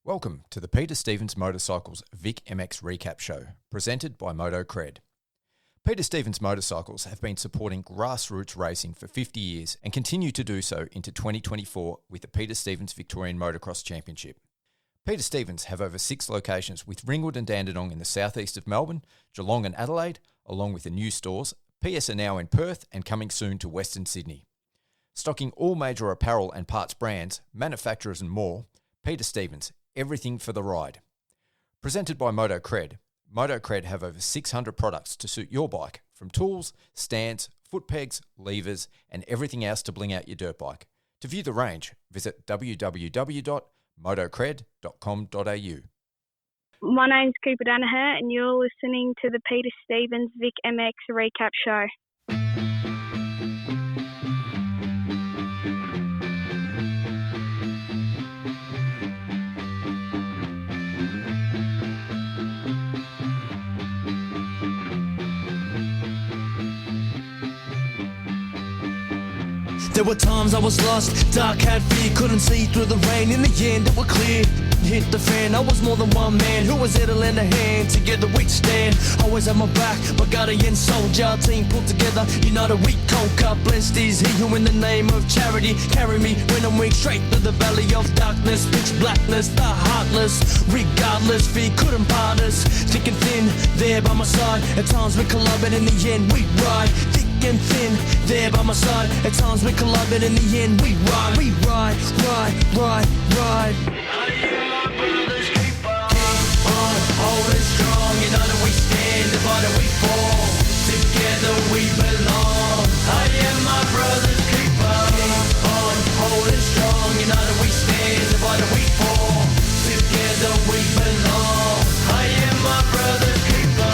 Welcome to the Peter Stevens Motorcycles VIC MX Recap Show, presented by Moto Cred. Peter Stevens Motorcycles have been supporting grassroots racing for 50 years and continue to do so into 2024 with the Peter Stevens Victorian Motocross Championship. Peter Stevens have over 6 locations with Ringwood and Dandenong in the southeast of Melbourne, Geelong and Adelaide, along with the new stores. PS are now in Perth and coming soon to Western Sydney. Stocking all major apparel and parts brands, manufacturers and more, Peter Stevens, everything for the ride. Presented by Moto Cred. Moto Cred have over 600 products to suit your bike, from tools, stands, foot pegs, levers, and everything else to bling out your dirt bike. To view the range, visit www.motocred.com.au. My name's Cooper Danaher, and you're listening to the Peter Stevens VIC MX Recap Show. There were times I was lost, dark had fear, couldn't see through the rain. In the end it was clear, hit the fan. I was more than one man who was there to lend a hand. Together we'd stand, always had my back, my guardian soldier. Our team pulled together, united we conquer. Blessed is he who in the name of charity carry me when I'm weak, straight through the valley of darkness. Pitch blackness, the heartless, regardless, fear couldn't part us. Thick and thin, there by my side. At times we collide, but in the end we ride. Thick and thin, there by my side. At times we collide, but in the end we ride. We ride, ride, ride, ride. I am my brother's keeper. Keep on holding strong. United we stand, divided we fall. Together we belong. I am my brother's keeper. Keep on holding strong. United we stand, divided we fall. Together we belong. I am my brother's keeper.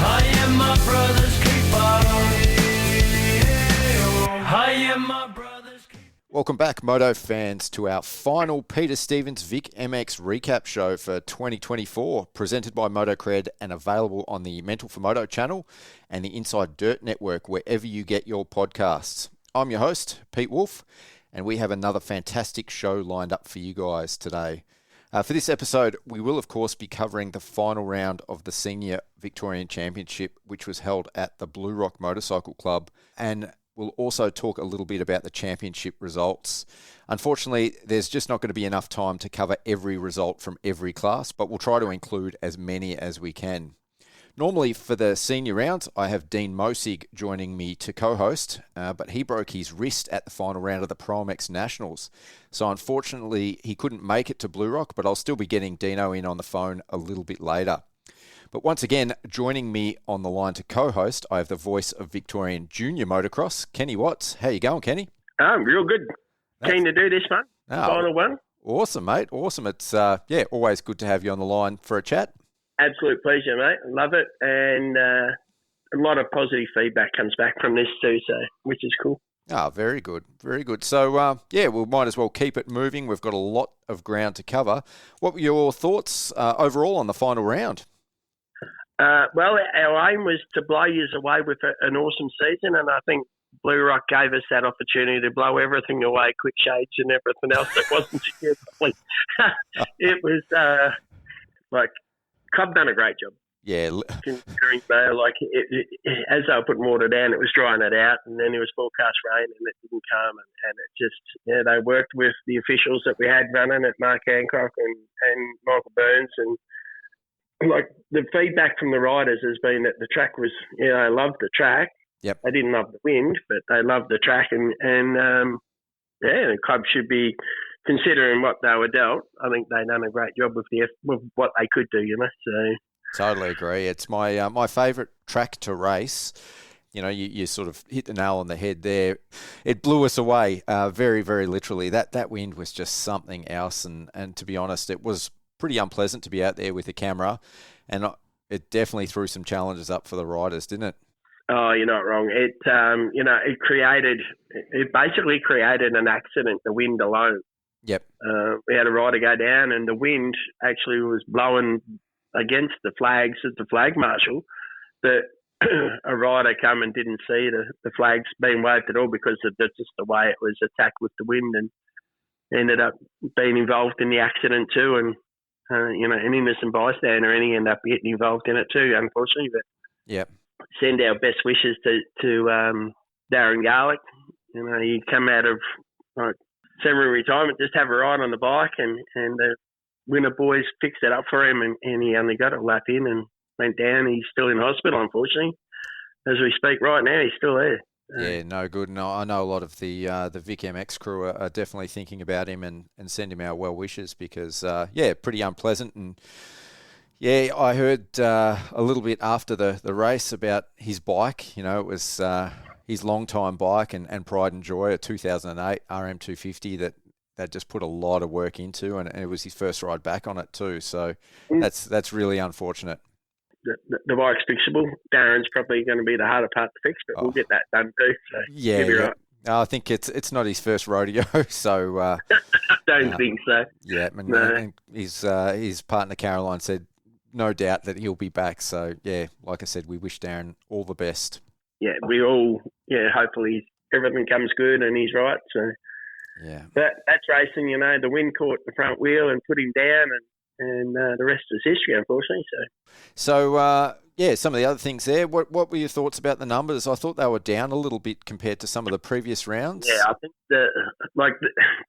I am my brother's keeper. I am my brother's keeper. Welcome back, Moto fans, to our final Peter Stevens VIC MX Recap Show for 2024, presented by Moto Cred and available on the Mental for Moto channel and the Inside Dirt Network, wherever you get your podcasts. I'm your host, Pete Wolf, and we have another fantastic show lined up for you guys today. For this episode, we will, of course, be covering the final round of the Senior Victorian Championship, which was held at the Blue Rock Motorcycle Club, and we'll also talk a little bit about the championship results. Unfortunately, there's just not going to be enough time to cover every result from every class, but we'll try to include as many as we can. Normally, for the senior rounds, I have Dean Mosig joining me to co-host, but he broke his wrist at the final round of the Pro MX Nationals. So unfortunately, he couldn't make it to Blue Rock, but I'll still be getting Dino in on the phone a little bit later. But once again, joining me on the line to co-host, I have the voice of Victorian Junior Motocross, Kenny Watts. How you going, Kenny? Real good. Keen to do this one. Final one. Awesome, mate. Awesome. It's always good to have you on the line for a chat. Absolute pleasure, mate. Love it. And a lot of positive feedback comes back from this too, so which is cool. Very good. Very good. So, we might as well keep it moving. We've got a lot of ground to cover. What were your thoughts overall on the final round? Well, our aim was to blow you away with an awesome season, and I think Blue Rock gave us that opportunity to blow everything away, quick shades and everything else that wasn't together. It was Club done a great job. Yeah. Considering, as they were putting water down, it was drying it out, and then it was forecast rain, and it didn't come. And it just, they worked with the officials that we had running at Mark Hancock and Michael Burns. And, the feedback from the riders has been that the track was, they loved the track. Yep. They didn't love the wind, but they loved the track. The club should be considering what they were dealt. I think they done a great job with what they could do, So totally agree. It's my favourite track to race. You sort of hit the nail on the head there. It blew us away, very, very literally. That wind was just something else, and to be honest, it was pretty unpleasant to be out there with the camera, and it definitely threw some challenges up for the riders, didn't it? Oh, you're not wrong. It basically created an accident, the wind alone. Yep. We had a rider go down, and the wind actually was blowing against the flags at the flag marshal. That a rider come and didn't see the flags being waved at all because of just the way it was attacked with the wind, and ended up being involved in the accident too, and an innocent bystander, and he ended up getting involved in it too, unfortunately. But yeah, send our best wishes to Darren Garlick. He come out of semi-retirement, just have a ride on the bike, and the winner boys fixed it up for him, and he only got a lap in and went down. He's still in hospital, unfortunately. As we speak right now, he's still there. Yeah, no good. No, I know a lot of the VIC MX crew are definitely thinking about him and send him our well wishes because, pretty unpleasant. And, yeah, I heard a little bit after the race about his bike. It was his long-time bike and pride and joy, a 2008 RM250 that just put a lot of work into, and it was his first ride back on it too. So that's really unfortunate. The bike's fixable. Darren's probably going to be the harder part to fix, but we'll get that done too. So yeah. Right. I think it's not his first rodeo, so don't think so. Yeah, and his partner Caroline said no doubt that he'll be back. So yeah, like I said, we wish Darren all the best. Yeah, we all hopefully everything comes good and he's right. So yeah, that's racing. The wind caught the front wheel and put him down, and the rest is history, unfortunately. So some of the other things there. What were your thoughts about the numbers? I thought they were down a little bit compared to some of the previous rounds. Yeah, I think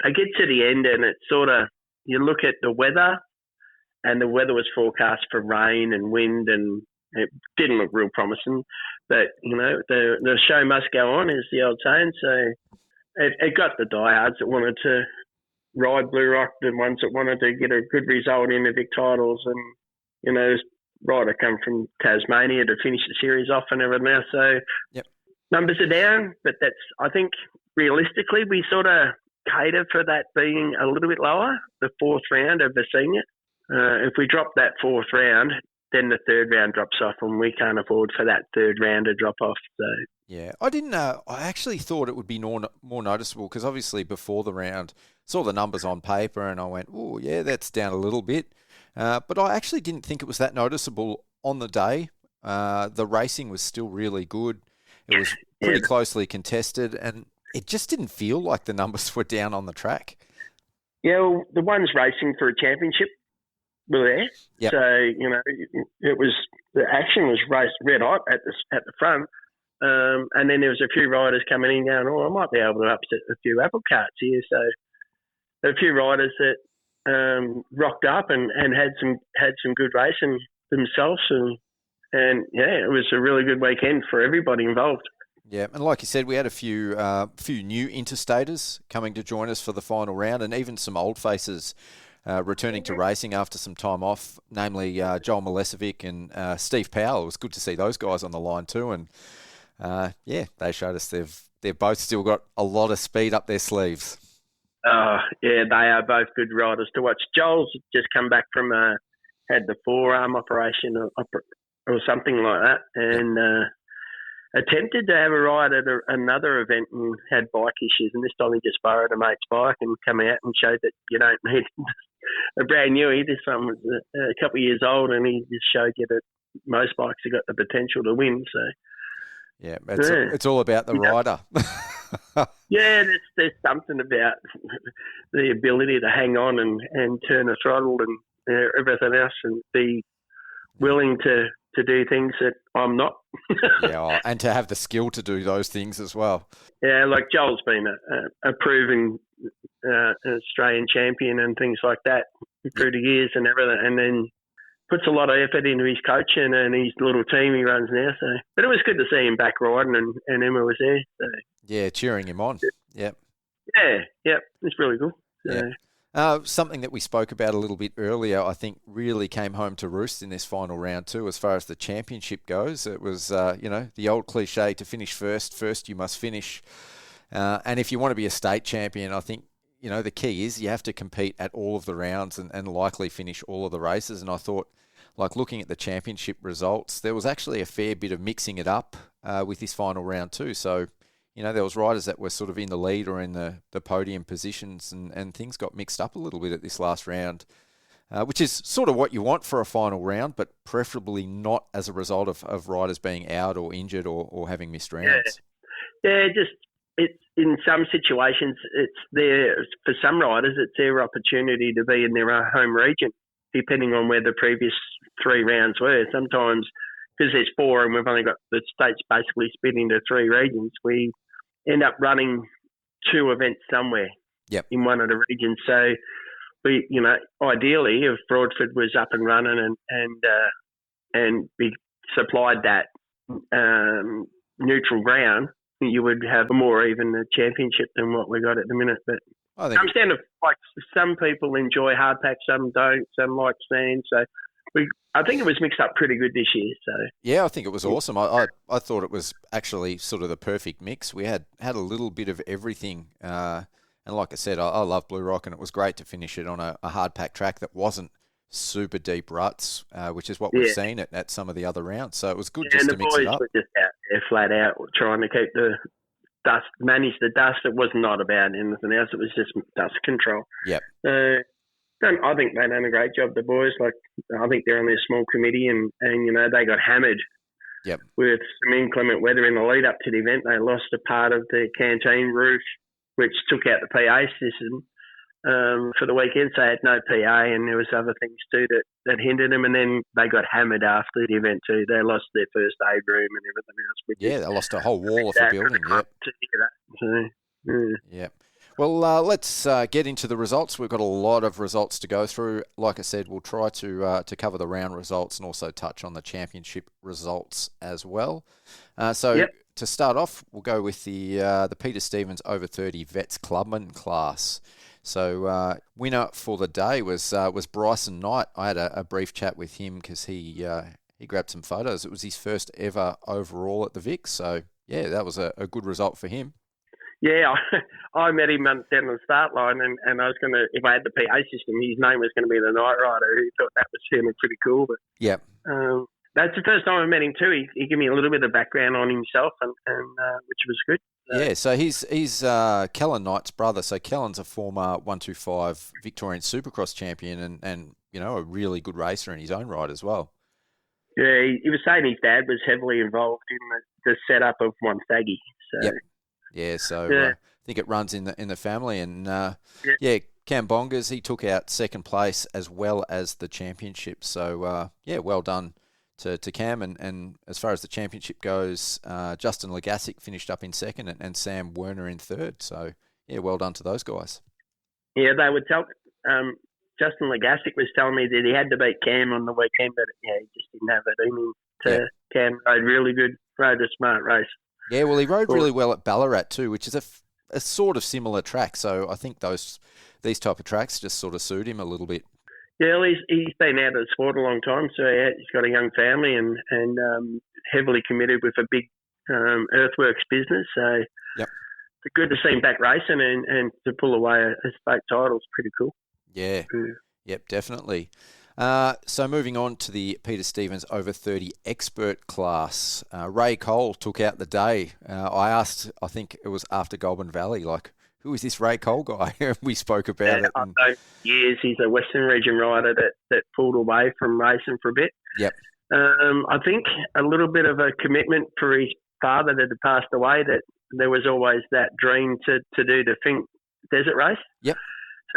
I get to the end and it's sort of, you look at the weather, and the weather was forecast for rain and wind, and it didn't look real promising. But, the show must go on, is the old saying. So it got the diehards that wanted to ride Blue Rock, the ones that wanted to get a good result in the Vic titles, and this rider come from Tasmania to finish the series off and everything else. So yep. Numbers are down, but I think realistically we sort of cater for that being a little bit lower, the fourth round of the senior. If we drop that fourth round, then the third round drops off, and we can't afford for that third round to drop off. So yeah, I didn't know. I actually thought it would be more noticeable because obviously before the round, saw the numbers on paper and I went, oh yeah, that's down a little bit. But I actually didn't think it was that noticeable on the day. The racing was still really good. It was pretty closely contested, and it just didn't feel like the numbers were down on the track. Yeah, well, the ones racing for a championship were there. Yep. So, it was, the action was raced red hot at the front. And then there was a few riders coming in going, I might be able to upset a few apple carts here. So there were a few riders that rocked up and had some good racing themselves, and it was a really good weekend for everybody involved. Yeah, and like you said, we had a few new interstaters coming to join us for the final round, and even some old faces returning to racing after some time off, namely Joel Milesevic and Steve Powell. It was good to see those guys on the line too, and they showed us they've both still got a lot of speed up their sleeves. Oh, yeah, they are both good riders to watch. Joel's just come back from had the forearm operation or something like that, and attempted to have a ride at another event and had bike issues, and this time he just borrowed a mate's bike and come out and showed that you don't need a brand new. This one was a couple of years old, and he just showed you that most bikes have got the potential to win. So yeah, it's all about the rider. Yeah, there's something about the ability to hang on and turn a throttle and everything else, and be willing to do things that I'm not. Yeah, and to have the skill to do those things as well. Yeah, like Joel's been a proven Australian champion and things like that through the years and everything, and then puts a lot of effort into his coaching and his little team he runs now. So, but it was good to see him back riding, and Emma was there. So. Yeah, cheering him on. Yep. Yeah, it's really cool. So. Yeah. Something that we spoke about a little bit earlier, I think, really came home to roost in this final round too, as far as the championship goes. It was, the old cliche to finish first you must finish. And if you want to be a state champion, I think, the key is you have to compete at all of the rounds and likely finish all of the races. And I thought, like looking at the championship results, there was actually a fair bit of mixing it up with this final round too. So, there was riders that were sort of in the lead or in the podium positions, and things got mixed up a little bit at this last round, which is sort of what you want for a final round, but preferably not as a result of riders being out or injured or having missed rounds. Yeah, just it's in some situations, it's there for some riders. It's their opportunity to be in their home region, depending on where the previous 3 rounds were. Sometimes, because there's 4 and we've only got the states basically split into 3 regions, we end up running 2 events somewhere in one of the regions. So we, ideally, if Broadford was up and running and we supplied that neutral ground, you would have more even a championship than what we got at the minute. But it comes down to, like, some people enjoy hardpack, some don't, some like sand. So I think it was mixed up pretty good this year. So yeah, I think it was awesome. I thought it was actually sort of the perfect mix. We had a little bit of everything. And like I said, I love Blue Rock, and it was great to finish it on a hardpack track that wasn't super deep ruts, which is what we've seen at some of the other rounds. So it was good just to mix it up. And the boys were just out there flat out trying to keep the dust, manage the dust. It was not about anything else. It was just dust control. Yep. I think they done a great job, the boys. Like, I think they're only a small committee, and they got hammered. Yep. With some inclement weather in the lead up to the event. They lost a part of the canteen roof, which took out the PA system for the weekend. So they had no PA, and there was other things too that hindered them. And then they got hammered after the event too. They lost their first aid room and everything else. They lost a whole wall of the building. Yep. Well, let's get into the results. We've got a lot of results to go through. Like I said, we'll try to cover the round results and also touch on the championship results as well. To start off, we'll go with the Peter Stevens over 30 Vets Clubman class. So winner for the day was Bryson Knight. I had a brief chat with him because he grabbed some photos. It was his first ever overall at the VIC. So yeah, that was a good result for him. Yeah, I met him down the start line, and I was going to, if I had the PA system, his name was going to be the Night Rider. He thought that was sounding pretty cool. But yeah, that's the first time I met him too. He gave me a little bit of background on himself, and which was good. So he's Kellen Knight's brother. So Kellen's a former 125 Victorian Supercross champion, and a really good racer in his own right as well. Yeah, he was saying his dad was heavily involved in the setup of One Staggy. So. Yep. Yeah, so I think it runs in the family, and Cam Bongers, he took out second place as well as the championship. So well done to Cam, and as far as the championship goes, Justin Legasic finished up in second, and Sam Werner in third. So yeah, well done to those guys. Yeah, they would tell. Justin Legasic was telling me that he had to beat Cam on the weekend, but he just didn't have it in him. Cam rode a smart race. Yeah, well, he rode really well at Ballarat too, which is a sort of similar track. So I think these type of tracks just sort of suit him a little bit. Yeah, well, he's been out of the sport a long time, so he's got a young family and heavily committed with a big earthworks business. So it's good to see him back racing and to pull away a state title is pretty cool. Yeah, yep, definitely. So moving on to the Peter Stevens over 30 expert class, Ray Cole took out the day. I asked, I think it was after Goulburn Valley, like, who is this Ray Cole guy? We spoke about it. I know years. He's a Western Region rider that pulled away from racing for a bit. Yep. I think a little bit of a commitment for his father that had passed away, that there was always that dream to do the Fink Desert race. Yep.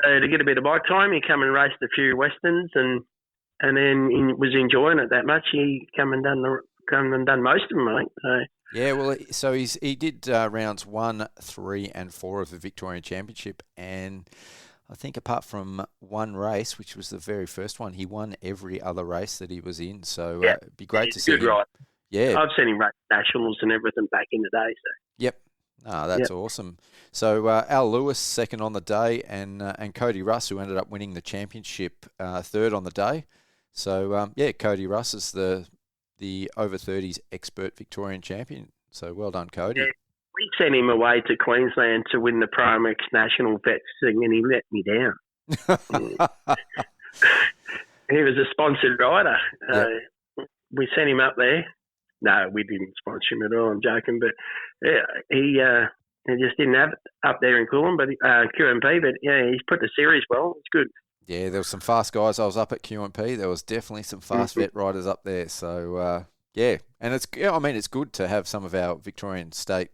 So to get a bit of bike time, he come and raced a few Westerns, and then he was enjoying it that much. He come and done most of them, I think. So. Yeah, well, so he did rounds 1, 3, and 4 of the Victorian Championship, and I think apart from one race, which was the very first one, he won every other race that he was in. So it'd be great to see him. Right. Yeah, I've seen him race nationals and everything back in the day. So. Yep. That's awesome. So Al Lewis second on the day, and Cody Russ, who ended up winning the championship, third on the day. So Cody Russ is the over 30s expert Victorian champion. So well done, Cody. Yeah, we sent him away to Queensland to win the Primex National Vets thing, and he let me down. He was a sponsored rider. We sent him up there. No, we didn't sponsor him at all. I'm joking, but he just didn't have it up there in Coolum, but QMP. But he's put the series well. It's good. Yeah, there was some fast guys. I was up at QMP. There was definitely some fast vet riders up there. So Yeah, and it's good to have some of our Victorian state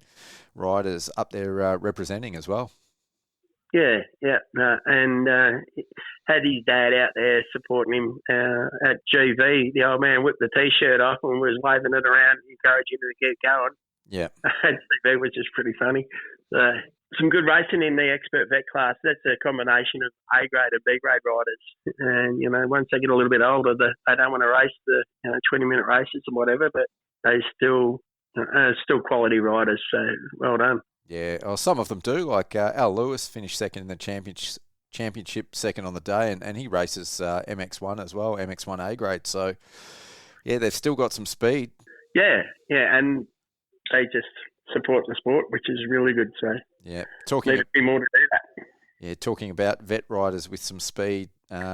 riders up there representing as well. Yeah, and had his dad out there supporting him at GV. The old man whipped the T-shirt off and was waving it around, encouraging him to keep going. Yeah, at GV, which is pretty funny. Some good racing in the expert vet class. That's a combination of A grade and B grade riders. And once they get a little bit older, they don't want to race the 20-minute races and whatever, but they still quality riders. So well done. Yeah, well, some of them do. Like Al Lewis finished second in the championship, second on the day, and he races MX1 as well, MX1 A grade. So yeah, they've still got some speed. Yeah, and they just support the sport, which is really good. So yeah, need to be more to do that. Yeah, talking about vet riders with some speed,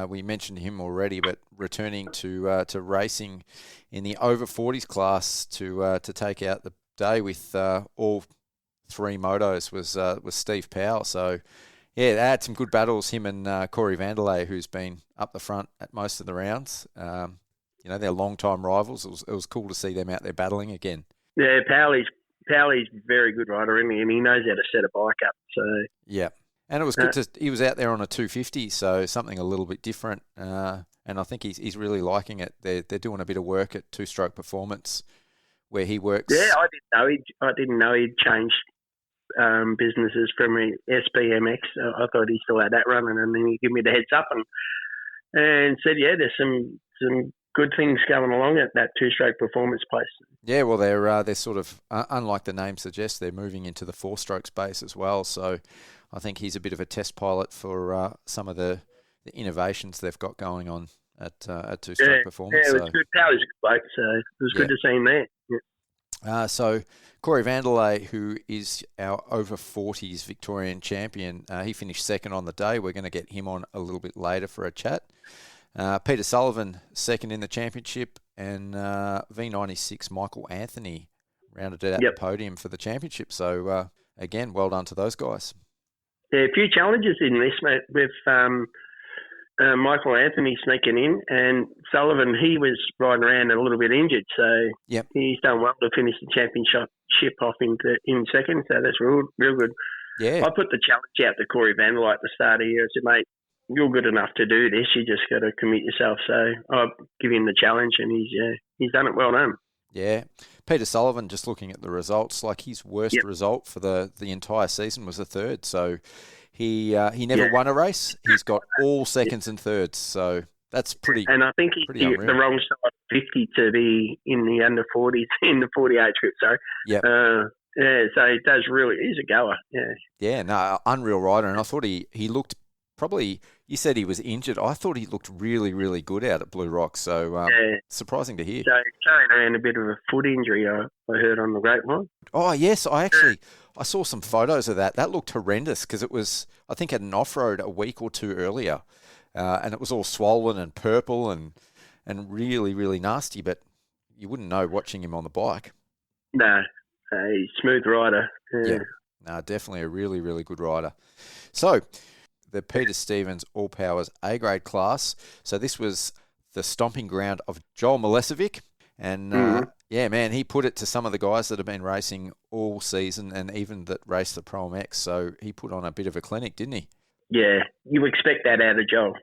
we mentioned him already, but returning to racing in the over 40s class to take out the day with all three motos was Steve Powell. So yeah, they had some good battles, him and Corey Vanderlei, who's been up the front at most of the rounds. They're long-time rivals. It was cool to see them out there battling again. Yeah, Powell's a very good rider, isn't he? And he knows how to set a bike up. So yeah, and it was good he was out there on a 250, so something a little bit different. And I think he's really liking it. They're doing a bit of work at Two Stroke Performance, where he works. Yeah, I didn't know he'd changed businesses from SBMX. I thought he still had that running, and then he gave me the heads up and said, yeah, there's some good things going along at that two-stroke performance place. Yeah, well, they're sort of, unlike the name suggests, they're moving into the four-stroke space as well. So I think he's a bit of a test pilot for some of the innovations they've got going on at two-stroke performance. Yeah, it was good. Power's a good bloke, so it was good to see him there. Yeah. So Corey Vanderlei, who is our over 40s Victorian champion, he finished second on the day. We're going to get him on a little bit later for a chat. Peter Sullivan, second in the championship, and V96 Michael Anthony rounded it out the podium for the championship. So, again, well done to those guys. Yeah, a few challenges in this, mate, with Michael Anthony sneaking in, and Sullivan, he was riding around a little bit injured, so he's done well to finish the championship off in second, so that's real good. Yeah. I put the challenge out to Corey Vanderlei at the start of the year. I said, mate, you're good enough to do this. You just got to commit yourself. So I'll give him the challenge, and he's done it well done. Yeah. Peter Sullivan, just looking at the results, like his worst result for the entire season was a third. So he never won a race. He's got all seconds and thirds. So that's pretty. And I think he's the wrong side 50 to be in the under 40s, in the 48 group. Sorry. Yeah. So he does really. He's a goer. Yeah. Yeah. No, unreal rider, and I thought he looked. Probably, you said he was injured. I thought he looked really, really good out at Blue Rock. So surprising to hear. So he's carrying around a bit of a foot injury, I heard on the grapevine. Oh, yes. I saw some photos of that. That looked horrendous because it was, I think, at an off-road a week or two earlier. And it was all swollen and purple and really, really nasty. But you wouldn't know watching him on the bike. No, he's a smooth rider. Yeah. No, definitely a really, really good rider. So the Peter Stevens All Powers A-grade class. So this was the stomping ground of Joel Milesevic. And, yeah, man, he put it to some of the guys that have been racing all season and even that raced the Pro MX. So he put on a bit of a clinic, didn't he? Yeah, you expect that out of Joel.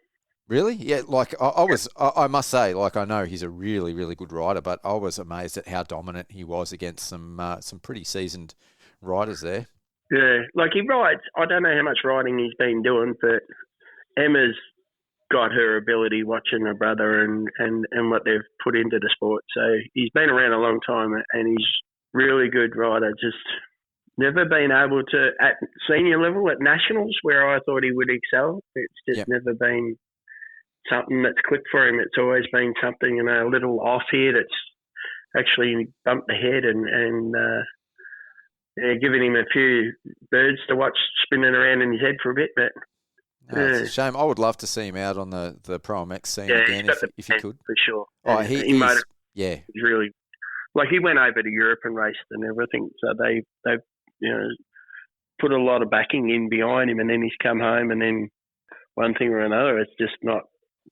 Really? Yeah, like I must say, like I know he's a really, really good rider, but I was amazed at how dominant he was against some pretty seasoned riders there. Yeah, like he rides. I don't know how much riding he's been doing, but Emma's got her ability watching her brother and what they've put into the sport. So he's been around a long time and he's really good rider. Just never been able to, at senior level, at nationals, where I thought he would excel. It's just never been something that's clicked for him. It's always been something, a little off here that's actually bumped the head and giving him a few birds to watch spinning around in his head for a bit. But it's a shame. I would love to see him out on the Pro MX scene again if he could. For sure. Oh, he's really, like he went over to Europe and raced and everything. So they put a lot of backing in behind him, and then he's come home, and then one thing or another, it's just not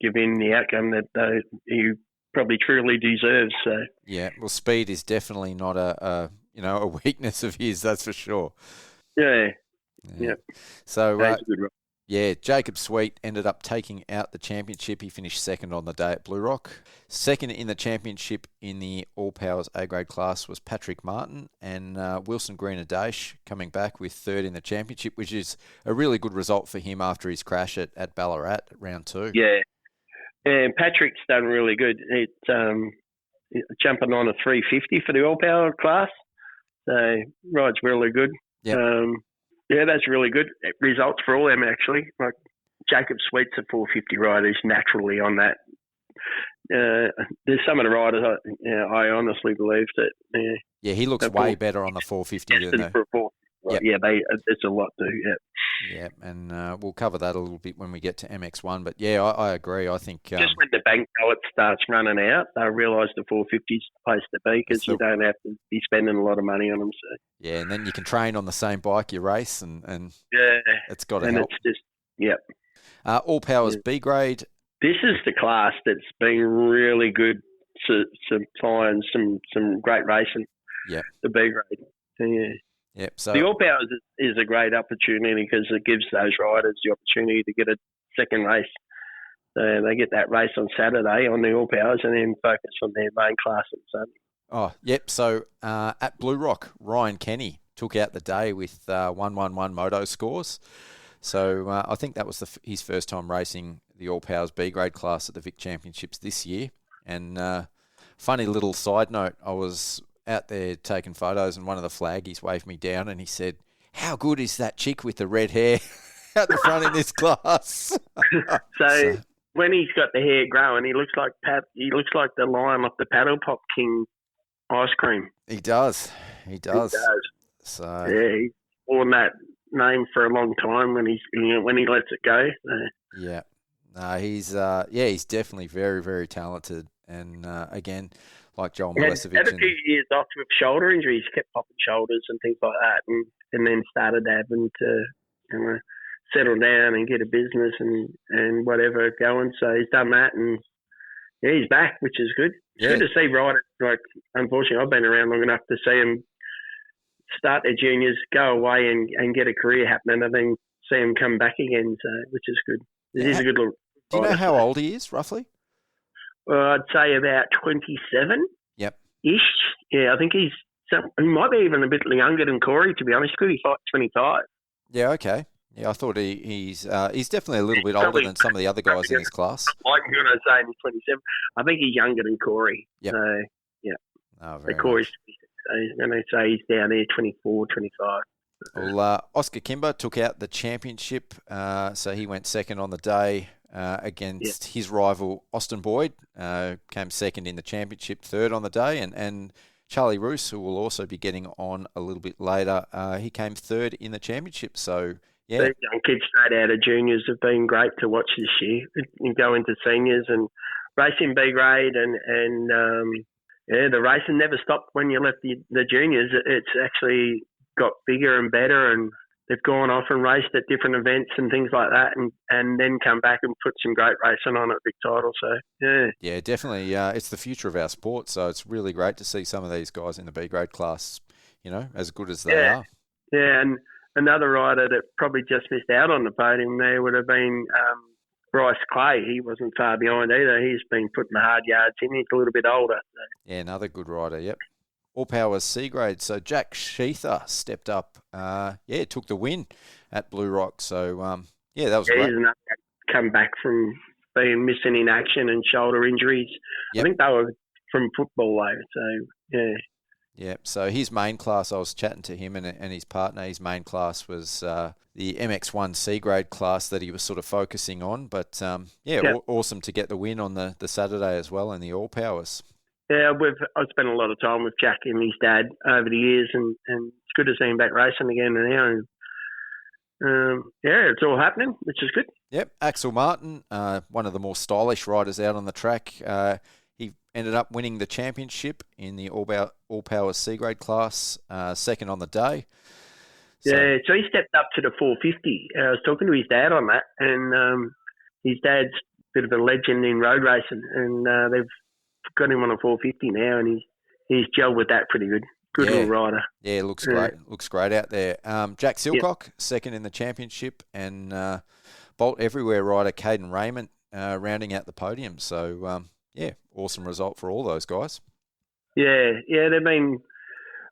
giving the outcome that he probably truly deserves. So Yeah, well, speed is definitely not a weakness of his, that's for sure. yeah. So That's a good ride. yeah, Jacob Sweet ended up taking out the championship. He finished second on the day at Blue Rock. Second in the championship in the All Powers A-grade class was Patrick Martin, and Wilson Greenadash coming back with third in the championship, which is a really good result for him after his crash at Ballarat at round 2. Yeah. And Patrick's done really good. Jumping on a 350 for the All Power class. So ride's really good. Yep. That's really good results for all of them, actually. Like Jacob Sweet's a 450 rider. He's naturally on that. There's some of the riders, I honestly believe that. Yeah, he looks way better on the 450 than the... Yep. Yeah, it's a lot to, Yeah, and we'll cover that a little bit when we get to MX1. But yeah, I agree. I think just when the bank pellet starts running out, they'll realise the 450's the place to be because you don't have to be spending a lot of money on them. So yeah, and then you can train on the same bike you race, and yeah, it's got to and help. It's just All Powers B grade. This is the class that's been really good to supplying some great racing. Yeah, the B grade. Yeah. Yep. So the All Powers is a great opportunity because it gives those riders the opportunity to get a second race. So they get that race on Saturday on the All Powers and then focus on their main class on Sunday. Oh, yep. So at Blue Rock, Ryan Kenny took out the day with 111 moto scores. So I think that was his first time racing the All Powers B grade class at the VIC Championships this year. And funny little side note, I was out there taking photos and one of the flaggies waved me down and he said, "How good is that chick with the red hair out the front in this class?" so when he's got the hair growing, he looks like the lion off the Paddle Pop King ice cream. He does. He does. So yeah, he's worn that name for a long time when he lets it go. So. Yeah. No, he's definitely very, very talented. And again, like Joel Milosevic. Had a few years off with shoulder injuries, kept popping shoulders and things like that, and then started having to settle down and get a business and whatever going. So he's done that, and yeah, he's back, which is good. It's good to see riders. Like, unfortunately, I've been around long enough to see them start their juniors, go away and get a career happening, and then see them come back again. So, which is good. He's a good little. Do you know how old he is, roughly? I'd say about 27. Yep. Ish. Yeah, I think he might be even a bit younger than Corey, to be honest. Could be 25. Yeah. Okay. Yeah, I thought he's definitely a little bit older than some of the other guys in his class. Like when I say he's 27, I think he's younger than Corey. Yep. So yeah. Oh, very Corey's. So when I say he's down there, 24, 25. Well, Oscar Kimber took out the championship, so he went second on the day against his rival Austin Boyd. Came second in the championship, third on the day, and Charlie Rewse, who will also be getting on a little bit later, he came third in the championship. So yeah, these young kids straight out of juniors have been great to watch this year. You go into seniors and racing B grade, and the racing never stopped when you left the juniors. It's actually got bigger and better, and they've gone off and raced at different events and things like that, and then come back and put some great racing on at Vic Title. So yeah, definitely. It's the future of our sport, so it's really great to see some of these guys in the B grade class, as good as they are. Yeah, and another rider that probably just missed out on the podium there would have been Bryce Clay. He wasn't far behind either. He's been putting the hard yards in. He's a little bit older. So. Yeah, another good rider. Yep. All Powers C grade. So Jack Sheether stepped up. Took the win at Blue Rock. So that was great. He's another come back from being missing in action and shoulder injuries. Yep. I think they were from football though. So yeah. Yeah. So his main class, I was chatting to him and his partner. His main class was the MX1 C grade class that he was sort of focusing on. But awesome to get the win on the Saturday as well in the All Powers. Yeah, I've spent a lot of time with Jack and his dad over the years, and it's good to see him back racing again now. And it's all happening, which is good. Yep, Axel Martin, one of the more stylish riders out on the track. He ended up winning the championship in the All Powers C grade class, second on the day. So he stepped up to the 450. I was talking to his dad on that, and his dad's a bit of a legend in road racing, and they've got him on a 450 now, and he's gelled with that pretty good. Good little rider. Yeah, looks great. Looks great out there. Jack Silcock, second in the championship, and Bolt Everywhere rider Caden Raymond rounding out the podium. So, awesome result for all those guys. Yeah, they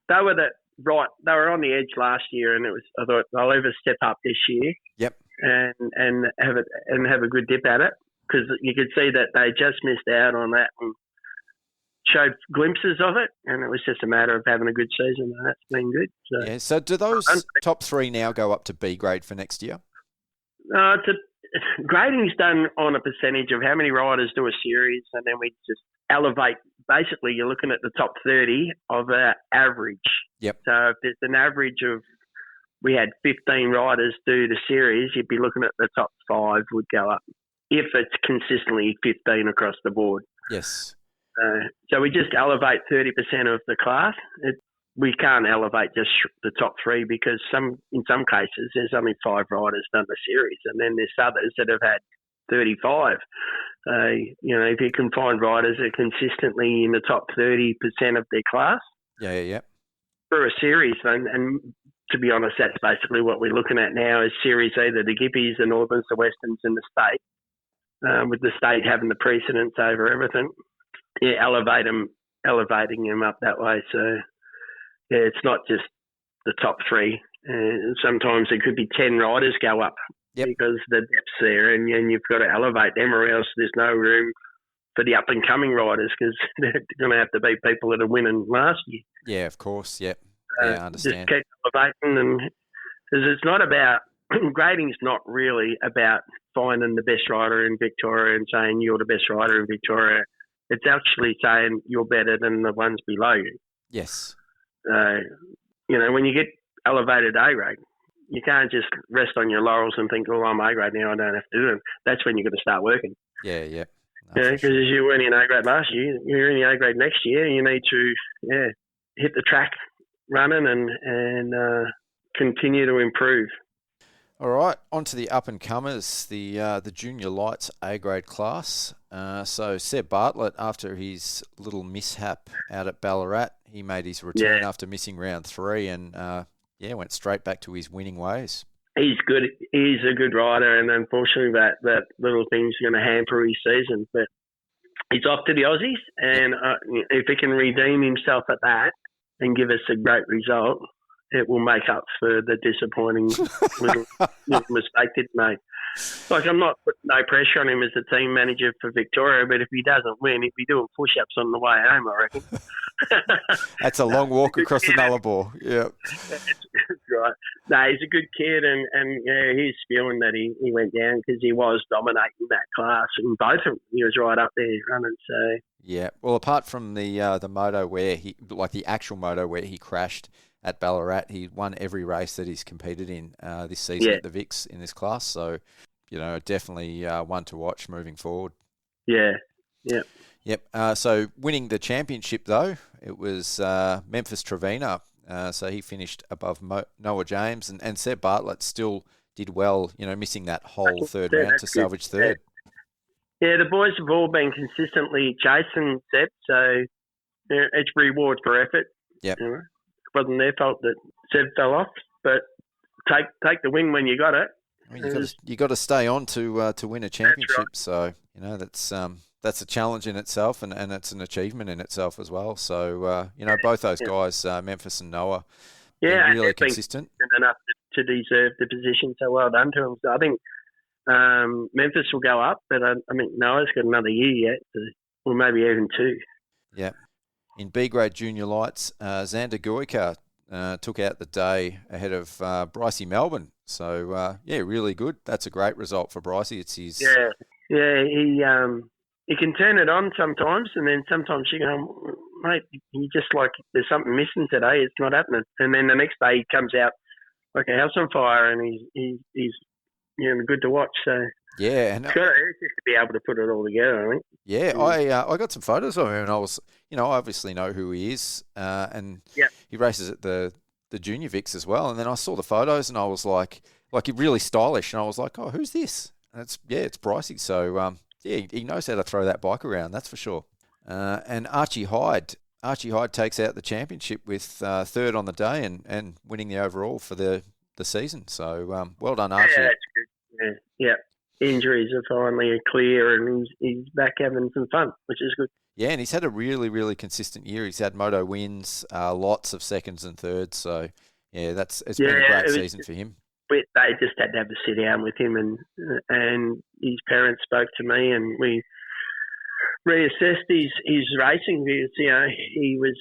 were on the edge last year, and I thought they'll ever step up this year. Yep. And have a good dip at it, because you could see that they just missed out on that and showed glimpses of it, and it was just a matter of having a good season, and that's been good. So do those top three now go up to B grade for next year? No, grading's done on a percentage of how many riders do a series, and then we just elevate. Basically, you're looking at the top 30 of our average. Yep. So if there's an average of, we had 15 riders do the series, you'd be looking at the top 5 would go up, if it's consistently 15 across the board. Yes. So we just elevate 30% of the class. We can't elevate just the top 3, because in some cases there's only 5 riders done the series, and then there's others that have had 35. If you can find riders that are consistently in the top 30% of their class, for a series, and to be honest, that's basically what we're looking at now, is series either the Gippies, the Northerns, the Westerns, and the state, with the state having the precedence over everything. Yeah, elevating them up that way. So it's not just the top 3. Sometimes it could be 10 riders go up. Yep. Because the depth's there, and you've got to elevate them, or else there's no room for the up-and-coming riders, because they're going to have to be people that are winning last year. Yeah, of course, yep. I understand. Just keep elevating, and because it's not about – grading's not really about finding the best rider in Victoria and saying you're the best rider in Victoria. It's actually saying you're better than the ones below you. Yes. When you get elevated A grade, you can't just rest on your laurels and think, I'm A grade now, I don't have to do it. That's when you've got to start working. Yeah. Because you weren't in A grade last year, you're in the A grade next year. You need to hit the track running and continue to improve. All right, on to the up-and-comers, the junior lights A-grade class. So Seb Bartlett, after his little mishap out at Ballarat, he made his return after missing round 3 and went straight back to his winning ways. He's good. He's a good rider, and unfortunately that little thing's going to hamper his season. But he's off to the Aussies, and if he can redeem himself at that and give us a great result, it will make up for the disappointing little mistake it made. Like, I'm not putting no pressure on him as the team manager for Victoria, but if he doesn't win, he'd be doing push-ups on the way home, I reckon. That's a long walk across the Nullarbor. Yeah, that's right. No, he's a good kid, and he's feeling that he went down because he was dominating that class, and both of them, he was right up there running. So yeah, well, apart from the moto where the actual moto where he crashed at Ballarat, he won every race that he's competed in this season at the VICs in this class. So, definitely one to watch moving forward. Yeah. Yep. So winning the championship, though, it was Memphis Trevina. So he finished above Noah James, and Seb Bartlett still did well, missing that whole third round to salvage third. Yeah, the boys have all been consistently chasing Seb, so it's reward for effort. Yep. It wasn't their fault that Seb fell off, but take the win when you got it. I mean, you got to stay on to win a championship. That's right. So that's a challenge in itself, and it's an achievement in itself as well. So both those guys, Memphis and Noah, really consistent enough to deserve the position. So well done to them. So I think Memphis will go up, but I think Noah's got another year yet, or maybe even 2. Yeah. In B-grade junior lights, Xander Guica took out the day ahead of Brycey Melbourne. So, really good. That's a great result for Brycey. It's his... Yeah, he can turn it on sometimes, and then sometimes you go, mate, he just there's something missing today. It's not happening. And then the next day he comes out like a house on fire, and he's good to watch. So yeah, and just to be able to put it all together, I think. Yeah, I got some photos of him, and I was, I obviously know who he is, and he races at the junior Vics as well. And then I saw the photos, and I was like really stylish, and I was like, oh, who's this? And it's Brycey. So he knows how to throw that bike around, that's for sure. And Archie Hyde takes out the championship with third on the day and winning the overall for the season. So well done, Archie. Yeah, that's good. Yeah. Injuries are finally clear and he's back having some fun, which is good. Yeah, and he's had a really, really consistent year. He's had moto wins, lots of seconds and thirds. So, yeah, it's been a great season for him. They just had to have a sit down with him and his parents spoke to me and we reassessed his racing because, he was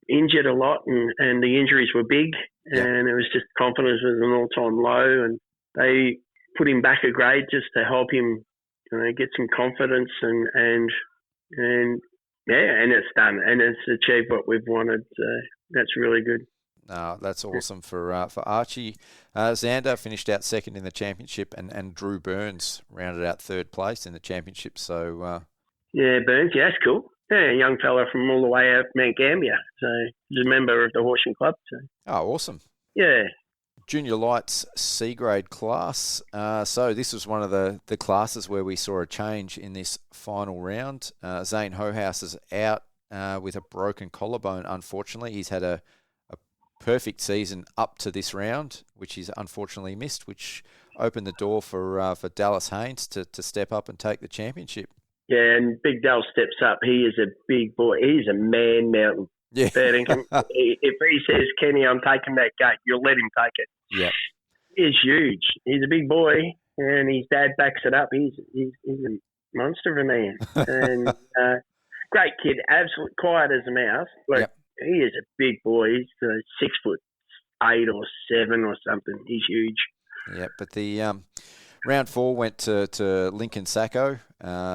injured a lot and the injuries were big and it was just confidence was an all-time low and they put him back a grade just to help him get some confidence and it's done and it's achieved what we've wanted. So that's really good. No, that's awesome for Archie. Xander finished out second in the championship and Drew Burns rounded out third place in the championship. So Burns, that's cool. Yeah, a young fella from all the way out Mount Gambier. So he's a member of the Horsham Club. So. Oh, awesome. Yeah. Junior Lights C grade class. So this was one of the classes where we saw a change in this final round. Zane Hohouse is out with a broken collarbone, unfortunately. He's had a perfect season up to this round, which he's unfortunately missed, which opened the door for Dallas Haynes to step up and take the championship. Yeah, and Big Dal steps up. He is a big boy. He's a man mountain. Yeah. If he says, Kenny, I'm taking that gate, you'll let him take it. Yeah. He's huge. He's a big boy, and his dad backs it up. He's a monster of a man. And great kid, absolutely quiet as a mouse. He is a big boy. He's 6'8" or 7 or something. He's huge. Yeah, but the round 4 went to Lincoln Sacco.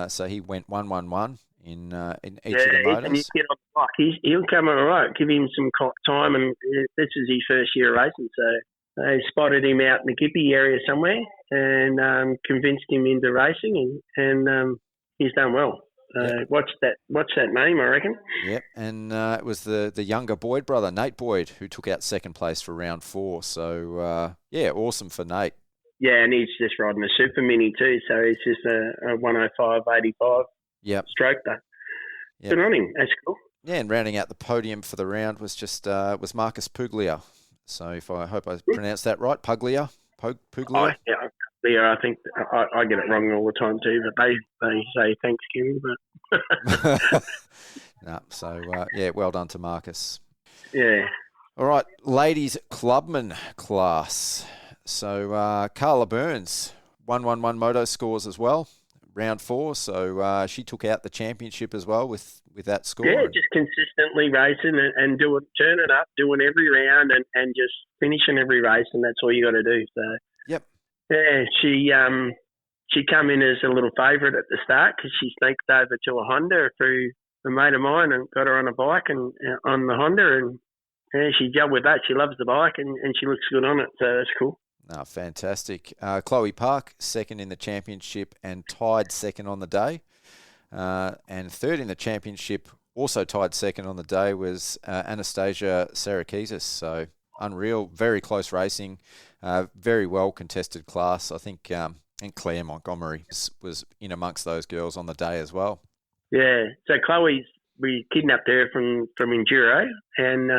So he went 1-1-1 in each of the motors. And he's get on the block. He'll come all right. Give him some time, and this is his first year of racing. So they spotted him out in the Gippy area somewhere and convinced him into racing, and he's done well. What's that name, I reckon? Yep, and it was the younger Boyd brother, Nate Boyd, who took out second place for round 4. So, awesome for Nate. Yeah, and he's just riding a super mini too, so he's just a 105.85 stroker. Yep. Good on him. That's cool. Yeah, and rounding out the podium for the round was was Marcus Puglia. So I hope I pronounced that right, Puglia. Puglia. I think I get it wrong all the time too, but they say thanks, Kenny. But well done to Marcus. Yeah. All right, ladies clubman class. So Carla Burns, 1-1-1 moto scores as well, round 4. So she took out the championship as well with that score. Yeah, just consistently racing and turn it up, doing every round and just finishing every race, and that's all you got to do. So. Yep. Yeah, she come in as a little favourite at the start because she sneaked over to a Honda through a mate of mine and got her on a bike and on the Honda, and she jumped with that. She loves the bike and she looks good on it, so that's cool. Oh, fantastic. Chloe Park, second in the championship and tied second on the day. And third in the championship, also tied second on the day, was Anastasia Sarakesis. So unreal, very close racing, very well contested class. I think and Claire Montgomery was in amongst those girls on the day as well. Yeah, so Chloe's, we kidnapped her from Enduro, and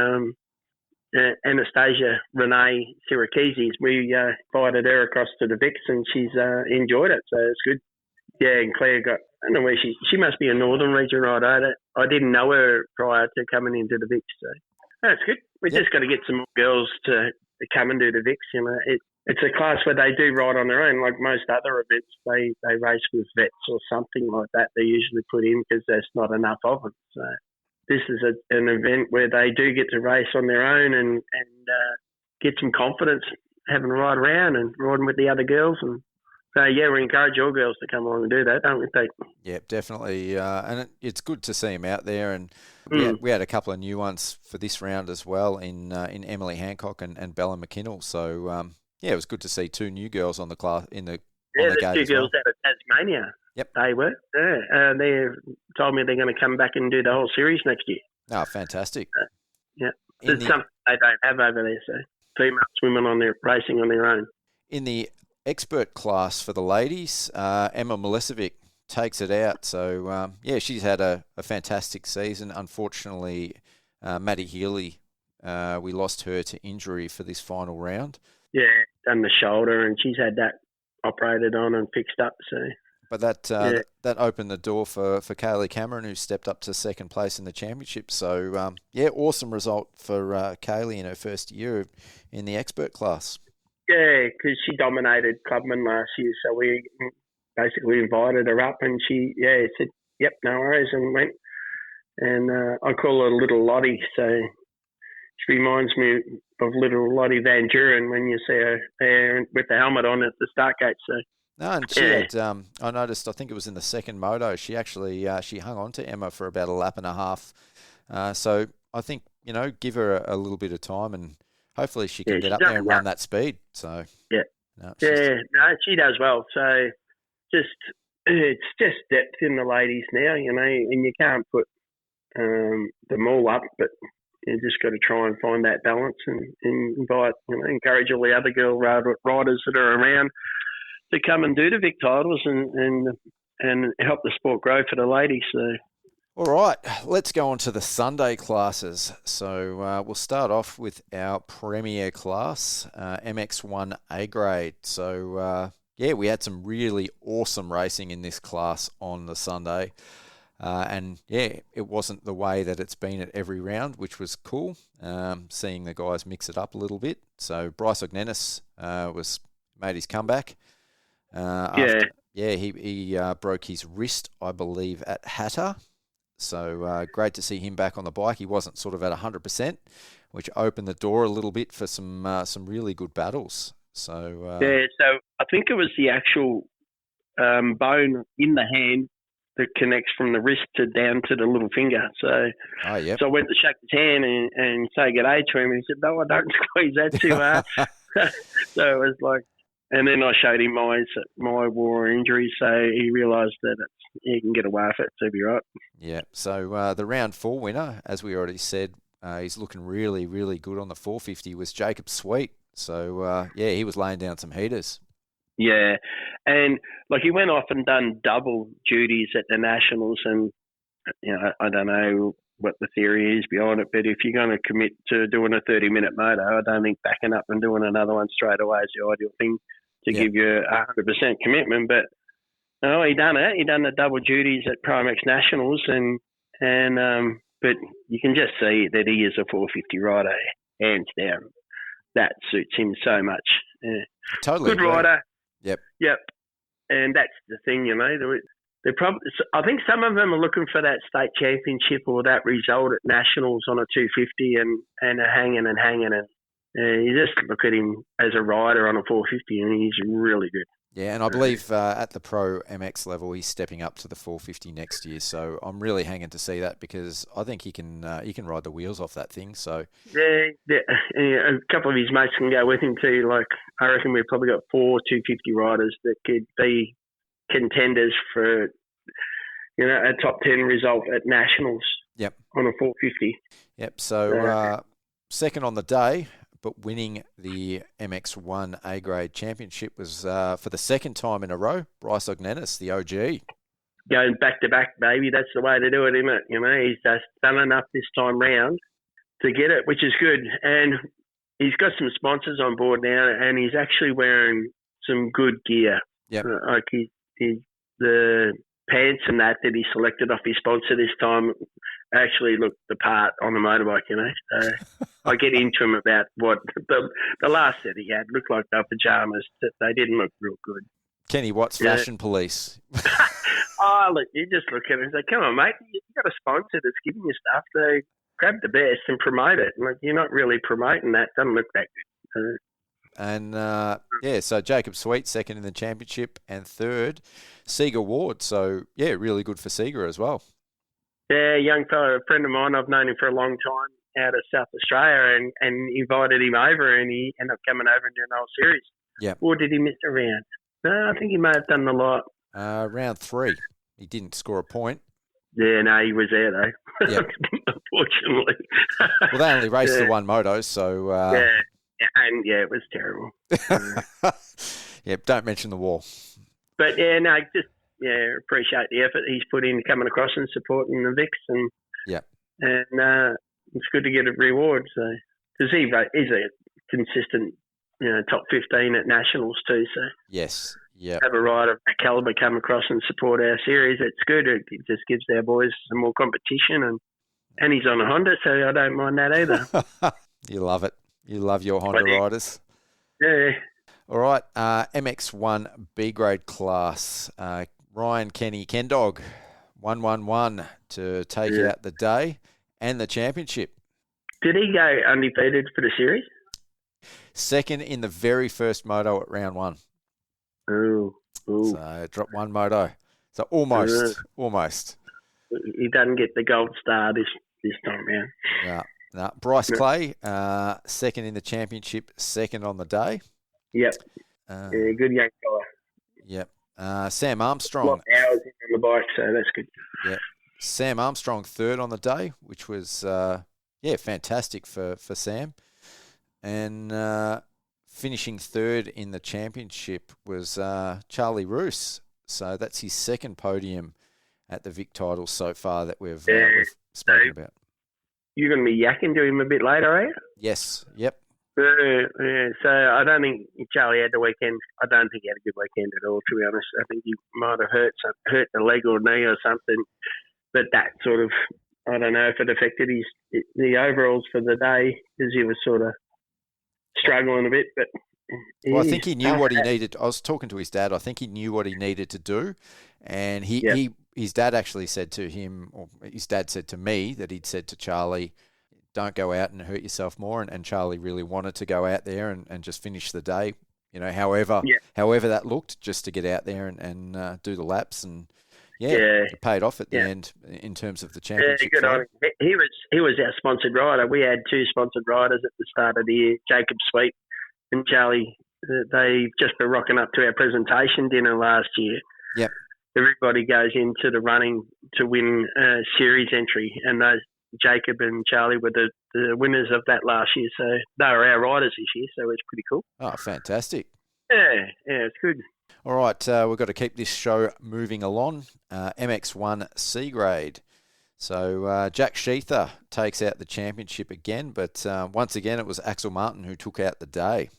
Anastasia Renee Sirakesis, we invited her across to the VICs and she's enjoyed it, so it's good. Yeah, and Claire I don't know where she must be a Northern Region rider. I didn't know her prior to coming into the VICs, so that's good. We just got to get some more girls to come and do the VICs. You know, it's a class where they do ride on their own, like most other events. They race with vets or something like that. They usually put in because there's not enough of them. So this is an event where they do get to race on their own and get some confidence, having a ride around and riding with the other girls. And so, we encourage all girls to come along and do that, don't we, Pete? Yeah, definitely. And it's good to see them out there. And we had a couple of new ones for this round as well in Emily Hancock and Bella McKinnell. So, it was good to see two new girls on the class on the gate. Yeah, there's two girls out of Tasmania. Yep. They were. Yeah. They told me they're going to come back and do the whole series next year. Oh, fantastic. It's something they don't have over there. So female swimming racing on their own. In the expert class for the ladies, Emma Milicevic takes it out. So, she's had a fantastic season. Unfortunately, Maddie Healy, we lost her to injury for this final round. Yeah, done the shoulder, and she's had that operated on and fixed up. So, but that opened the door for Kaylee Cameron, who stepped up to second place in the championship. So, awesome result for Kaylee in her first year in the expert class. Yeah, because she dominated Clubman last year, so we basically invited her up, and she said, "Yep, no worries," and went. And I call her Little Lottie, so she reminds me of Little Lottie Van Duren when you see her there with the helmet on at the start gate. So. No, and she had, I noticed, I think it was in the second moto, she actually she hung on to Emma for about a lap and a half. So I think, give her a little bit of time, and hopefully she can get up there and run that speed. So she does well. So it's just depth in the ladies now, and you can't put them all up, but you just got to try and find that balance and invite, encourage all the other girl riders that are around to come and do the Vic titles and help the sport grow for the ladies. So. All right, let's go on to the Sunday classes. So we'll start off with our premier class, MX1 A grade. So, we had some really awesome racing in this class on the Sunday. It wasn't the way that it's been at every round, which was cool, seeing the guys mix it up a little bit. So Bryce Ognenis made his comeback. He broke his wrist, I believe, at Hatter. So great to see him back on the bike. He wasn't sort of at 100%, which opened the door a little bit for some really good battles. So so I think it was the actual bone in the hand that connects from the wrist down to the little finger. So, So I went to shake his hand and say good day to him. And he said, "No, I don't squeeze that too hard." So it was like, and then I showed him my war injury, so he realised that he can get away with it, so he'll be right. Yeah. So the round 4 winner, as we already said, he's looking really, really good on the 450, was Jacob Sweet. So he was laying down some heaters. Yeah, and he went off and done double duties at the Nationals, and I don't know what the theory is behind it, but if you're going to commit to doing a 30-minute moto, I don't think backing up and doing another one straight away is the ideal thing to give you 100% commitment. But no, he done it. He done the double duties at Primex Nationals, but you can just see that he is a 450 rider, hands down. That suits him so much. Yeah. Totally good rider. Yep. And that's the thing, I think some of them are looking for that state championship or that result at Nationals on a 250 and are hanging. And you just look at him as a rider on a 450 and he's really good. Yeah, and I believe at the Pro MX level, he's stepping up to the 450 next year. So I'm really hanging to see that because I think he can ride the wheels off that thing. So a couple of his mates can go with him too. I reckon we've probably got 4 250 riders that could be contenders for a top 10 result at Nationals. Yep. On a 450. Yep. So second on the day, but winning the MX1 A grade championship was for the second time in a row, Bryce Ognenis, the OG. Going back to back, baby. That's the way to do it, isn't it? He's just done enough this time round to get it, which is good. And he's got some sponsors on board now, and he's actually wearing some good gear. Yeah. The pants and that he selected off his sponsor this time actually looked the part on the motorbike, I get into him about what the last set he had looked like their pajamas. They didn't look real good. Kenny Watts, Fashion Police. Look, you just look at it and say, come on, mate, you've got a sponsor that's giving you stuff, so grab the best and promote it. You're not really promoting that. Doesn't look that good. And, so Jacob Sweet, second in the championship, and third, Seeger Ward. So, really good for Seeger as well. Yeah, young fella, a friend of mine, I've known him for a long time out of South Australia and invited him over and he ended up coming over and doing the whole series. Yeah. Or did he miss a round? No, I think he may have done the lot. Round 3. He didn't score a point. Yeah, no, he was there though. Yep. Unfortunately. Well, they only raced the one moto, so... it was terrible. Don't mention the wall. But, just appreciate the effort he's put in coming across and supporting the Vics, and it's good to get a reward. So because he's a consistent, top 15 at nationals too. So yes, yeah, have a rider of that calibre come across and support our series. It's good. It just gives our boys some more competition, and he's on a Honda, so I don't mind that either. You love it. You love your Honda riders. Yeah. All right, MX1 B grade class. Ryan Kenny Kendog, 111 to take out the day and the championship. Did he go undefeated for the series? Second in the very first moto at round 1. Ooh. So dropped one moto. So almost. He doesn't get the gold star this time round. No. Bryce Clay, second in the championship, second on the day. Yep. Good young fella. Yep. Sam Armstrong. A lot of hours in on the bike, so that's good. Yep. Sam Armstrong, third on the day, which was, fantastic for Sam. And finishing third in the championship was Charlie Rewse. So that's his second podium at the VIC title so far that we've spoken about. You're going to be yakking to him a bit later, are you? Yes. Yep. So I don't think Charlie had the weekend. I don't think he had a good weekend at all, to be honest. I think he might have hurt the leg or knee or something. But that sort of, I don't know if it affected the overalls for the day, because he was sort of struggling a bit. But I think he knew what he needed. I was talking to his dad. I think he knew what he needed to do, and his dad actually said to him, or his dad said to me that he'd said to Charlie, don't go out and hurt yourself more. And Charlie really wanted to go out there and just finish the day, however that looked, just to get out there and do the laps. And it paid off at the end in terms of the championship. Yeah, good on him. He was our sponsored rider. We had 2 sponsored riders at the start of the year, Jacob Sweet and Charlie. They just were rocking up to our presentation dinner last year. Yep. Everybody goes into the running to win a series entry, and those Jacob and Charlie were the winners of that last year. So they were our riders this year, so it's pretty cool. Oh, fantastic. Yeah, it's good. All right, we've got to keep this show moving along. MX1 C grade. So Jack Sheether takes out the championship again, but once again it was Axel Martin who took out the day.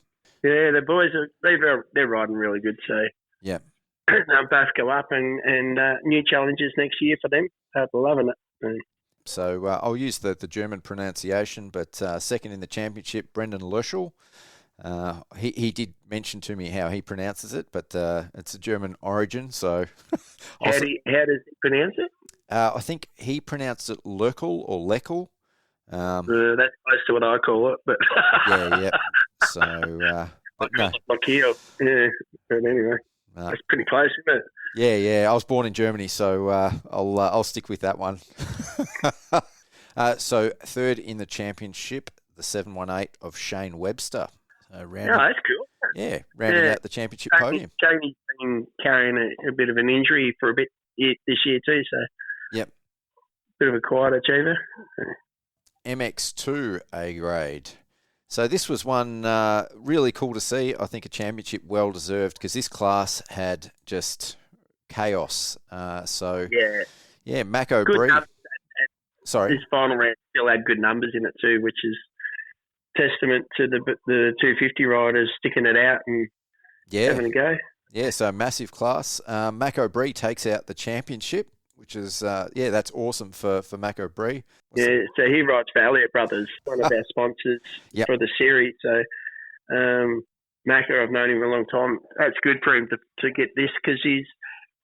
Yeah, the boys, they're riding really good, so yeah. They'll both go up and new challenges next year for them. They're loving it. So I'll use the German pronunciation, but second in the championship, Brendan Löschel. He did mention to me how he pronounces it, but it's a German origin. So how does he pronounce it? I think he pronounced it Löckel or Leckel. That's close to what I call it, but yeah. So like here, yeah. But anyway, that's pretty close, isn't it? Yeah. I was born in Germany, so I'll stick with that one. So third in the championship, the 718 of Shane Webster. That's cool. Yeah, rounding out the championship podium. Shane's been carrying a bit of an injury for a bit this year too, so yep, bit of a quiet achiever. MX2 A grade. So this was one really cool to see. I think a championship well deserved, because this class had just chaos. Mako Bree. Sorry, this final round still had good numbers in it too, which is testament to the 250 riders sticking it out and having a go. Yeah, so massive class. Mako Bree takes out the championship, which is that's awesome for Mako Bree. Yeah, so he rides for Elliott Brothers, one of our sponsors for the series. So Mako, I've known him a long time. That's good for him to get this, because he's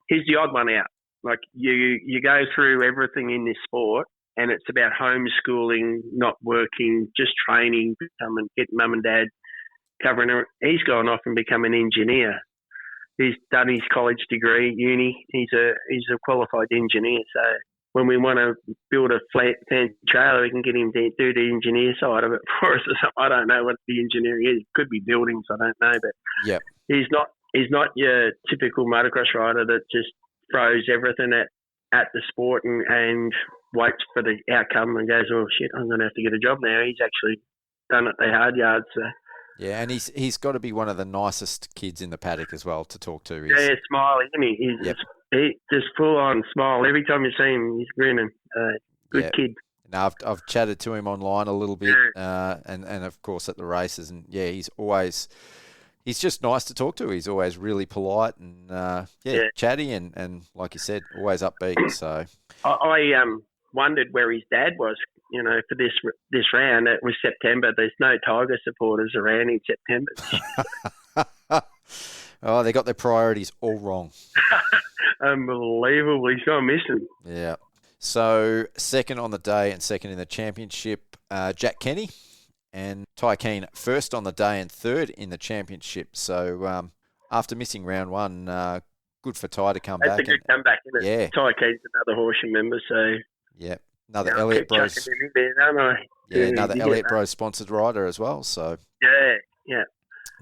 the odd one out. Like you go through everything in this sport, and it's about homeschooling, not working, just training, getting mum and dad covering it. He's gone off and become an engineer. He's done his college degree, uni. He's a qualified engineer. So when we want to build a flat fancy trailer, we can get him to do the engineer side of it for us or something. I don't know what the engineering is. It could be buildings, I don't know. But he's not your typical motocross rider that just throws everything at the sport and waits for the outcome and goes, oh shit, I'm going to have to get a job now. He's actually done it the hard yards. So. Yeah, and he's got to be one of the nicest kids in the paddock as well to talk to. Smiley, isn't he? he just full on smile every time you see him. He's grinning. Good kid. No, I've chatted to him online a little bit, and of course at the races, and he's just nice to talk to. He's always really polite and chatty, and like you said, always upbeat. So I wondered where his dad was. For this round. It was September. There's no Tiger supporters around in September. Oh, they got their priorities all wrong. Unbelievable. He's gone missing. Yeah. So second on the day and second in the championship, Jack Kenny, and Ty Keane first on the day and third in the championship. So after missing round one, good for Ty to come back. That's a good comeback, isn't it? Yeah. Ty Keane's another Horsham member, so... Yeah. Another Elliott Bros. Another Elliott Bros sponsored rider as well. So yeah.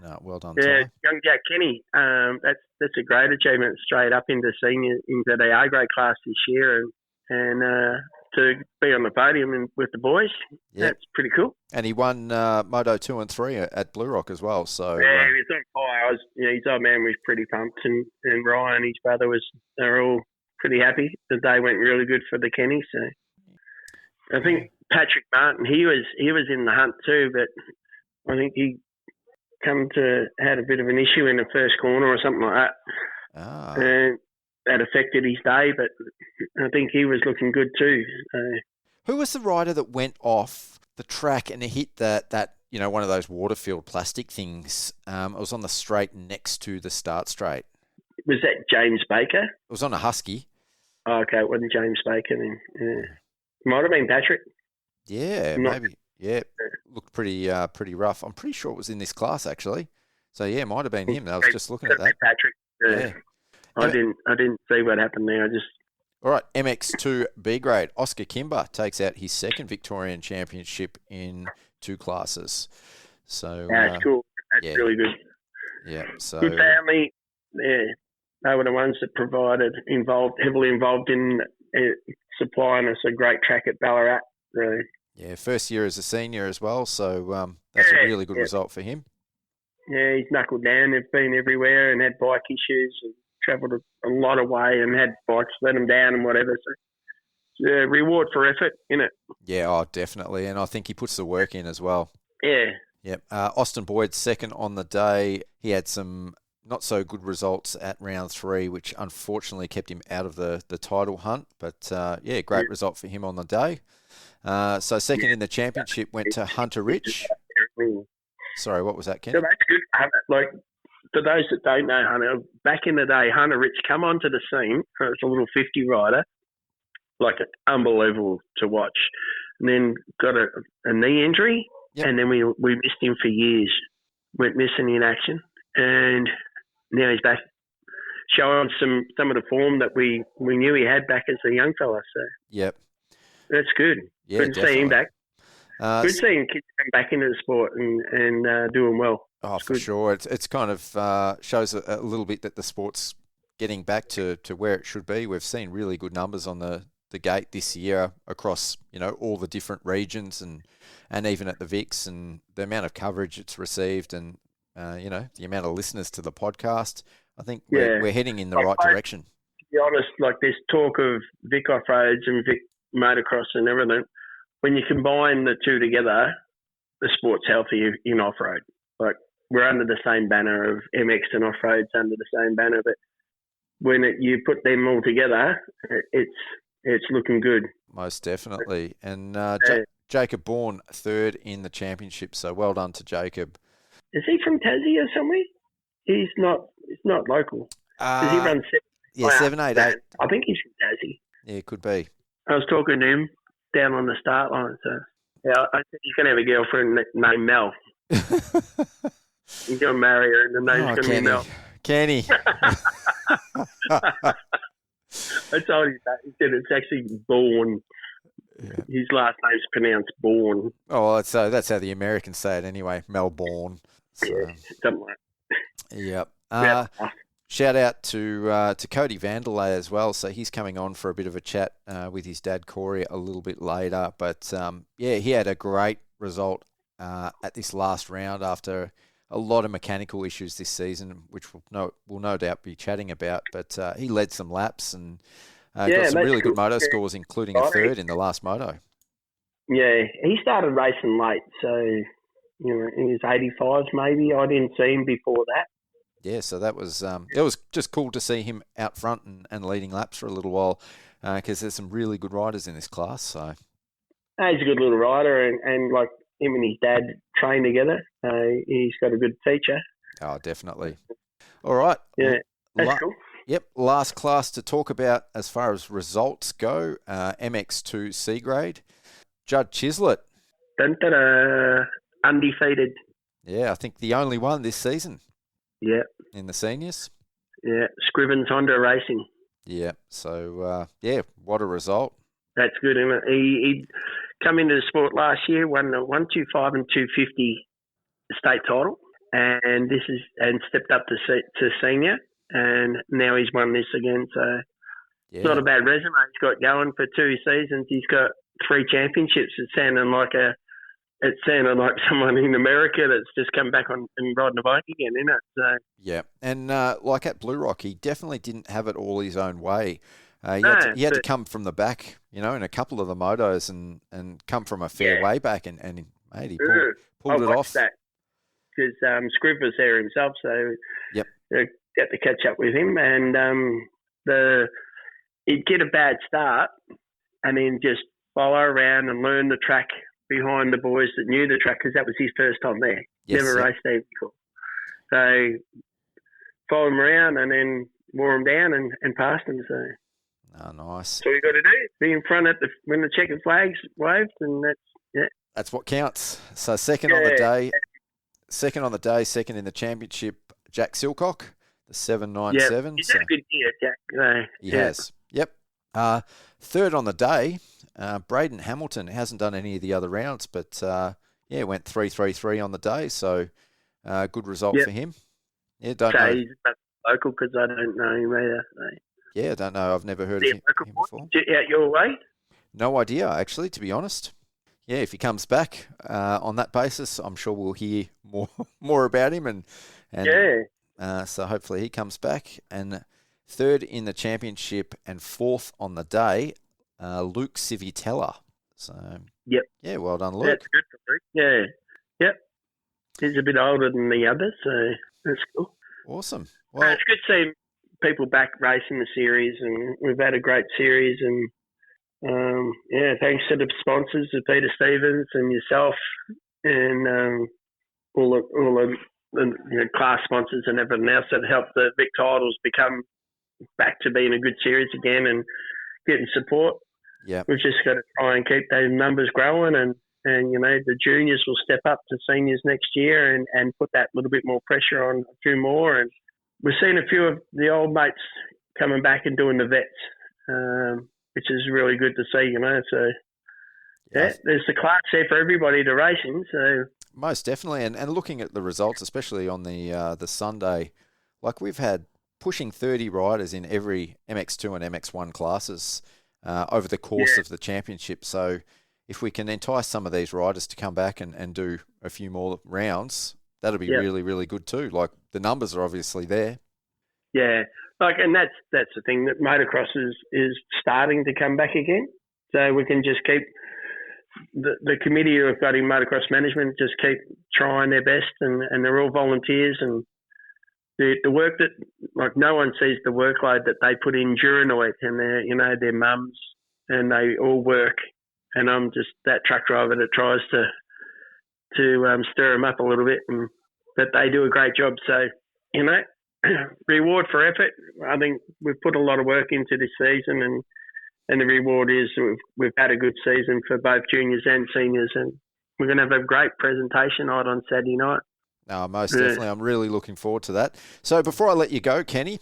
No, well done. Yeah, Ty. young Jack Kenny. That's a great achievement. Straight up into senior into the A grade class this year, and to be on the podium with the boys. That's pretty cool. And he won Moto 2 and 3 at Blue Rock as well. So he was on fire. His old man was pretty pumped, and Ryan, his brother, they're all pretty happy. The day went really good for the Kenny. So. I think Patrick Martin, he was in the hunt too, but I think he had a bit of an issue in the first corner or something like that. And that affected his day, but I think he was looking good too. Who was the rider that went off the track and hit that one of those Waterfield plastic things? It was on the straight next to the start straight. Was that James Baker? It was on a Husky. Oh, okay, it wasn't James Baker then. Yeah. Might have been Patrick. Yeah, maybe. Yeah, looked pretty rough. I'm pretty sure it was in this class actually. So yeah, it might have been him. I was just looking at that. Patrick. Yeah. I didn't see what happened there. All right, MX2 B grade. Oscar Kimber takes out his second Victorian Championship in 2 classes. So that's cool. That's really good. Yeah. So good family. Yeah, they were the ones that heavily involved in supplying us a great track at Ballarat. Really. Yeah, first year as a senior as well, so that's a really good result for him. Yeah, he's knuckled down. They've been everywhere and had bike issues and travelled a lot of way and had bikes let them down and whatever. So, reward for effort, innit? Yeah, definitely. And I think he puts the work in as well. Yeah. Yep. Austin Boyd, second on the day. He had some not so good results at round 3, which unfortunately kept him out of the title hunt. But great result for him on the day. So second in the championship went to Hunter Rich. Sorry, what was that, Ken? So that's good. Like, for those that don't know Hunter, back in the day, Hunter Rich come onto the scene. It's a little 50 rider, like unbelievable to watch. And then got a knee injury, and then we missed him for years. Went missing in action, and now he's back, showing some of the form that we knew he had back as a young fella. So that's good. Yeah, good to see him back. Good seeing kids come back into the sport and doing well. Oh, for sure. It's kind of shows a little bit that the sport's getting back to where it should be. We've seen really good numbers on the gate this year across all the different regions and even at the VICs, and the amount of coverage it's received and the amount of listeners to the podcast. I think we're heading in the right direction. To be honest, like this talk of VIC off-roads and VIC motocross and everything, when you combine the two together, the sport's healthy in off-road. Like, we're under the same banner of MX and off-roads under the same banner, but when you put them all together, it's looking good. Most definitely. And Jacob Bourne, third in the championship, so well done to Jacob. Is he from Tassie or somewhere? He's not local. Does he run 788? I think he's from Tassie. Yeah, could be. I was talking to him down on the start line, so I think he's going to have a girlfriend named Mel. He's going to marry her, and the name's going to be Mel. Kenny. I told him that. He said it's actually Bourne. Yeah. His last name's pronounced Bourne. Oh, well, that's how the Americans say it anyway, Melbourne. So. Yeah, something like that. Yep. Shout out to Codi Vanderlei as well. So he's coming on for a bit of a chat with his dad, Corey, a little bit later. But, he had a great result at this last round after a lot of mechanical issues this season, which we'll no doubt be chatting about. But he led some laps and got some really good moto scores, including a third in the last moto. Yeah, he started racing late, so in his 85s maybe. I didn't see him before that. Yeah, so that was it was just cool to see him out front and leading laps for a little while, because there's some really good riders in this class. So he's a good little rider, and like him and his dad train together. He's got a good teacher. Oh, definitely. All right. Yeah, that's cool. Yep, last class to talk about as far as results go, MX2 C grade. Judd Chislett. Undefeated. Yeah, I think the only one this season. Yeah. In the seniors. Yeah, Scrivens Honda Racing. Yeah, so, what a result. That's good, isn't it? He come into the sport last year, won the 125 and 250 state title, and stepped up to senior, and now he's won this again. So It's not a bad resume he's got going for 2 seasons. He's got 3 championships. It sounded like someone in America that's just come back on and riding a bike again, isn't it? So yeah, and like at Blue Rock, he definitely didn't have it all his own way. He had to come from the back, in a couple of the motos and come from a fair way back, and mate, he pulled it off. Because Scriv was there himself, so yep, got to catch up with him, and he'd get a bad start, and then just follow around and learn the track behind the boys that knew the track, because that was his first time there. Never raced there before. So follow him around and then wore him down and passed him. So nice. That's all you got to do. Be in front when the checkered flag's waved, and that's what counts. So second on the day, second in the championship, Jack Silcock, the 797. He's had a good year, Jack. He has. Yep. Third on the day, Braden Hamilton hasn't done any of the other rounds, but went 3.33 on the day, so good result for him. Yeah, don't know. He's local because I don't know him either. So. Yeah, I don't know. I've never heard of him before. Out your way? No idea, actually, to be honest. Yeah, if he comes back on that basis, I'm sure we'll hear more about him, and so hopefully he comes back. And third in the championship and fourth on the day, Luke Civitella. So yeah, well done, Luke. That's good for Luke. Yeah, yep. He's a bit older than the others, so that's cool. Awesome. Well, it's good to see people back racing the series, and we've had a great series. And thanks to the sponsors, of Peter Stevens and yourself, and all the class sponsors and everything else that helped the Vic titles become back to being a good series again and getting support. Yeah, we've just got to try and keep those numbers growing, and the juniors will step up to seniors next year and put that little bit more pressure on a few more. And we've seen a few of the old mates coming back and doing the vets, which is really good to see, So there's the class there for everybody to race in. So most definitely, and looking at the results, especially on the Sunday, like we've had pushing 30 riders in every MX2 and MX1 classes over the course of the championship. So if we can entice some of these riders to come back and do a few more rounds, that'll be really, really good too. Like the numbers are obviously there. Yeah, and that's the thing, that motocross is starting to come back again. So we can just keep the committee who have got in motocross management just keep trying their best, and they're all volunteers, and the work that, like, no one sees the workload that they put in during the week, and their mums, and they all work, and I'm just that truck driver that tries to stir them up a little bit, and that they do a great job. So reward for effort. I think we've put a lot of work into this season, and the reward is we've had a good season for both juniors and seniors, and we're going to have a great presentation night on Saturday night. No, most definitely. I'm really looking forward to that. So before I let you go, Kenny,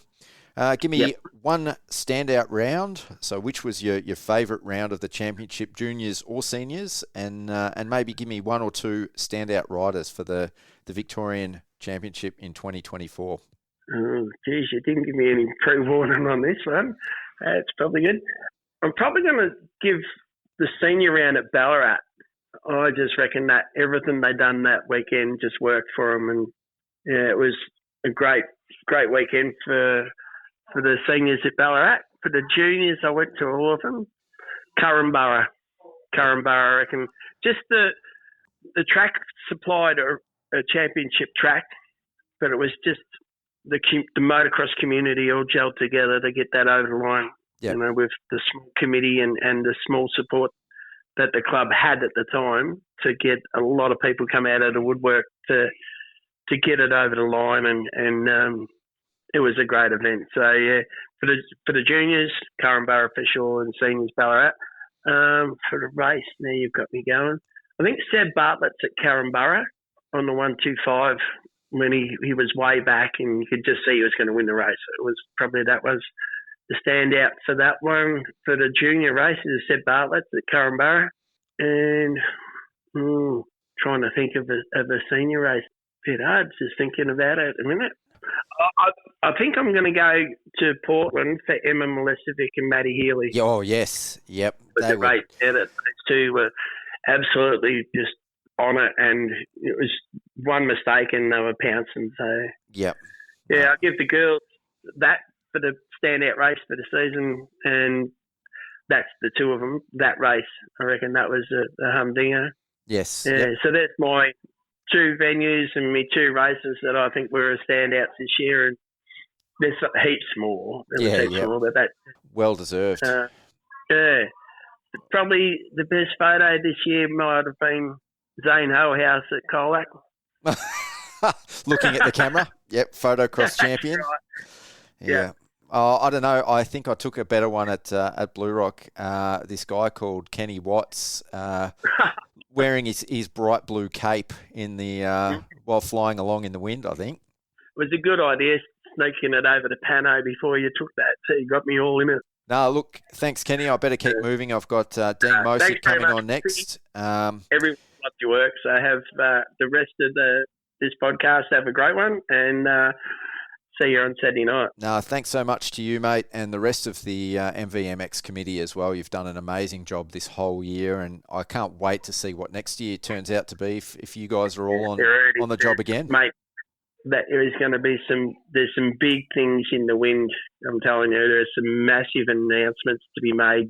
give me one standout round. So which was your favourite round of the championship, juniors or seniors, and maybe give me 1 or 2 standout riders for the Victorian Championship in 2024. Oh, geez, you didn't give me any pre-warning on this one. That's probably good. I'm probably going to give the senior round at Ballarat. I just reckon that everything they done that weekend just worked for them, and it was a great weekend for the seniors at Ballarat. For the juniors, I went to all of them. Currumborough, I reckon. Just the track supplied a championship track, but it was just the motocross community all gelled together to get that over the line. Yep. With the small committee and the small support that the club had at the time to get a lot of people come out of the woodwork to get it over the line, and it was a great event. So yeah, for the juniors, Currumborough for sure, and seniors Ballarat. For the race, now you've got me going. I think Seb Bartlett's at Currumborough on the 125 when he was way back, and you could just see he was going to win the race. It was probably that was the standout for that one. For the junior races, Seb Bartlett's at Currumborough, and trying to think of a senior race. Bit hard, just thinking about it a minute. I think I'm going to go to Portland for Emma Milesevic and Maddie Healy. Oh, yes. Yep. The race there, those two were absolutely just on it, and it was one mistake and they were pouncing. So, yep. Yeah, I'll give the girls that for the standout race for the season, and that's the two of them. That race, I reckon that was a humdinger. Yes. Yeah, yep. So that's my two venues and my two races that I think were standouts this year, and there's heaps more. More, but that well deserved. Yeah, probably the best photo this year might have been Zane Hohehouse at Colac. Looking at the camera. Yep, photocross champion. Right. Yeah. Oh, I don't know. I think I took a better one at Blue Rock. This guy called Kenny Watts, wearing his bright blue cape in the while flying along in the wind, I think. It was a good idea sneaking it over to Pano before you took that. So you got me all in it. No, look, thanks, Kenny. I better keep moving. I've got Dean Mosig coming on next. Everyone loves your work, so have the rest of this podcast. Have a great one, and see you on Saturday night. No, thanks so much to you, mate, and the rest of the MVMX committee as well. You've done an amazing job this whole year, and I can't wait to see what next year turns out to be if you guys are all on the job again. Mate, there is going to be there's some big things in the wind. I'm telling you, there's some massive announcements to be made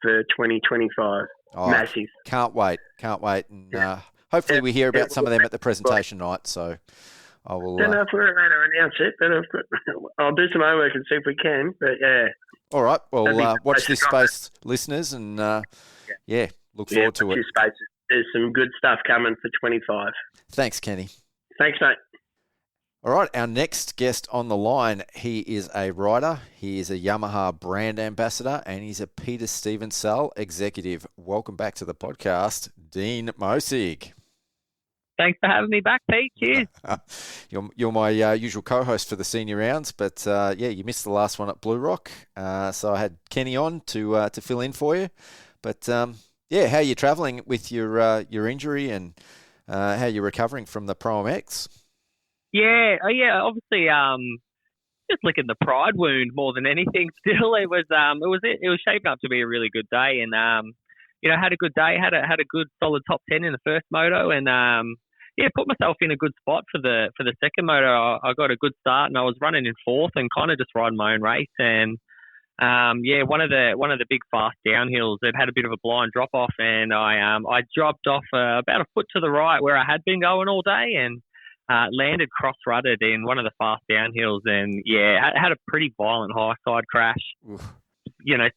for 2025. Oh, massive. Can't wait. And hopefully we hear about some of them at the presentation night. So I will. I don't know if we're going to announce it, but I'll do some homework and see if we can. But yeah. All right. Well, watch this space, listeners, and look forward to it. There's some good stuff coming for 25. Thanks, Kenny. Thanks, mate. All right, our next guest on the line, he is a rider, he is a Yamaha brand ambassador, and he's a Peter Stevens Cell executive. Welcome back to the podcast, Dean Mosig. Thanks for having me back, Pete. Cheers. You're my usual co-host for the senior rounds, but you missed the last one at Blue Rock, so I had Kenny on to fill in for you. But how are you travelling with your injury, and how you're recovering from the Pro MX? Yeah, obviously, just licking the pride wound more than anything. Still, it was shaping up to be a really good day, and had a good day. Had a good solid top 10 in the first moto, and put myself in a good spot for the second moto. I got a good start, and I was running in fourth, and kind of just riding my own race. And one of the big fast downhills, it had a bit of a blind drop off, and I dropped off about a foot to the right where I had been going all day, and landed cross-rutted in one of the fast downhills, and had a pretty violent high side crash. Oof.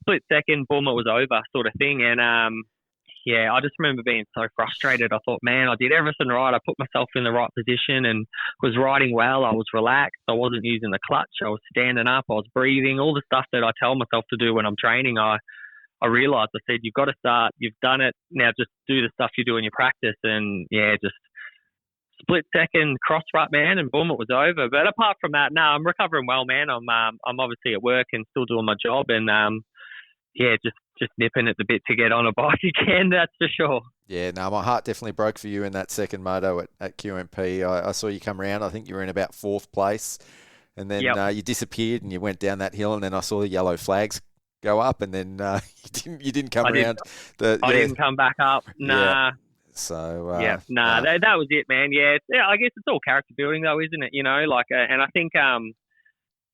Split second, boom, it was over, sort of thing. And I just remember being so frustrated. I thought, man, I did everything right. I put myself in the right position and was riding well. I was relaxed. I wasn't using the clutch. I was standing up. I was breathing. All the stuff that I tell myself to do when I'm training, I realised. I said, you've got to start. You've done it. Now just do the stuff you do in your practice. And just split second cross rut, man, and boom, it was over. But apart from that, no, I'm recovering well, man. I'm obviously at work and still doing my job, and just nipping at the bit to get on a bike again. That's for sure. Yeah, no, my heart definitely broke for you in that second moto at QMP. I saw you come around. I think you were in about fourth place, and then you disappeared and you went down that hill, and then I saw the yellow flags go up, and then you didn't come around. I didn't come back up. Nah. Yeah. So that was it, man. Yeah, I guess it's all character building, though, isn't it? And I think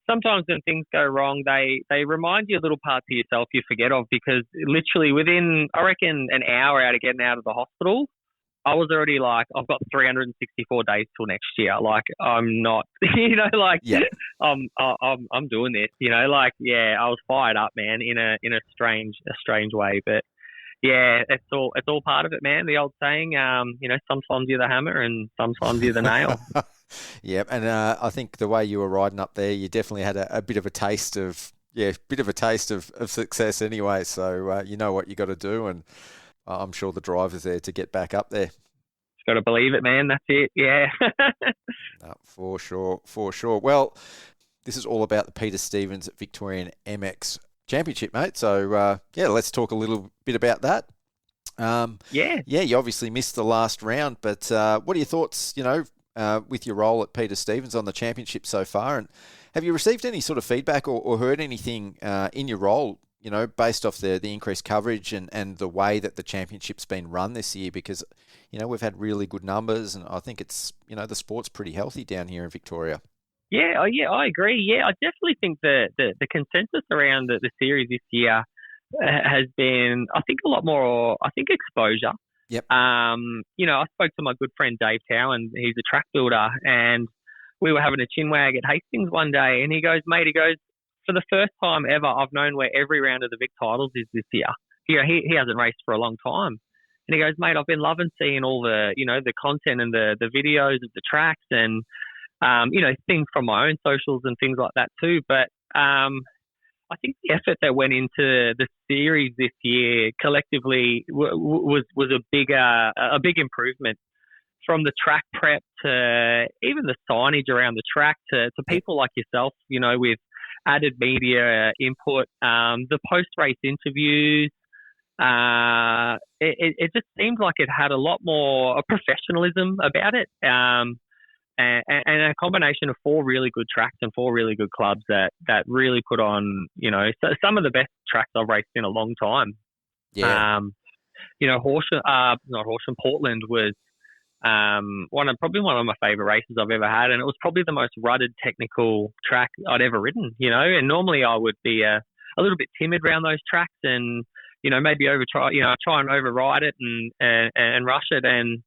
sometimes when things go wrong, they remind you little parts of yourself you forget of, because literally within, I reckon, an hour out of getting out of the hospital, I was already like, I've got 364 days till next year. Like, I'm not, I'm doing this. I was fired up, man, in a strange way, but. Yeah, it's all part of it, man. The old saying, sometimes you're the hammer and sometimes you're the nail. Yeah, and I think the way you were riding up there, you definitely had a bit of a taste of success anyway. So you know what you got to do, and I'm sure the driver's there to get back up there. Just got to believe it, man. That's it. Yeah. No, for sure. Well, this is all about the Peter Stevens Victorian MX Championship, mate. So, let's talk a little bit about that. You obviously missed the last round, but what are your thoughts, with your role at Peter Stevens on the championship so far? And have you received any sort of feedback or heard anything in your role, based off the increased coverage and the way that the championship's been run this year? Because, we've had really good numbers, and I think it's, the sport's pretty healthy down here in Victoria. Yeah, I agree. Yeah, I definitely think the consensus around the series this year has been, I think, a lot more, exposure. Yep. I spoke to my good friend Dave Towan. He's a track builder, and we were having a chinwag at Hastings one day, and he goes, for the first time ever, I've known where every round of the Vic titles is this year. He hasn't raced for a long time. And he goes, mate, I've been loving seeing all the, the content and the videos of the tracks and, things from my own socials and things like that too. But I think the effort that went into the series this year collectively was a big improvement, from the track prep to even the signage around the track to people like yourself, with added media input, the post-race interviews. It just seemed like it had a lot more professionalism about it. And a combination of 4 really good tracks and 4 really good clubs that really put on, some of the best tracks I've raced in a long time. Yeah. Portland was probably one of my favourite races I've ever had, and it was probably the most rutted technical track I'd ever ridden. And normally I would be a little bit timid around those tracks, and maybe try and override it and rush it. And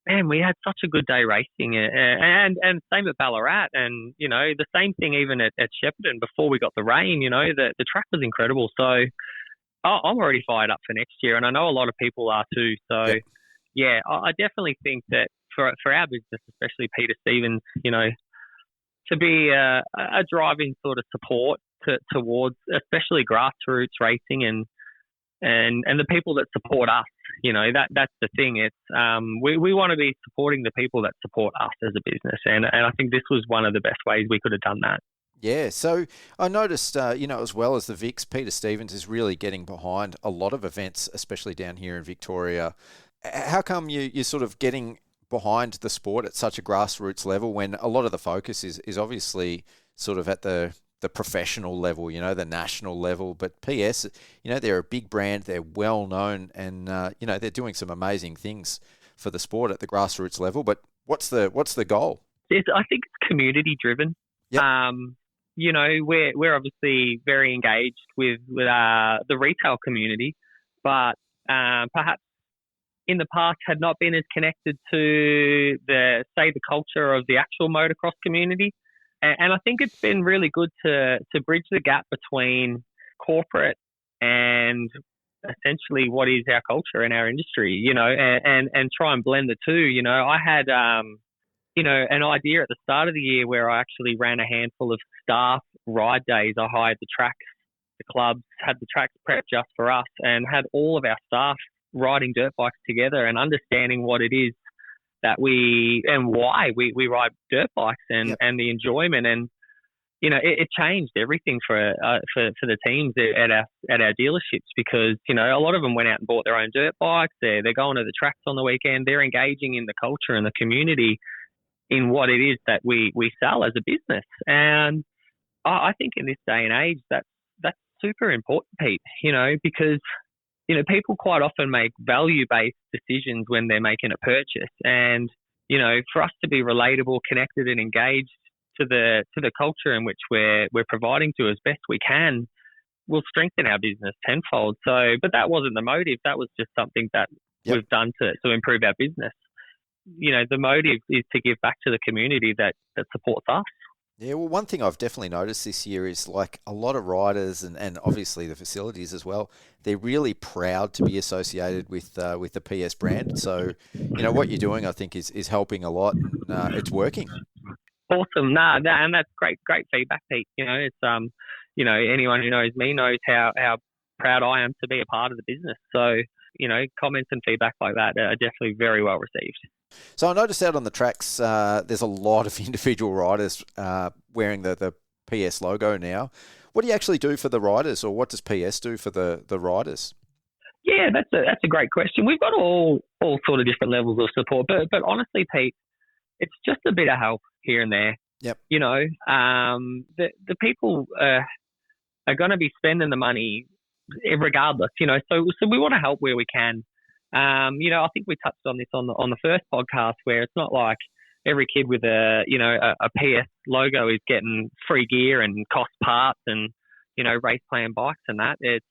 man, we had such a good day racing, and same at Ballarat, and the same thing even at Shepparton before we got the rain. The track was incredible. So I'm already fired up for next year, and I know a lot of people are too. So yeah, I definitely think that for our business, especially Peter Stevens, to be a driving sort of support towards especially grassroots racing and the people that support us, that's the thing. It's we want to be supporting the people that support us as a business, and I think this was one of the best ways we could have done that. Yeah, so I noticed, as well as the Vics, Peter Stevens is really getting behind a lot of events, especially down here in Victoria. How come you're sort of getting behind the sport at such a grassroots level when a lot of the focus is obviously sort of at the professional level, the national level? But PS, they're a big brand, they're well known, and they're doing some amazing things for the sport at the grassroots level. But what's the goal? I think it's community driven. Yep. We're obviously very engaged with the retail community, but perhaps in the past had not been as connected to the culture of the actual motocross community. And I think it's been really good to bridge the gap between corporate and essentially what is our culture and our industry, and try and blend the two. I had, an idea at the start of the year where I actually ran a handful of staff ride days. I hired the tracks, the clubs, had the tracks prepped just for us, and had all of our staff riding dirt bikes together and understanding what it is that and why we ride dirt bikes and the enjoyment. And, it changed everything for the teams at our dealerships, because, a lot of them went out and bought their own dirt bikes. They're going to the tracks on the weekend. They're engaging in the culture and the community in what it is that we sell as a business. And I think in this day and age, that's super important, Pete, because people quite often make value-based decisions when they're making a purchase. And, for us to be relatable, connected and engaged to the culture in which we're providing to as best we can will strengthen our business tenfold. So, but that wasn't the motive. That was just something that we've done to improve our business. The motive is to give back to the community that supports us. Yeah, well, one thing I've definitely noticed this year is like a lot of riders and obviously the facilities as well, they're really proud to be associated with the PS brand. So, what you're doing, I think, is helping a lot, and it's working. Awesome. And that's great feedback, Pete. It's anyone who knows me knows how proud I am to be a part of the business. So, comments and feedback like that are definitely very well received. So I noticed out on the tracks, there's a lot of individual riders wearing the PS logo now. What do you actually do for the riders, or what does PS do for the riders? Yeah, that's a great question. We've got all sort of different levels of support, but honestly, Pete, it's just a bit of help here and there. Yep. The people are going to be spending the money regardless. So we want to help where we can. I think we touched on this on the first podcast, where it's not like every kid with a PS logo is getting free gear and cost parts and, race plan bikes and that. It's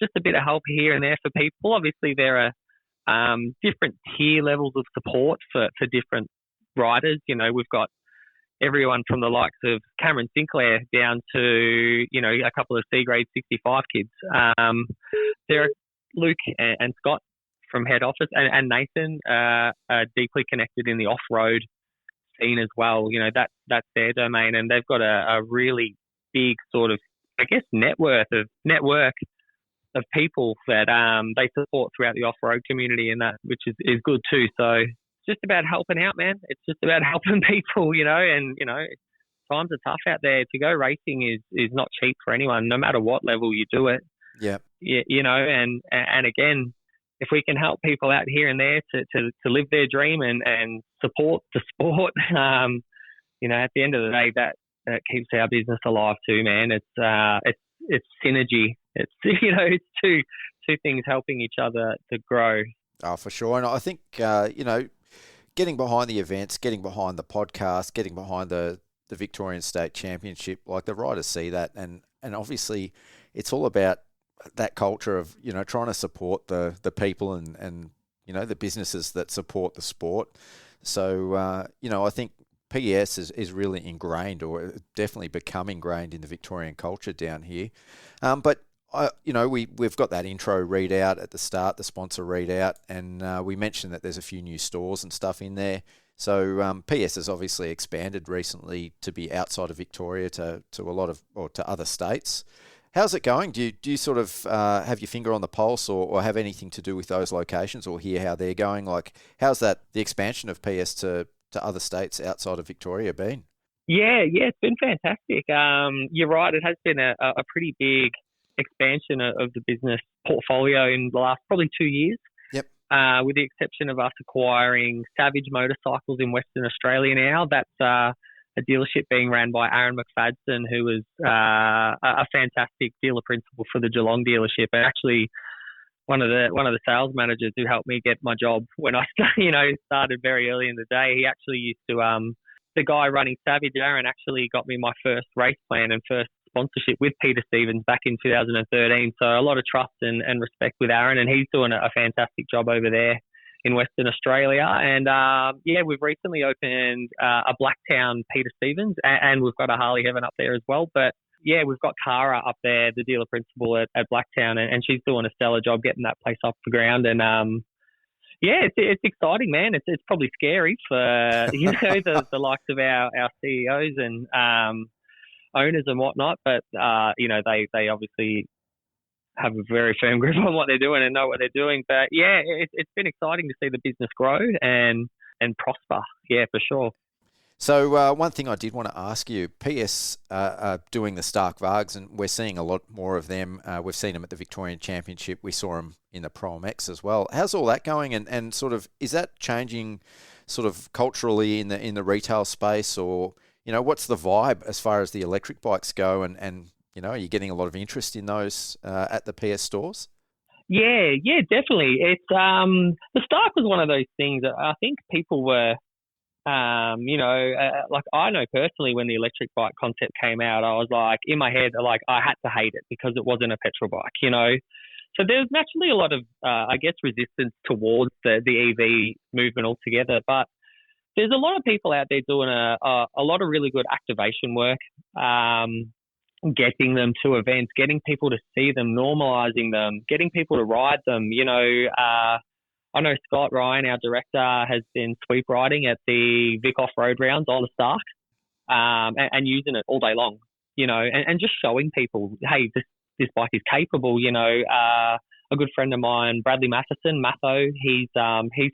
just a bit of help here and there for people. Obviously, there are different tier levels of support for different riders. We've got everyone from the likes of Cameron Sinclair down to, a couple of C-grade 65 kids. There are Luke and Scott from head office and Nathan are deeply connected in the off-road scene as well. That's their domain, and they've got a really big sort of, I guess, network of people that they support throughout the off-road community, and that, which is good too. So it's just about helping out, man. It's just about helping people, and times are tough out there. To go racing is not cheap for anyone, no matter what level you do it. Yeah. And again, if we can help people out here and there to live their dream and support the sport, at the end of the day, that keeps our business alive too, man. It's synergy. It's it's two things helping each other to grow. Oh, for sure. And I think getting behind the events, getting behind the podcast, getting behind the Victorian State Championship, like the riders see that, and obviously it's all about that culture of, trying to support the people and the businesses that support the sport. So, I think PS is really ingrained, or definitely become ingrained in the Victorian culture down here. But, we've got that intro readout at the start, the sponsor readout, and we mentioned that there's a few new stores and stuff in there. So PS has obviously expanded recently to be outside of Victoria to a lot of, or to other states. How's it going? Do you sort of have your finger on the pulse, or have anything to do with those locations, or hear how they're going? Like, how's the expansion of PS to other states outside of Victoria been? Yeah, it's been fantastic. You're right, it has been a pretty big expansion of the business portfolio in the last probably 2 years. Yep. With the exception of us acquiring Savage Motorcycles in Western Australia now. That's a dealership being ran by Aaron McFadden, who was a fantastic dealer principal for the Geelong dealership, and actually one of the sales managers who helped me get my job when I started very early in the day. He actually used to the guy running Savage, Aaron, actually got me my first race plan and first sponsorship with Peter Stevens back in 2013. So a lot of trust and respect with Aaron, and he's doing a fantastic job over there in Western Australia. And we've recently opened a Blacktown Peter Stevens, and we've got a Harley Heaven up there as well. But yeah, we've got Cara up there, the dealer principal at Blacktown, and she's doing a stellar job getting that place off the ground. And it's exciting, man. It's probably scary for the likes of our CEOs and owners and whatnot, but they obviously have a very firm grip on what they're doing and know what they're doing. But yeah, it's been exciting to see the business grow and prosper. Yeah, for sure. So one thing I did want to ask you, PS are doing the Stark Vargs, and we're seeing a lot more of them. We've seen them at the Victorian Championship. We saw them in the Pro MX as well. How's all that going? And sort of, is that changing sort of culturally in the retail space, or what's the vibe as far as the electric bikes go? And are you getting a lot of interest in those at the PS stores? Yeah, definitely. It's the Stark was one of those things that I think people were, like I know personally when the electric bike concept came out, I was like in my head, like I had to hate it because it wasn't a petrol bike, you know. So there's naturally a lot of, I guess, resistance towards the EV movement altogether. But there's a lot of people out there doing a lot of really good activation work, getting them to events, getting people to see them, normalising them, getting people to ride them. You know, I know Scott Ryan, our director, has been sweep riding at the VIC off-road rounds on the Stark and using it all day long, you know, and just showing people, hey, this bike is capable, you know. A good friend of mine, Bradley Matheson, Matho, he's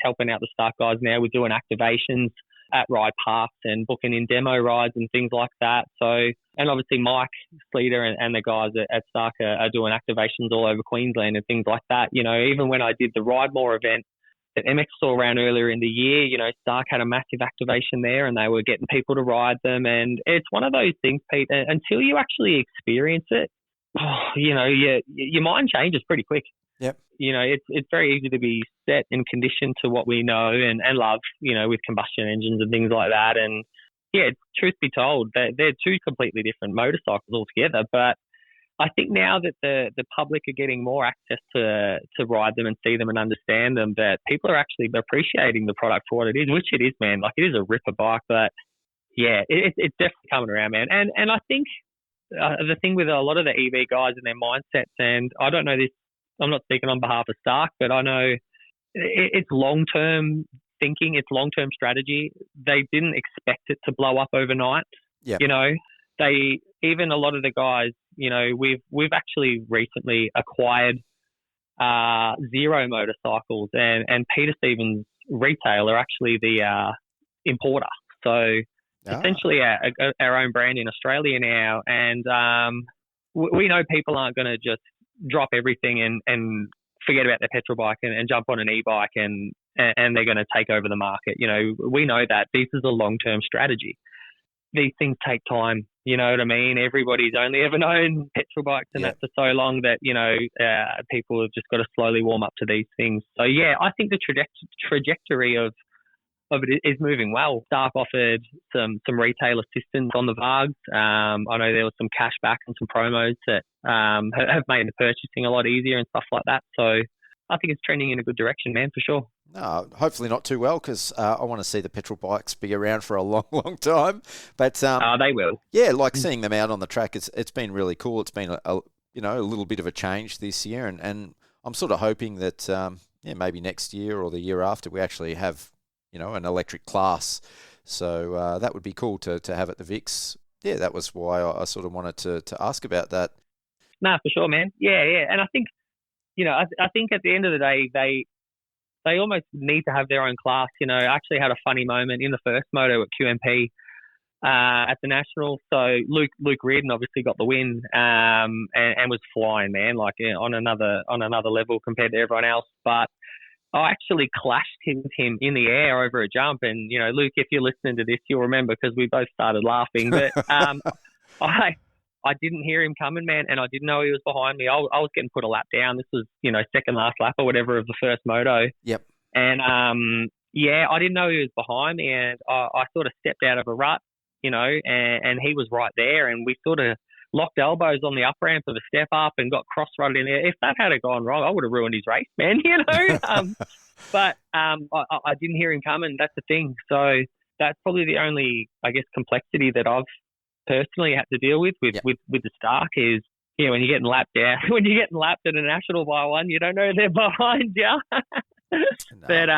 helping out the Stark guys now with doing activations at ride parks and booking in demo rides and things like that. So, and obviously Mike Sleater and the guys at Stark are doing activations all over Queensland and things like that. You know, even when I did the Ride More event that MX saw around earlier in the year, you know, Stark had a massive activation there and they were getting people to ride them. And it's one of those things, Pete, until you actually experience it, you know, your mind changes pretty quick. Yep. You know, it's very easy to be set and conditioned to what we know and love, you know, with combustion engines and things like that. And yeah, truth be told, they're two completely different motorcycles altogether. But I think now that the public are getting more access to ride them and see them and understand them, that people are actually appreciating the product for what it is, which it is, man. Like, it is a ripper bike, but yeah, it's definitely coming around, man. And I think the thing with a lot of the EV guys and their mindsets, and I don't know this, I'm not speaking on behalf of Stark, but I know it's long-term thinking, it's long-term strategy. They didn't expect it to blow up overnight. Yep. You know, even a lot of the guys, you know, we've actually recently acquired Zero motorcycles, and Peter Stevens Retail are actually the importer. So essentially our own brand in Australia now, and we know people aren't going to just drop everything and forget about their petrol bike and jump on an e-bike and they're going to take over the market. You know, we know that this is a long-term strategy. These things take time, you know what I mean? Everybody's only ever known petrol bikes and that for so long that, you know, people have just got to slowly warm up to these things. So yeah, I think the trajectory of it is moving well. Stark offered some retail assistance on the VARGs. I know there was some cash back and some promos that have made the purchasing a lot easier and stuff like that. So I think it's trending in a good direction, man, for sure. No, hopefully not too well, because I want to see the petrol bikes be around for a long, long time. But they will. Yeah, like seeing them out on the track, it's been really cool. It's been a little bit of a change this year, and I'm sort of hoping that maybe next year or the year after we actually have, you know, an electric class. So that would be cool to have at the VICs. Yeah, that was why I sort of wanted to ask about that. No, for sure, man. Yeah. And I think, you know, I think at the end of the day, they almost need to have their own class. You know, I actually had a funny moment in the first moto at QMP at the National. So Luke Reardon obviously got the win and was flying, man, like on another level compared to everyone else. But I actually clashed with him in the air over a jump. And, you know, Luke, if you're listening to this, you'll remember because we both started laughing. But I didn't hear him coming, man, and I didn't know he was behind me. I was getting put a lap down. This was, you know, second last lap or whatever of the first moto. Yep. And, I didn't know he was behind me, and I sort of stepped out of a rut, you know, and he was right there, and we sort of locked elbows on the up ramp of a step up and got cross-rutted in there. If that had gone wrong, I would have ruined his race, man, you know. But I didn't hear him coming. That's the thing. So that's probably the only, I guess, complexity that I've personally had to deal with the Stark is, you know, when you're getting lapped at a national by one, you don't know they're behind you. No. But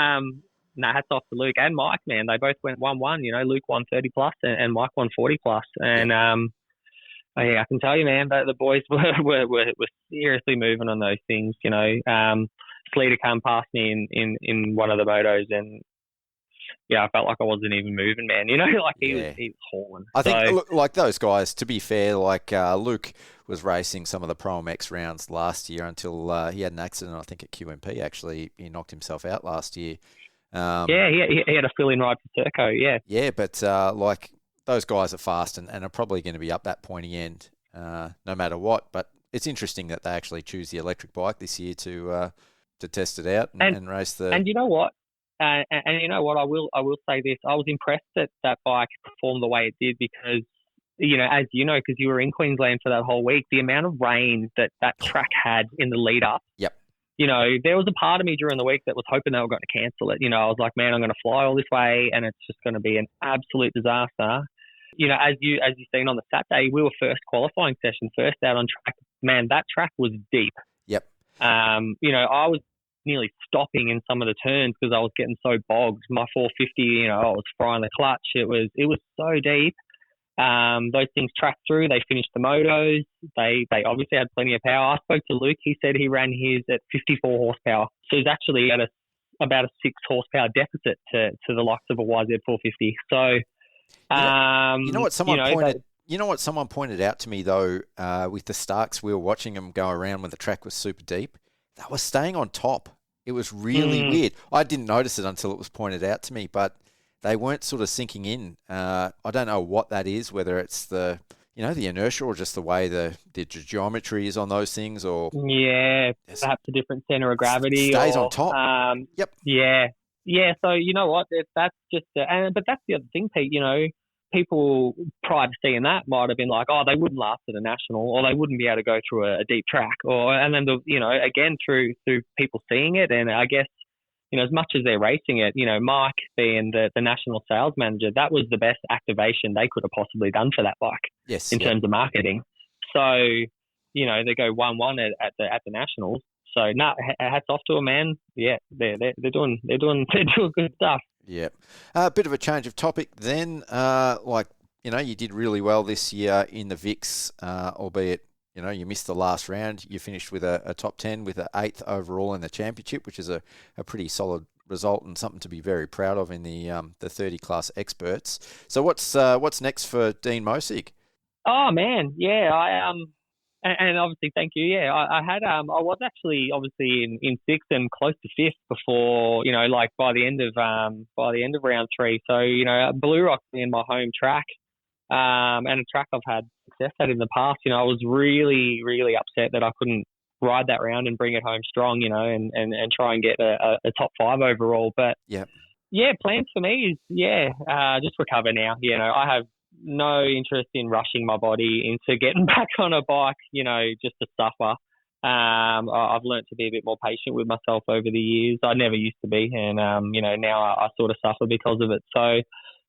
hats off to Luke and Mike, man. They both went 1-1. You know, Luke won 30 plus and Mike won 40 plus. And I can tell you, man, that the boys were seriously moving on those things. You know, Sleater came past me in one of the motos, and yeah, I felt like I wasn't even moving, man. You know, like he was hauling. I think, like those guys, to be fair, like Luke was racing some of the Pro MX rounds last year until he had an accident, I think, at QMP, actually. He knocked himself out last year. He had a fill-in ride for Turco, yeah. Yeah, but like those guys are fast and are probably going to be up that pointy end no matter what. But it's interesting that they actually choose the electric bike this year to test it out and race the. And you know what? And you know what? I will say this. I was impressed that that bike performed the way it did because, as you know, because you were in Queensland for that whole week, the amount of rain that track had in the lead up. Yep. There was a part of me during the week that was hoping they were going to cancel it. I was like, man, I'm going to fly all this way and it's just going to be an absolute disaster. As you've seen on the Saturday, we were first qualifying session, first out on track. Man, that track was deep. Yep. I was nearly stopping in some of the turns because I was getting so bogged. My 450, I was frying the clutch. It was so deep. Those things tracked through. They finished the motos. They obviously had plenty of power. I spoke to Luke. He said he ran his at 54 horsepower. So he's actually at about a 6 horsepower deficit to the likes of a YZ450. So, what someone pointed out to me though, with the Starks, we were watching them go around when the track was super deep. They were staying on top. It was really weird. I didn't notice it until it was pointed out to me, but they weren't sort of sinking in. I don't know what that is, whether it's the inertia or just the way the geometry is on those things, or perhaps a different center of gravity. Stays on top. Yep. Yeah. So you know what? That's just, but that's the other thing, Pete. People prior to seeing that might have been like, oh, they wouldn't last at a national, or they wouldn't be able to go through a deep track, and then again through people seeing it, and I guess. As much as they're racing it, Mike being the national sales manager, that was the best activation they could have possibly done for that bike. Yes, in terms of marketing. So, they go 1-1 at the nationals. So, hats off to them, man. Yeah, they're doing good stuff. Yeah, a bit of a change of topic then. You did really well this year in the VICs, albeit. You missed the last round. You finished with a top 10 with an 8th overall in the championship, which is a pretty solid result and something to be very proud of in the 30 class experts. So what's next for Dean Mosig? Oh man, yeah, and obviously thank you. Yeah, I was actually obviously in 6th and close to 5th before by the end of round 3. So Blue Rock being my home track. And a track I've had success at in the past. I was really, really upset that I couldn't ride that round and bring it home strong, and try and get a top 5 overall. But plans for me is just recover now. I have no interest in rushing my body into getting back on a bike, just to suffer. I've learned to be a bit more patient with myself over the years. I never used to be, and now I sort of suffer because of it. So.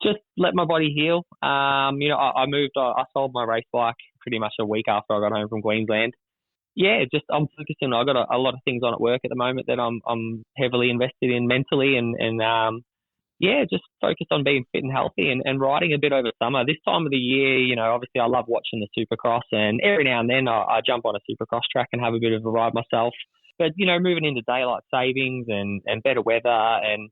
Just let my body heal. I sold my race bike pretty much a week after I got home from Queensland. Yeah, I'm focusing. I got a lot of things on at work at the moment that I'm heavily invested in mentally, and just focus on being fit and healthy and riding a bit over summer. This time of the year, obviously I love watching the Supercross, and every now and then I jump on a Supercross track and have a bit of a ride myself. But moving into daylight savings and better weather and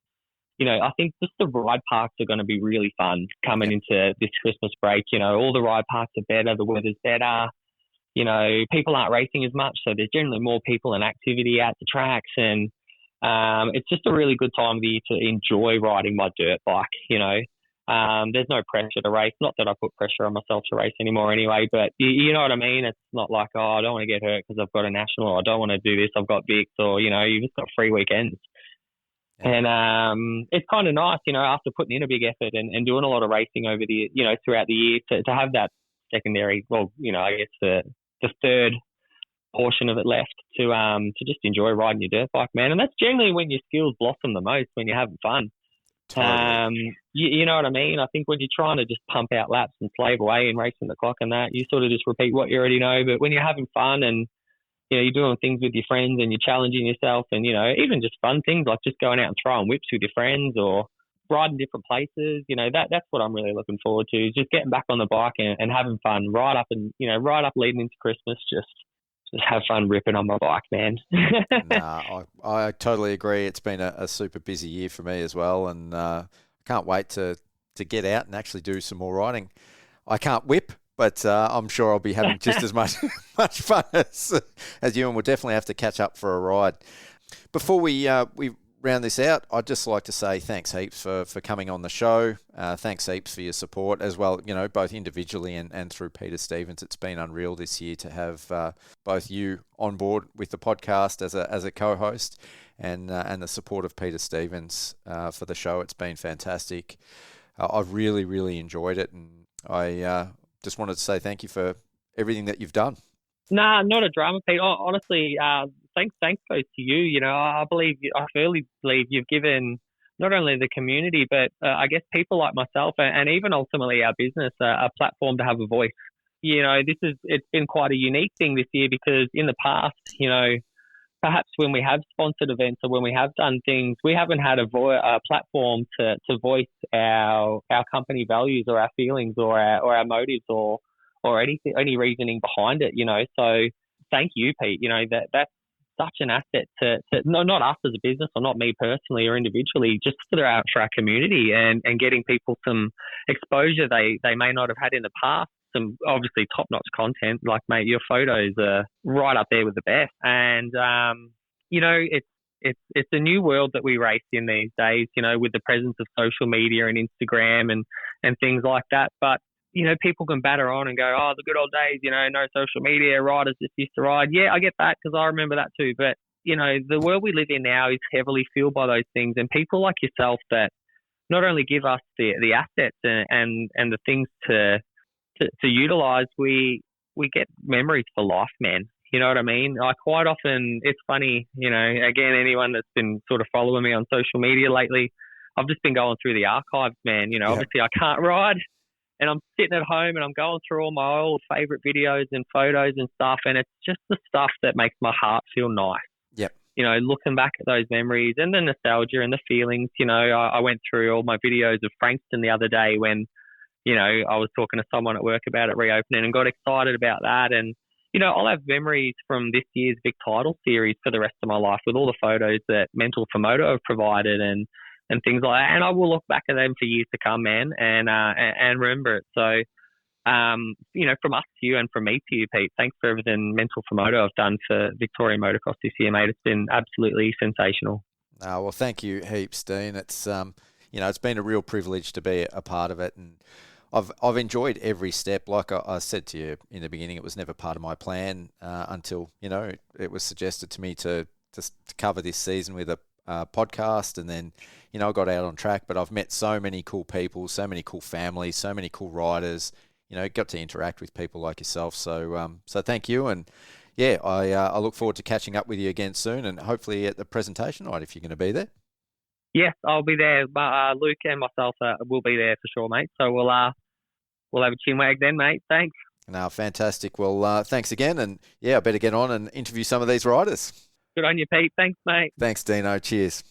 I think just the ride parks are going to be really fun coming into this Christmas break. All the ride parks are better, the weather's better. People aren't racing as much, so there's generally more people and activity at the tracks, and it's just a really good time of the year to enjoy riding my dirt bike. There's no pressure to race. Not that I put pressure on myself to race anymore anyway, but you know what I mean? It's not like, I don't want to get hurt because I've got a national, or I don't want to do this, I've got VICs, or, you've just got free weekends. And it's kind of nice, after putting in a big effort and doing a lot of racing over the, throughout the year to have that secondary, I guess the third portion of it left to just enjoy riding your dirt bike, man. And that's generally when your skills blossom the most, when you're having fun. Totally. You know what I mean? I think when you're trying to just pump out laps and slave away and racing the clock and that, you sort of just repeat what you already know. But when you're having fun and you're doing things with your friends and you're challenging yourself, and even just fun things like just going out and throwing whips with your friends or riding different places, that's what I'm really looking forward to, is just getting back on the bike and having fun right up leading into Christmas. Just have fun ripping on my bike, man. I totally agree. It's been a super busy year for me as well, and I can't wait to get out and actually do some more riding. I can't whip, but I'm sure I'll be having just as much fun as you, and we'll definitely have to catch up for a ride. Before we round this out, I'd just like to say thanks heaps for coming on the show. Thanks heaps for your support as well, both individually and through Peter Stevens. It's been unreal this year to have both you on board with the podcast as a co-host and the support of Peter Stevens for the show. It's been fantastic. I've really, really enjoyed it, and I just wanted to say thank you for everything that you've done. Nah, not a drama, Pete. Honestly, thanks goes to you. I firmly believe you've given not only the community, but I guess people like myself and even ultimately our business a platform to have a voice. It's been quite a unique thing this year because in the past, perhaps when we have sponsored events or when we have done things, we haven't had a platform to voice our company values or our feelings or our motives or any reasoning behind it, So thank you, Pete. That's such an asset to not us as a business or not me personally or individually, just for our community and getting people some exposure they may not have had in the past. Some obviously top-notch content, like, mate, your photos are right up there with the best. And, it's a new world that we race in these days, with the presence of social media and Instagram and things like that. But, people can batter on and go, oh, the good old days, no social media, riders just used to ride. Yeah, I get that because I remember that too. But, the world we live in now is heavily fueled by those things. And people like yourself that not only give us the assets and the things to utilize, we get memories for life, man. You know what I mean? I quite often, it's funny, again, anyone that's been sort of following me on social media lately, I've just been going through the archives, man. Obviously I can't ride and I'm sitting at home and I'm going through all my old favorite videos and photos and stuff. And it's just the stuff that makes my heart feel nice. Yep. Looking back at those memories and the nostalgia and the feelings, I went through all my videos of Frankston the other day when, I was talking to someone at work about it reopening and got excited about that. And, I'll have memories from this year's Vic Title series for the rest of my life with all the photos that Mental for Moto have provided and things like that. And I will look back at them for years to come, man, and remember it. So, from us to you and from me to you, Pete, thanks for everything Mental for Moto have done for Victorian Motocross this year, mate. It's been absolutely sensational. Well, thank you heaps, Dean. It's, it's been a real privilege to be a part of it, and I've enjoyed every step. Like I said to you in the beginning, it was never part of my plan until, it was suggested to me to cover this season with a podcast, and then, I got out on track. But I've met so many cool people, so many cool families, so many cool riders, got to interact with people like yourself. So thank you. And yeah, I look forward to catching up with you again soon, and hopefully at the presentation night if you're going to be there. Yes, I'll be there. Luke and myself will be there for sure, mate. So we'll have a chin wag then, mate. Thanks. No, fantastic. Well, thanks again. And yeah, I better get on and interview some of these riders. Good on you, Pete. Thanks, mate. Thanks, Dino. Cheers.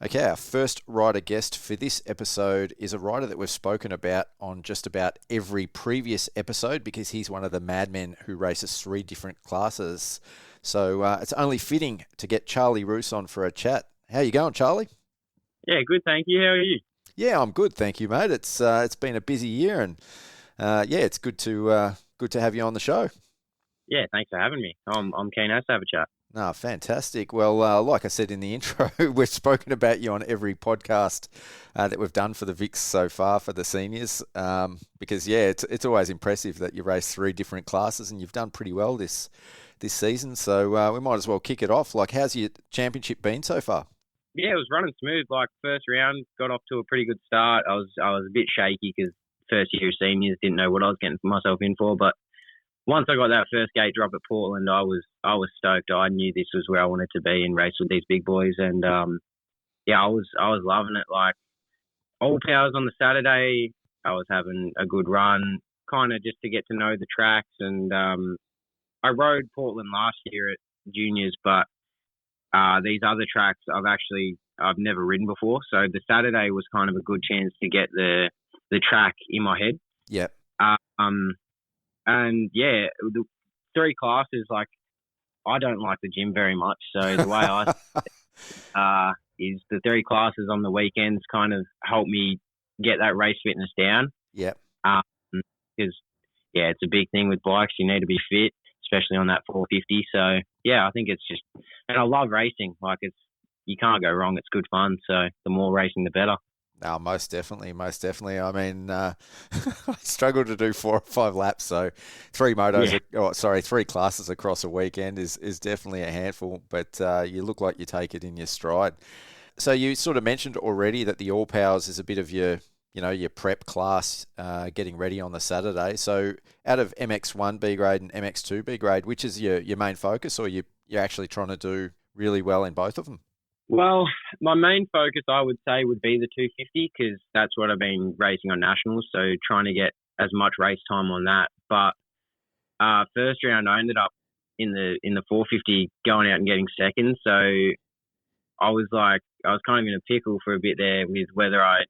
Okay, our first rider guest for this episode is a rider that we've spoken about on just about every previous episode because he's one of the madmen who races 3 different classes. So it's only fitting to get Charlie Rewse on for a chat. How you going, Charlie? Yeah, good, thank you. How are you? Yeah, I'm good, thank you, mate. It's been a busy year, and it's good to have you on the show. Yeah, thanks for having me. I'm keen as to have a chat. No, fantastic. Well, like I said in the intro, we've spoken about you on every podcast that we've done for the VICs so far for the seniors, because it's always impressive that you race 3 different classes, and you've done pretty well this season. So we might as well kick it off. Like, how's your championship been so far? Yeah, it was running smooth. Like, first round, got off to a pretty good start. I was a bit shaky because first year seniors didn't know what I was getting myself in for. But once I got that first gate drop at Portland, I was stoked. I knew this was where I wanted to be and race with these big boys. And I was loving it. Like, all powers on the Saturday, I was having a good run, kind of just to get to know the tracks. And I rode Portland last year at juniors, but these other tracks I've never ridden before. So the Saturday was kind of a good chance to get the track in my head. Yep. And yeah, the 3 classes, like, I don't like the gym very much. So the way I is the 3 classes on the weekends kind of help me get that race fitness down. Yep. Because it's a big thing with bikes. You need to be fit, especially on that 450. So yeah, I think it's just, and I love racing. Like, you can't go wrong. It's good fun. So the more racing, the better. No, most definitely, most definitely. I mean, I struggle to do 4 or 5 laps, so 3 classes across a weekend is definitely a handful. But you look like you take it in your stride. So you sort of mentioned already that the All Powers is a bit of your prep class, getting ready on the Saturday. So out of MX1 B grade and MX2 B grade, which is your main focus, or you're actually trying to do really well in both of them? Well, my main focus, I would say, would be the 250 because that's what I've been racing on nationals. So trying to get as much race time on that. But first round, I ended up in the 450 going out and getting second. So I was kind of in a pickle for a bit there with whether I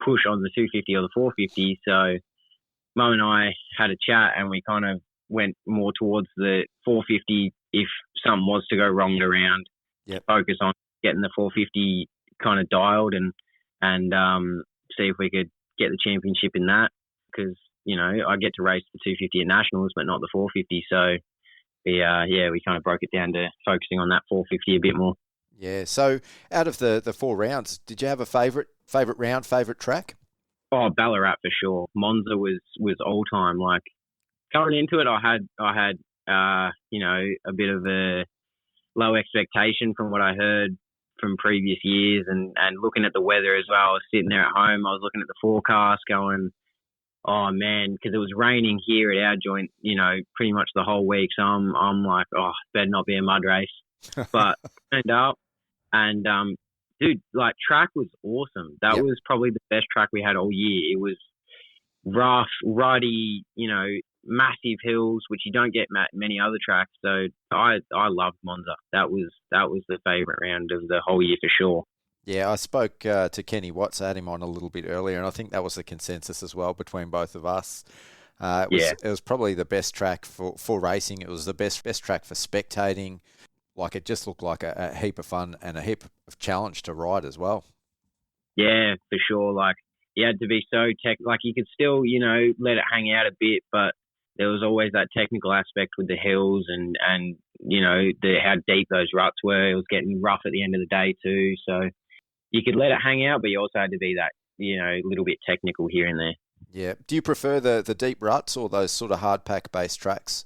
push on the 250 or the 450. So Mum and I had a chat and we kind of went more towards the 450 if something was to go wrong around. Yep. Focus on getting the 450 kind of dialed and see if we could get the championship in that because, I get to race the 250 at nationals but not the 450. So, we kind of broke it down to focusing on that 450 a bit more. Yeah, so out of the 4 rounds, did you have a favourite round, favourite track? Oh, Ballarat for sure. Monza was all time. Like coming into it, I had a bit of a low expectation from what I heard from previous years and looking at the weather as well. I was sitting there at home. I was looking at the forecast going, oh man, because it was raining here at our joint, pretty much the whole week. So I'm like, oh, better not be a mud race. But turned up and, dude, like track was awesome. That was probably the best track we had all year. It was rough, ruddy, massive hills, which you don't get many other tracks. So I loved Monza. That was the favourite round of the whole year for sure. Yeah, I spoke to Kenny Watts, I had him on a little bit earlier, and I think that was the consensus as well between both of us. It was probably the best track for racing. It was the best track for spectating. Like it just looked like a heap of fun and a heap of challenge to ride as well. Yeah, for sure. Like you had to be so like you could still, let it hang out a bit, but there was always that technical aspect with the hills and how deep those ruts were. It was getting rough at the end of the day too. So you could let it hang out, but you also had to be that, little bit technical here and there. Yeah. Do you prefer the deep ruts or those sort of hard pack based tracks?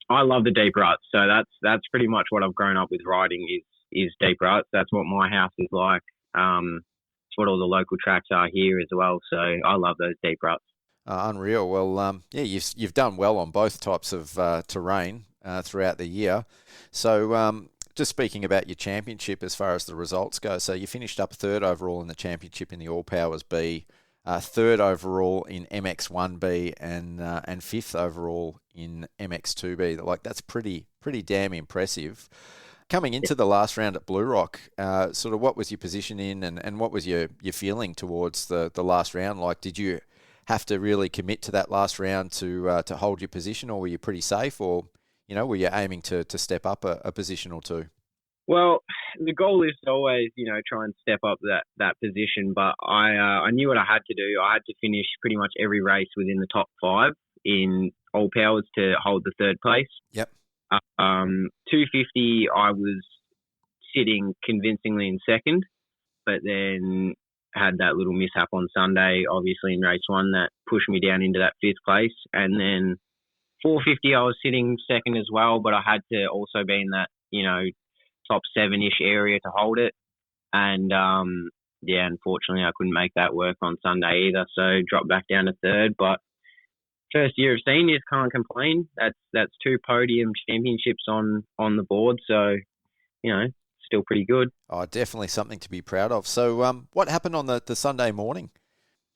I love the deep ruts. So that's pretty much what I've grown up with riding is deep ruts. That's what my house is like. It's what all the local tracks are here as well. So I love those deep ruts. Unreal. Well, you've done well on both types of terrain throughout the year. So just speaking about your championship as far as the results go, so you finished up 3rd overall in the championship in the All Powers B, 3rd overall in MX1B, and 5th overall in MX2B. Like that's pretty damn impressive. Coming into the last round at Blue Rock, sort of what was your position in, and what was your feeling towards the last round? Like, did you have to really commit to that last round to hold your position, or were you pretty safe, or were you aiming to step up a position or two? Well, the goal is to always, try and step up that position. But I knew what I had to do. I had to finish pretty much every race within the top 5 in All Powers to hold the 3rd place. Yep. 250, I was sitting convincingly in 2nd, but then had that little mishap on Sunday, obviously in race 1, that pushed me down into that 5th place. And then 450, I was sitting 2nd as well, but I had to also be in that, top 7-ish area to hold it. And, unfortunately I couldn't make that work on Sunday either. So dropped back down to 3rd, but first year of seniors, can't complain. That's 2 podium championships on the board. So, still pretty good. Oh, definitely something to be proud of. So what happened on the Sunday morning?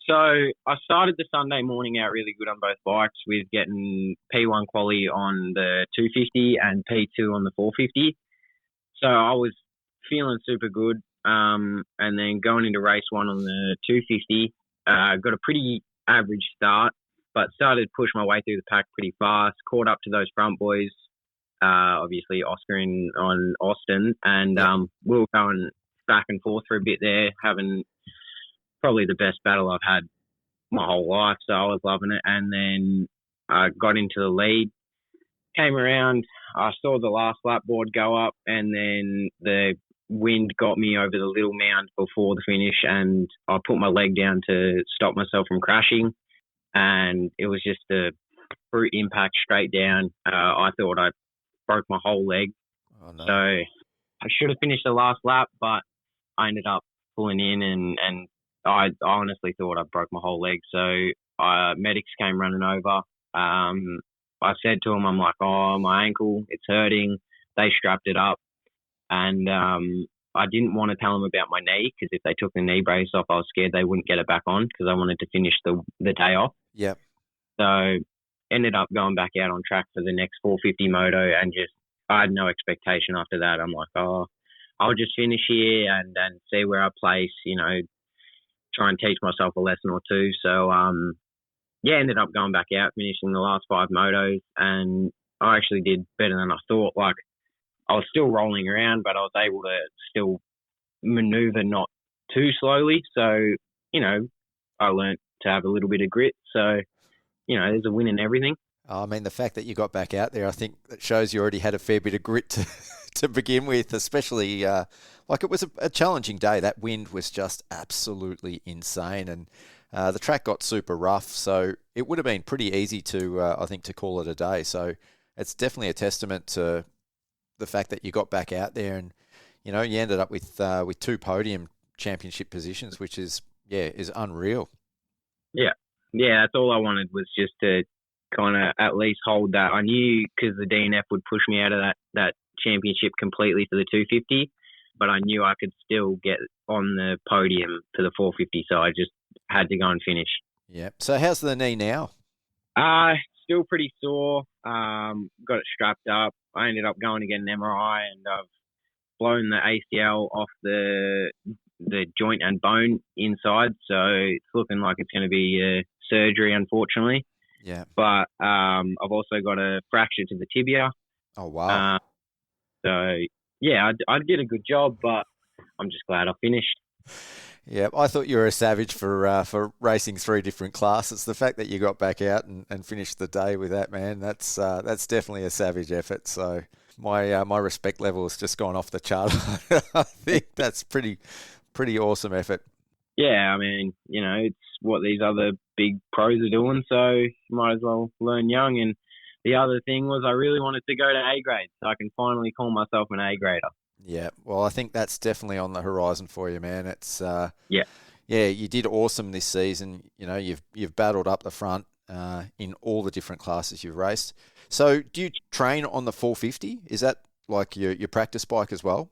So I started the Sunday morning out really good on both bikes with getting P1 quali on the 250 and P2 on the 450. So I was feeling super good. And then going into race 1 on the 250, got a pretty average start, but started to push my way through the pack pretty fast, caught up to those front boys, obviously Oscar on Austin, and we were going back and forth for a bit there, having probably the best battle I've had my whole life, so I was loving it. And then I got into the lead, came around, I saw the last lap board go up, and then the wind got me over the little mound before the finish, and I put my leg down to stop myself from crashing, and it was just a brute impact straight down. I thought I broke my whole leg. Oh, no. So I should have finished the last lap, but I ended up pulling in, and I honestly thought I broke my whole leg. So medics came running over. I said to them, I'm like, oh, my ankle, it's hurting. They strapped it up. And I didn't want to tell them about my knee, because if they took the knee brace off, I was scared they wouldn't get it back on, because I wanted to finish the day off. Yep. So ended up going back out on track for the next 450 moto, and just I had no expectation after that. I'm like, oh, I'll just finish here and see where I place, try and teach myself a lesson or two. So, ended up going back out, finishing the last 5 motos, and I actually did better than I thought. Like, I was still rolling around, but I was able to still maneuver not too slowly. So, I learnt to have a little bit of grit. So, there's a win in everything. I mean, the fact that you got back out there, I think that shows you already had a fair bit of grit to begin with, especially it was a challenging day. That wind was just absolutely insane, and the track got super rough, so it would have been pretty easy to, I think, to call it a day. So it's definitely a testament to the fact that you got back out there, and you ended up with 2 podium championship positions, which is unreal. Yeah, that's all I wanted, was just to kind of at least hold that. I knew, because the DNF would push me out of that championship completely for the 250, but I knew I could still get on the podium for the 450, so I just had to go and finish. Yeah. So how's the knee now? Still pretty sore. Got it strapped up. I ended up going to get an MRI, and I've blown the ACL off the joint and bone inside, so it's looking like it's going to be surgery, unfortunately. Yeah. But I've also got a fracture to the tibia. Oh, wow. So, yeah, I did a good job, but I'm just glad I finished. Yeah, I thought you were a savage for racing 3 different classes. The fact that you got back out and finished the day with that, man, that's definitely a savage effort. So my respect level has just gone off the chart. I think that's pretty awesome effort. Yeah, I mean, it's what these other big pros are doing, so might as well learn young. And the other thing was I really wanted to go to A grade, so I can finally call myself an A grader. Yeah, well, I think that's definitely on the horizon for you, man. It's yeah, you did awesome this season. You've battled up the front in all the different classes you've raced. So, do you train on the 450? Is that like your practice bike as well?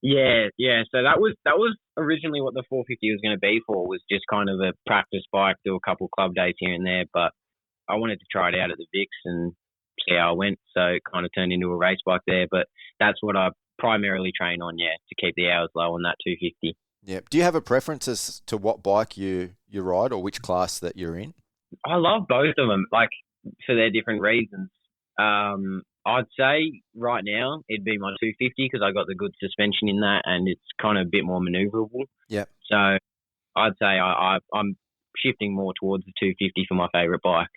Yeah. So that was originally what the 450 was going to be for. Was just kind of a practice bike, do a couple club days here and there. But I wanted to try it out at the VICs and see how it went. So it kind of turned into a race bike there. But that's what I primarily train on, to keep the hours low on that 250. Yeah. Do you have a preference as to what bike you ride or which class that you're in? I love both of them, like for their different reasons. I'd say right now it'd be my 250 because I got the good suspension in that, and it's kind of a bit more manoeuvrable. Yeah. So I'd say I'm shifting more towards the 250 for my favourite bike.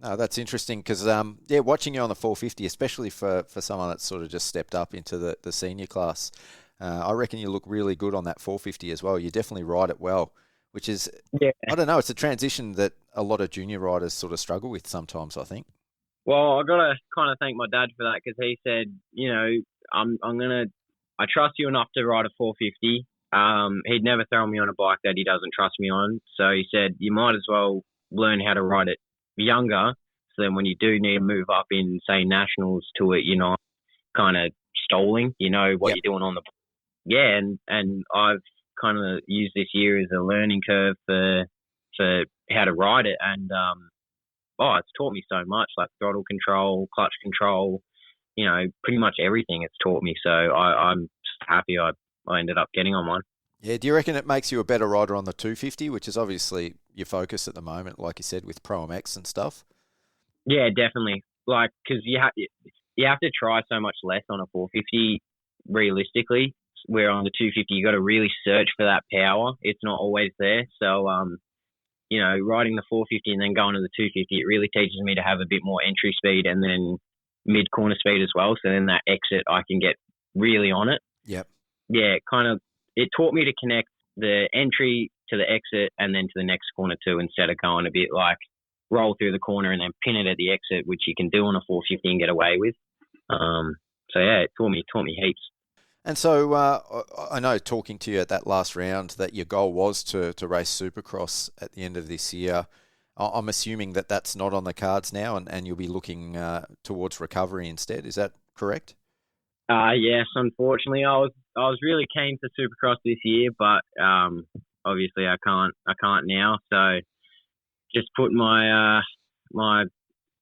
No, that's interesting because, watching you on the 450, especially for someone that's sort of just stepped up into the senior class, I reckon you look really good on that 450 as well. You definitely ride it well, which is, I don't know, it's a transition that a lot of junior riders sort of struggle with sometimes, I think. Well, I've got to kind of thank my dad for that because he said, I trust you enough to ride a 450. He'd never throw me on a bike that he doesn't trust me on. So he said, you might as well learn how to ride it younger. So then when you do need to move up in, say, nationals to it, you're not kind of stalling, you know what you're doing on the... Yeah, and I've kind of used this year as a learning curve for how to ride it. And, it's taught me so much, like throttle control, clutch control, pretty much everything it's taught me. So I'm just happy I ended up getting on one. Yeah, do you reckon it makes you a better rider on the 250, which is obviously your focus at the moment, like you said, with Pro MX and stuff? Yeah, definitely. Like, because you have to try so much less on a 450 realistically, where on the 250 you got to really search for that power. It's not always there. So, riding the 450 and then going to the 250, it really teaches me to have a bit more entry speed and then mid-corner speed as well. So then that exit, I can get really on it. Yep. it taught me to connect the entry to the exit and then to the next corner too, instead of going a bit like roll through the corner and then pin it at the exit, which you can do on a 450 and get away with. It taught me heaps. And so I know, talking to you at that last round, that your goal was to race Supercross at the end of this year. I'm assuming that that's not on the cards now, and you'll be looking towards recovery instead. Is that correct? Yes, unfortunately, I was really keen for Supercross this year, but obviously I can't now. So just put my my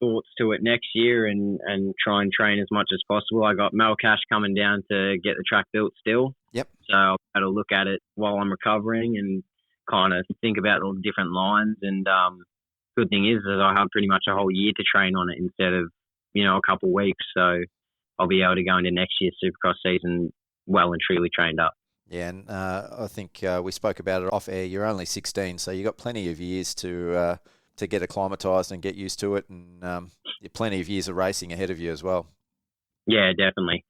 thoughts to it next year and try and train as much as possible. I got Mel Cash coming down to get the track built still. Yep. So I'll have a look at it while I'm recovering and kind of think about all the different lines. And good thing is that I have pretty much a whole year to train on it instead of, a couple of weeks. So I'll be able to go into next year's Supercross season well and truly trained up. Yeah, and I think we spoke about it off air. You're only 16, so you've got plenty of years to get acclimatised and get used to it, and plenty of years of racing ahead of you as well. Yeah, definitely.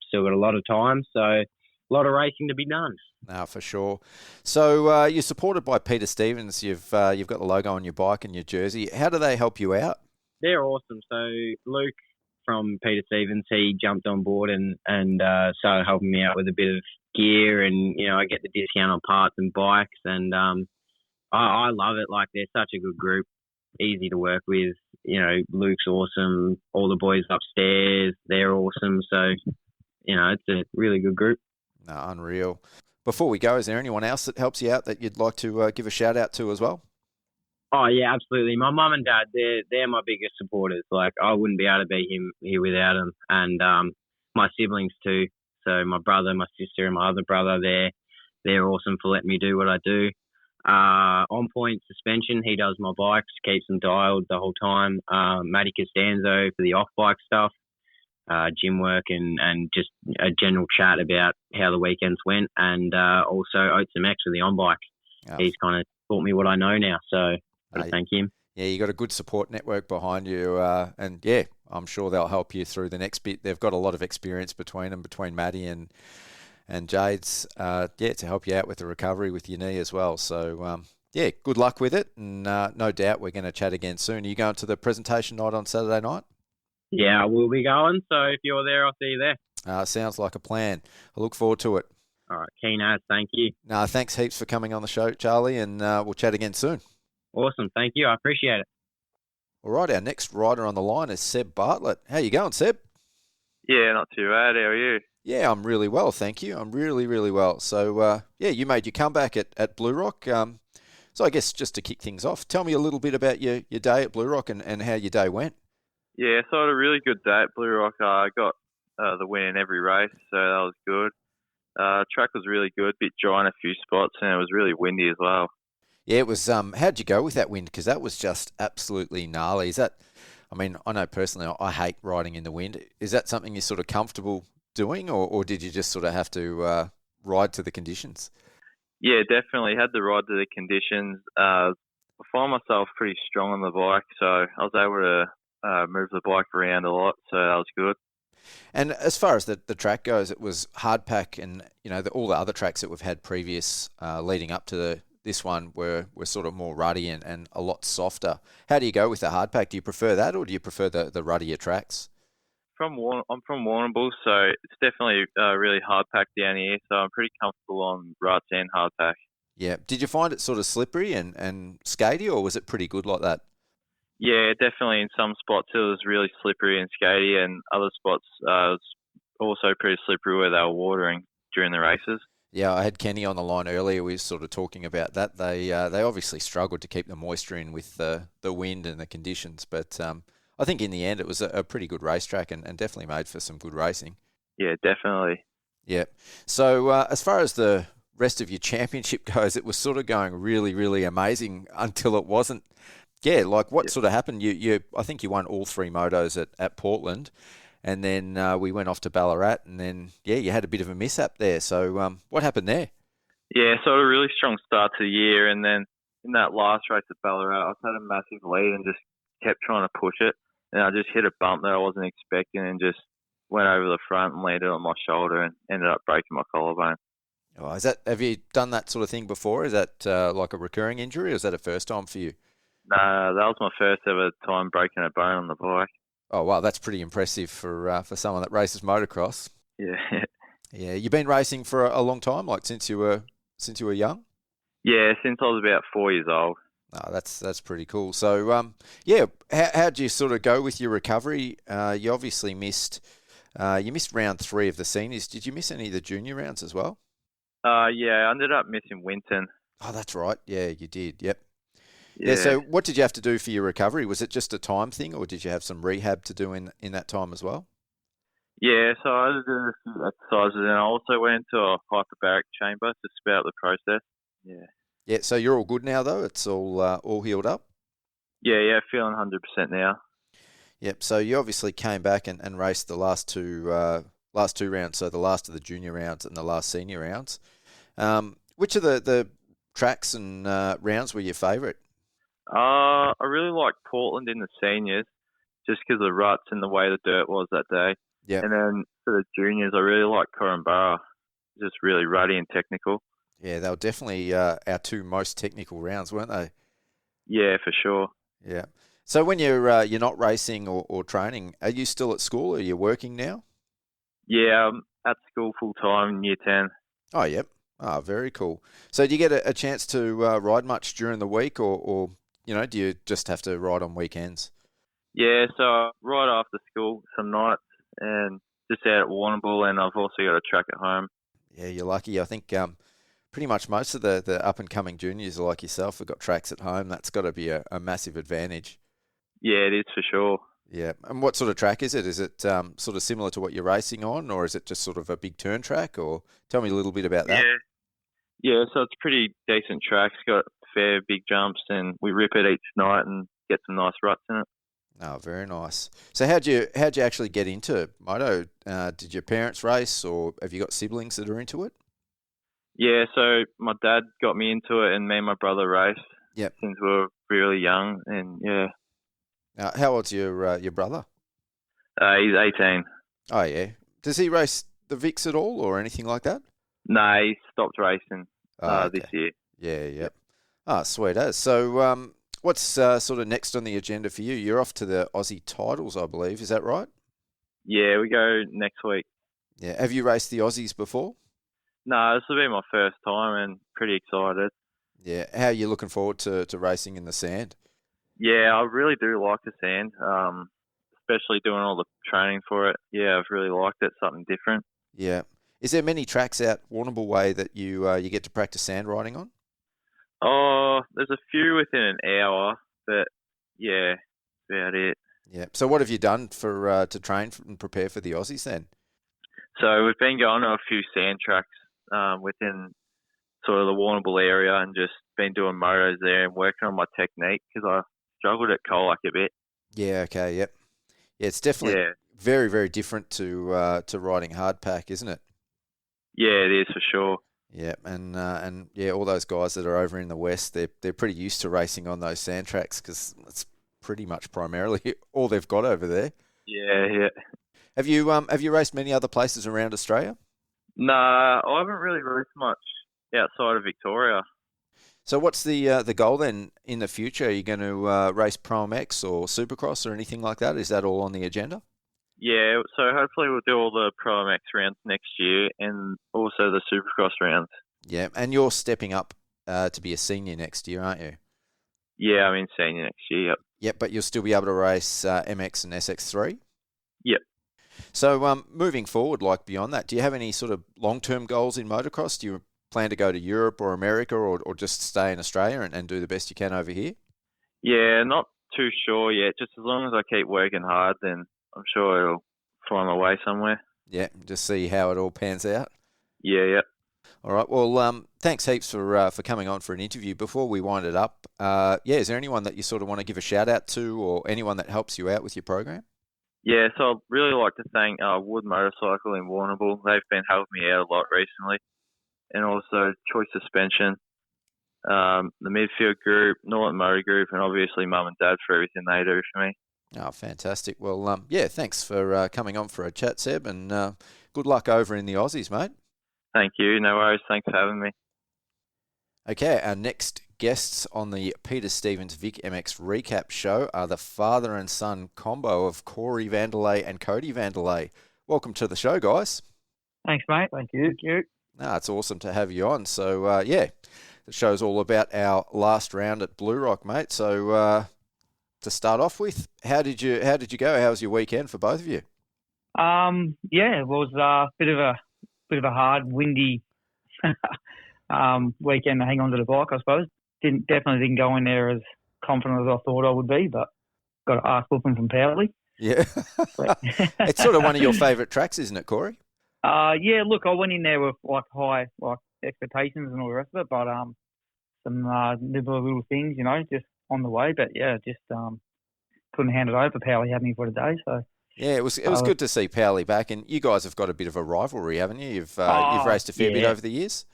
Still got a lot of time, so a lot of racing to be done. No, for sure. So you're supported by Peter Stevens. You've got the logo on your bike and your jersey. How do they help you out? They're awesome. So Luke from Peter Stevens, he jumped on board and started helping me out with a bit of gear, and I get the discount on parts and bikes, and I love it. Like, they're such a good group, easy to work with. Luke's awesome. All the boys upstairs, they're awesome. So, it's a really good group. No, unreal. Before we go, is there anyone else that helps you out that you'd like to give a shout out to as well? Oh, yeah, absolutely. My mum and dad, they're my biggest supporters. Like, I wouldn't be able to be here without them. And my siblings too. So my brother, my sister, and my other brother, they're awesome for letting me do what I do. On Point Suspension, he does my bikes, keeps them dialed the whole time. Matty Costanzo for the off-bike stuff, gym work, and just a general chat about how the weekends went. And also Oates MX for the on-bike. Oh. He's kind of taught me what I know now, so got to thank him. Yeah, you got a good support network behind you, and yeah, I'm sure they'll help you through the next bit. They've got a lot of experience between them, between Matty and Jade's, to help you out with the recovery with your knee as well. So, good luck with it, and no doubt we're going to chat again soon. Are you going to the presentation night on Saturday night? Yeah, I will be going, so if you're there, I'll see you there. Sounds like a plan. I look forward to it. All right, keen as, thank you. No, thanks heaps for coming on the show, Charlie, and we'll chat again soon. Awesome, thank you, I appreciate it. All right, our next rider on the line is Seb Bartlett. How you going, Seb? Yeah, not too bad. How are you? Yeah, I'm really well, thank you. I'm really, really well. So, you made your comeback at Blue Rock. So I guess just to kick things off, tell me a little bit about your day at Blue Rock and how your day went. Yeah, so I had a really good day at Blue Rock. I got the win in every race, so that was good. Track was really good, bit dry in a few spots, and it was really windy as well. Yeah, it was. How'd you go with that wind? Because that was just absolutely gnarly. Is that? I mean, I know personally I hate riding in the wind. Is that something you're sort of comfortable doing, or did you just sort of have to ride to the conditions? Yeah, definitely had to ride to the conditions. I find myself pretty strong on the bike, so I was able to move the bike around a lot, so that was good. And as far as the track goes, it was hard pack, and all the other tracks that we've had previous leading up to this one were sort of more ruddy and a lot softer. How do you go with the hard pack? Do you prefer that, or do you prefer the ruddier tracks? I'm from Warrnambool, so it's definitely really hard pack down here, so I'm pretty comfortable on ruts and hard pack. Yeah. Did you find it sort of slippery and skatey, or was it pretty good like that? Yeah, definitely. In some spots it was really slippery and skatey, and other spots it was also pretty slippery where they were watering during the races. Yeah, I had Kenny on the line earlier. We were sort of talking about that. They obviously struggled to keep the moisture in with the wind and the conditions, but I think in the end it was a pretty good racetrack and definitely made for some good racing. Yeah, definitely. Yeah. So as far as the rest of your championship goes, it was sort of going really, really amazing until it wasn't. Yeah, like what sort of happened? I think you won all three motos at Portland. And then we went off to Ballarat, and then, you had a bit of a mishap there. So what happened there? Yeah, so a really strong start to the year, and then in that last race at Ballarat, I had a massive lead and just kept trying to push it, and I just hit a bump that I wasn't expecting and just went over the front and landed on my shoulder and ended up breaking my collarbone. Oh, have you done that sort of thing before? Is that like a recurring injury, or is that a first time for you? No, that was my first ever time breaking a bone on the bike. Oh, wow, that's pretty impressive for someone that races motocross. Yeah. Yeah, you've been racing for a long time, like since you were young? Yeah, since I was about 4 years old. Oh, that's pretty cool. So, yeah, how'd you sort of go with your recovery? You obviously missed round 3 of the seniors. Did you miss any of the junior rounds as well? Yeah, I ended up missing Winton. Oh, that's right. Yeah, you did. Yep. Yeah. So what did you have to do for your recovery? Was it just a time thing, or did you have some rehab to do in that time as well? Yeah, so I did a few exercises, and I also went to a hyperbaric chamber to spit out the process. Yeah. Yeah, so you're all good now, though? It's all healed up? Yeah, feeling 100% now. Yep, so you obviously came back and raced the last two rounds, so the last of the junior rounds and the last senior rounds. Which of the tracks and rounds were your favourite? I really liked Portland in the seniors, just because of the ruts and the way the dirt was that day. Yeah. And then for the juniors, I really liked Corumburra, just really ruddy and technical. Yeah, they were definitely our 2 most technical rounds, weren't they? Yeah, for sure. Yeah. So when you're not racing or training, are you still at school? Are you working now? Yeah, I'm at school full time in year 10. Oh, yep. Oh, very cool. So do you get a chance to ride much during the week, or do you just have to ride on weekends? Yeah, so right after school some nights and just out at Warrnambool, and I've also got a track at home. Yeah, you're lucky. I think pretty much most of the up-and-coming juniors are like yourself have got tracks at home. That's got to be a massive advantage. Yeah, it is for sure. Yeah. And what sort of track is it? Is it sort of similar to what you're racing on, or is it just sort of a big turn track? Or tell me a little bit about that. Yeah, so it's a pretty decent track. It's got fair big jumps, and we rip it each night and get some nice ruts in it. Oh, very nice. So how'd you actually get into moto? Did your parents race, or have you got siblings that are into it? Yeah, so my dad got me into it, and me and my brother raced. Yep. Since we were really young, and yeah. How old's your brother? He's 18. Oh, yeah. Does he race the VICs at all, or anything like that? No, he stopped racing this year. Yeah, yep. Ah, sweet as. So, what's sort of next on the agenda for you? You're off to the Aussie titles, I believe. Is that right? Yeah, we go next week. Yeah. Have you raced the Aussies before? No, this will be my first time, and pretty excited. Yeah. How are you looking forward to racing in the sand? Yeah, I really do like the sand, especially doing all the training for it. Yeah, I've really liked it, something different. Yeah. Is there many tracks out Warrnambool way that you get to practice sand riding on? Oh, there's a few within an hour, but yeah, that's about it. Yeah. So what have you done for to train and prepare for the Aussies then? So we've been going to a few sand tracks within sort of the Warrnambool area, and just been doing motos there and working on my technique, because I struggled at Colac a bit. Yeah. Okay. Yep. Yeah, it's definitely very, very different to riding hardpack, isn't it? Yeah, it is for sure. Yeah, and yeah, all those guys that are over in the west, they're pretty used to racing on those sand tracks, because it's pretty much primarily all they've got over there. Yeah. Have you raced many other places around Australia? No, I haven't really raced much outside of Victoria. So what's the goal then in the future? Are you going to race Pro MX or Supercross or anything like that? Is that all on the agenda? Yeah, so hopefully we'll do all the Pro MX rounds next year, and also the Supercross rounds. Yeah, and you're stepping up to be a senior next year, aren't you? Yeah, I'm in senior next year, yep. Yep, but you'll still be able to race MX and SX3? Yep. So moving forward, like beyond that, do you have any sort of long-term goals in motocross? Do you plan to go to Europe or America, or just stay in Australia and do the best you can over here? Yeah, not too sure yet. Just as long as I keep working hard, then I'm sure it'll find my way somewhere. Yeah, just see how it all pans out. Yeah. All right. Well, thanks heaps for coming on for an interview. Before we wind it up, is there anyone that you sort of want to give a shout out to, or anyone that helps you out with your program? Yeah, so I'd really like to thank Wood Motorcycle in Warrnambool. They've been helping me out a lot recently. And also Choice Suspension, the Midfield Group, Norton Motor Group, and obviously Mum and Dad for everything they do for me. Oh, fantastic. Well, yeah, thanks for coming on for a chat, Seb, and good luck over in the Aussies, mate. Thank you. No worries. Thanks for having me. Okay, our next guests on the Peter Stevens Vic MX Recap Show are the father and son combo of Corey Vanderlei and Codi Vanderlei. Welcome to the show, guys. Thanks, mate. Thank you. No, it's awesome to have you on. So, yeah, the show's all about our last round at Blue Rock, mate. So, to start off with, how did you go? How was your weekend for both of you? Yeah, it was a bit of a hard, windy weekend to hang on to the bike, I suppose. Definitely didn't go in there as confident as I thought I would be, but got an arse whooping from Powley. Yeah. It's sort of one of your favourite tracks, isn't it, Corey? Yeah, look, I went in there with high expectations and all the rest of it, but some little things, just on the way. But yeah, just couldn't hand it over. Powley had me for the day, so. Yeah, it was good to see Powley back, and you guys have got a bit of a rivalry, haven't you? You've raced a fair bit over the years.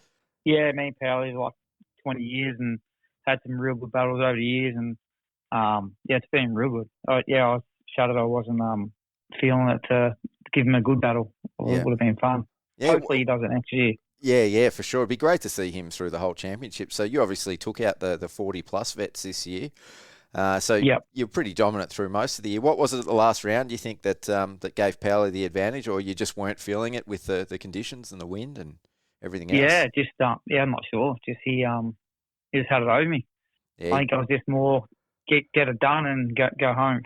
Yeah, me and Powley like 20 years and had some real good battles over the years, and yeah, it's been real good. I was shattered. I wasn't feeling it to give him a good battle. It would have been fun. Yeah, hopefully he does it next year. Yeah, for sure. It'd be great to see him through the whole championship. So you obviously took out the 40-plus vets this year. So you're pretty dominant through most of the year. What was it at the last round, do you think, that gave Powley the advantage, or you just weren't feeling it with the conditions and the wind and everything else? Yeah, just I'm not sure. Just he just had it over me. Yeah. I think I was just more get it done and go home.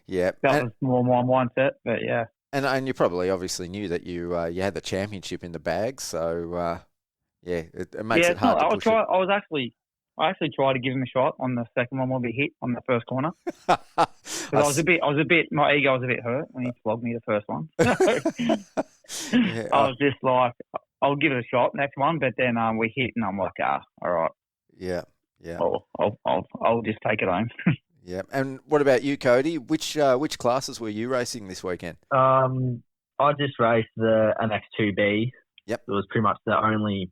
Yeah. That was more my mindset, but yeah. And you probably obviously knew that you had the championship in the bag, so it makes it hard to push it. I actually tried to give him a shot on the second one when we hit on the first corner. I was a bit, my ego was a bit hurt when he flogged me the first one. I was just like, I'll give it a shot next one, but then we hit and I'm like, all right. Yeah. I'll just take it home. Yeah. And what about you, Codi? Which classes were you racing this weekend? I just raced the MX2B. Yep. It was pretty much the only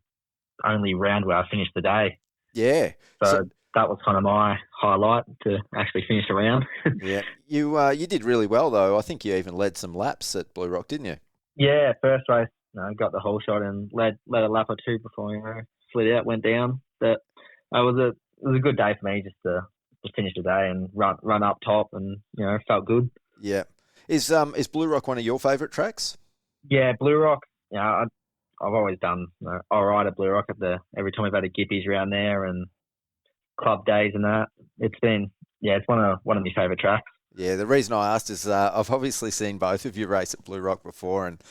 round where I finished the day. Yeah. So that was kind of my highlight, to actually finish a round. Yeah. You did really well, though. I think you even led some laps at Blue Rock, didn't you? Yeah, first race, got the whole shot and led a lap or two before slid out, went down. But it was a good day for me just to finish the day and run up top, and felt good. Yeah. Is Blue Rock one of your favourite tracks? Yeah, Blue Rock. I've always done all right at Blue Rock every time we've had a Gippies around there and club days and that. It's been it's one of my favourite tracks. Yeah, the reason I asked is I've obviously seen both of you race at Blue Rock before, and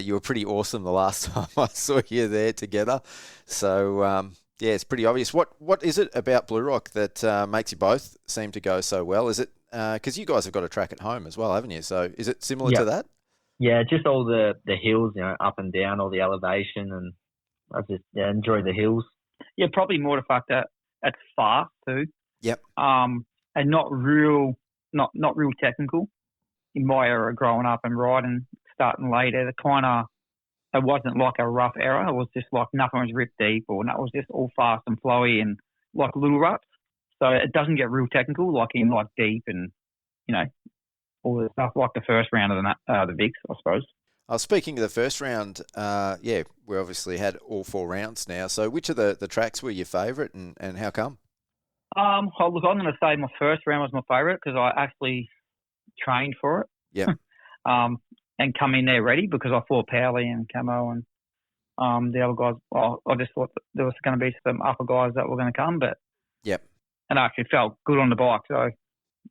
you were pretty awesome the last time I saw you there together. So it's pretty obvious. What is it about Blue Rock that makes you both seem to go so well? Is it because you guys have got a track at home as well, haven't you? So is it similar to that? Yeah, just all the hills, up and down, all the elevation, and I just enjoy the hills. Yeah, probably more the fact that it's fast too. Yep. And not real technical. In my era, growing up and riding, starting later, it wasn't like a rough era. It was just like nothing was ripped deep, or it was just all fast and flowy and like little ruts. So it doesn't get real technical, like in like deep and all the stuff like the first round of the VICs, I suppose. Speaking of the first round, we obviously had all 4 rounds now. So which of the tracks were your favourite, and how come? Look, I'm going to say my first round was my favourite because I actually trained for it. Yeah. And come in there ready, because I thought Powley and Camo and the other guys. Well, I just thought there was going to be some upper guys that were going to come, but and I actually felt good on the bike. So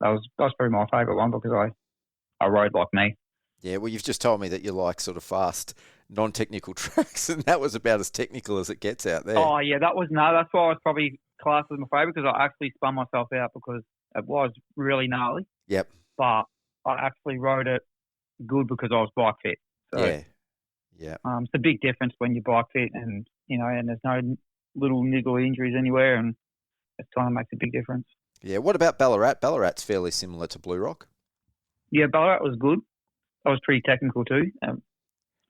that was probably my favourite one because I rode like me. Yeah, well, you've just told me that you like sort of fast, non-technical tracks, and that was about as technical as it gets out there. Oh, yeah, that's why I was probably classed as my favourite, because I actually spun myself out because it was really gnarly. Yep. But I actually rode it good because I was bike fit. So, yeah. It's a big difference when you're bike fit and, and there's no little niggle injuries anywhere, and it kind of makes a big difference. Yeah, what about Ballarat? Ballarat's fairly similar to Blue Rock. Yeah, Ballarat was good. I was pretty technical too.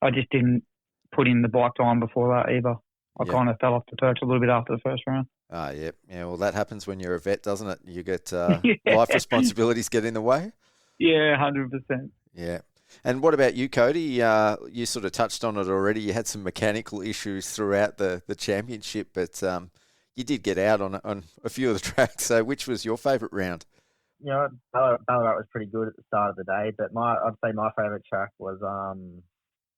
I just didn't put in the bike time before that either. I kind of fell off the perch a little bit after the first round. Ah, yeah. Well, that happens when you're a vet, doesn't it? You get life responsibilities get in the way. Yeah, 100%. Yeah. And what about you, Cody? You sort of touched on it already. You had some mechanical issues throughout the championship, but you did get out on a few of the tracks. So which was your favourite round? Ballarat was pretty good at the start of the day, but I'd say my favourite track was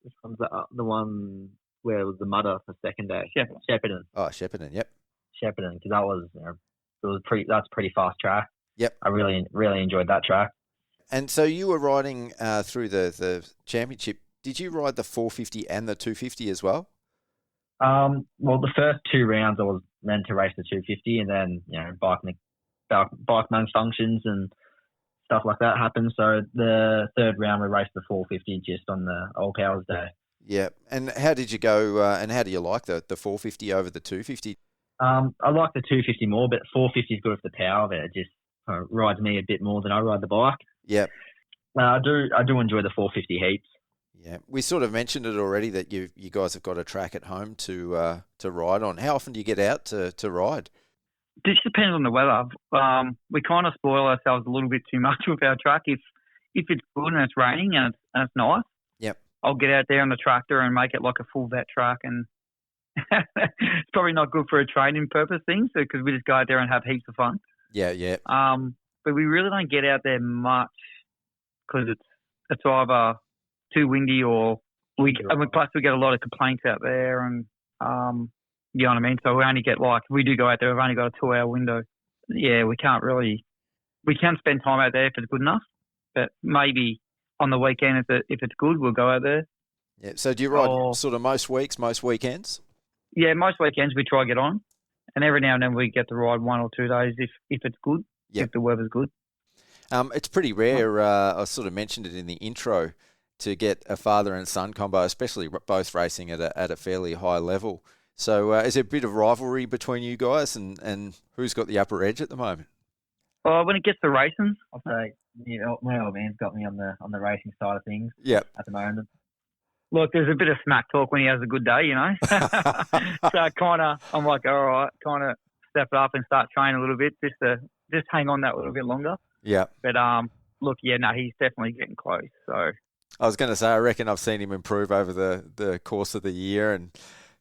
which one's the one where it was the mudder for second day? Shepparton. Oh, Shepparton, yep. Shepparton, because that was that's a pretty fast track. Yep. I really enjoyed that track. And so you were riding through the championship. Did you ride the 450 and the 250 as well? Well, the first two rounds I was meant to race the 250, and then bike malfunctions and stuff like that happened. So the third round we raced the 450 just on the Old Powers Day. Yeah. And how did you go? And how do you like the 450 over the 250? I like the 250 more, but 450 is good for the power of it. It just rides me a bit more than I ride the bike. Yeah. I do enjoy the 450 heaps. Yeah, we sort of mentioned it already that you guys have got a track at home to ride on. How often do you get out to ride? This depends on the weather. We kind of spoil ourselves a little bit too much with our track. If it's good and it's raining and it's nice, yep, I'll get out there on the tractor and make it like a full vet track. And it's probably not good for a training purpose thing, because we just go out there and have heaps of fun. Yeah, yeah. But we really don't get out there much because it's either too windy or plus we get a lot of complaints out there, and you know what I mean. So we only get if we do go out there, we've only got a 2-hour window. Yeah, we can spend time out there if it's good enough, but maybe on the weekend if it's good, we'll go out there. Yeah. So do you ride sort of most weeks, most weekends? Yeah, most weekends we try to get on, and every now and then we get to ride 1 or 2 days if it's good, if the weather's good. It's pretty rare. I sort of mentioned it in the intro to get a father and son combo, especially both racing at a fairly high level. So is there a bit of rivalry between you guys, and who's got the upper edge at the moment? When it gets to racing, I'll say my old man's got me on the racing side of things. Yep. At the moment. Look, there's a bit of smack talk when he has a good day, So I'm like, all right, kind of step it up and start training a little bit just hang on that little bit longer. Yeah. But look, he's definitely getting close. So I was going to say, I reckon I've seen him improve over the course of the year, and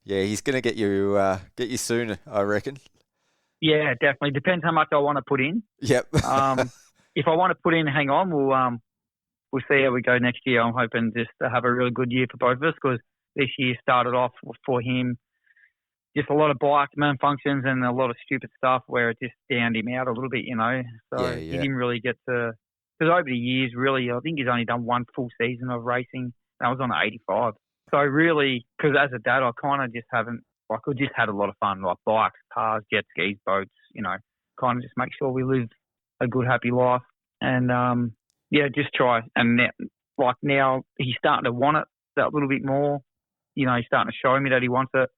he's going to get you soon, I reckon. Yeah, definitely. Depends how much I want to put in. Yep. If I want to put in, hang on, we'll see how we go next year. I'm hoping just to have a really good year for both of us, because this year started off for him just a lot of bike malfunctions and a lot of stupid stuff where it just downed him out a little bit, So he didn't really get to, because over the years, really, I think he's only done one full season of racing. That was on 85. So really, because as a dad, I kind of just haven't, I just had a lot of fun, like bikes, cars, jet skis, boats, kind of just make sure we live a good, happy life. And, just try. And now he's starting to want it that little bit more. He's starting to show me that he wants it.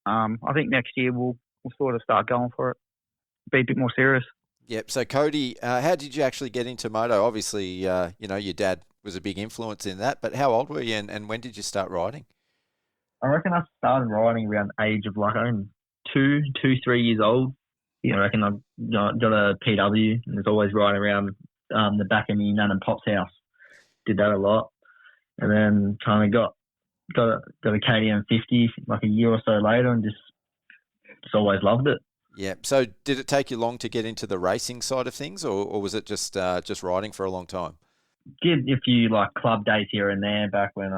I think next year we'll sort of start going for it, be a bit more serious. Yep. So Cody, how did you actually get into moto? Obviously, your dad was a big influence in that, but how old were you and when did you start riding? I reckon I started riding around the age of I'm 3 years old. I reckon I got a PW and was always riding around the back of my nan and pop's house. Did that a lot. And then kind of got a KTM 50 a year or so later, and just always loved it. Yeah. So did it take you long to get into the racing side of things, or was it just riding for a long time? Did a few club days here and there back when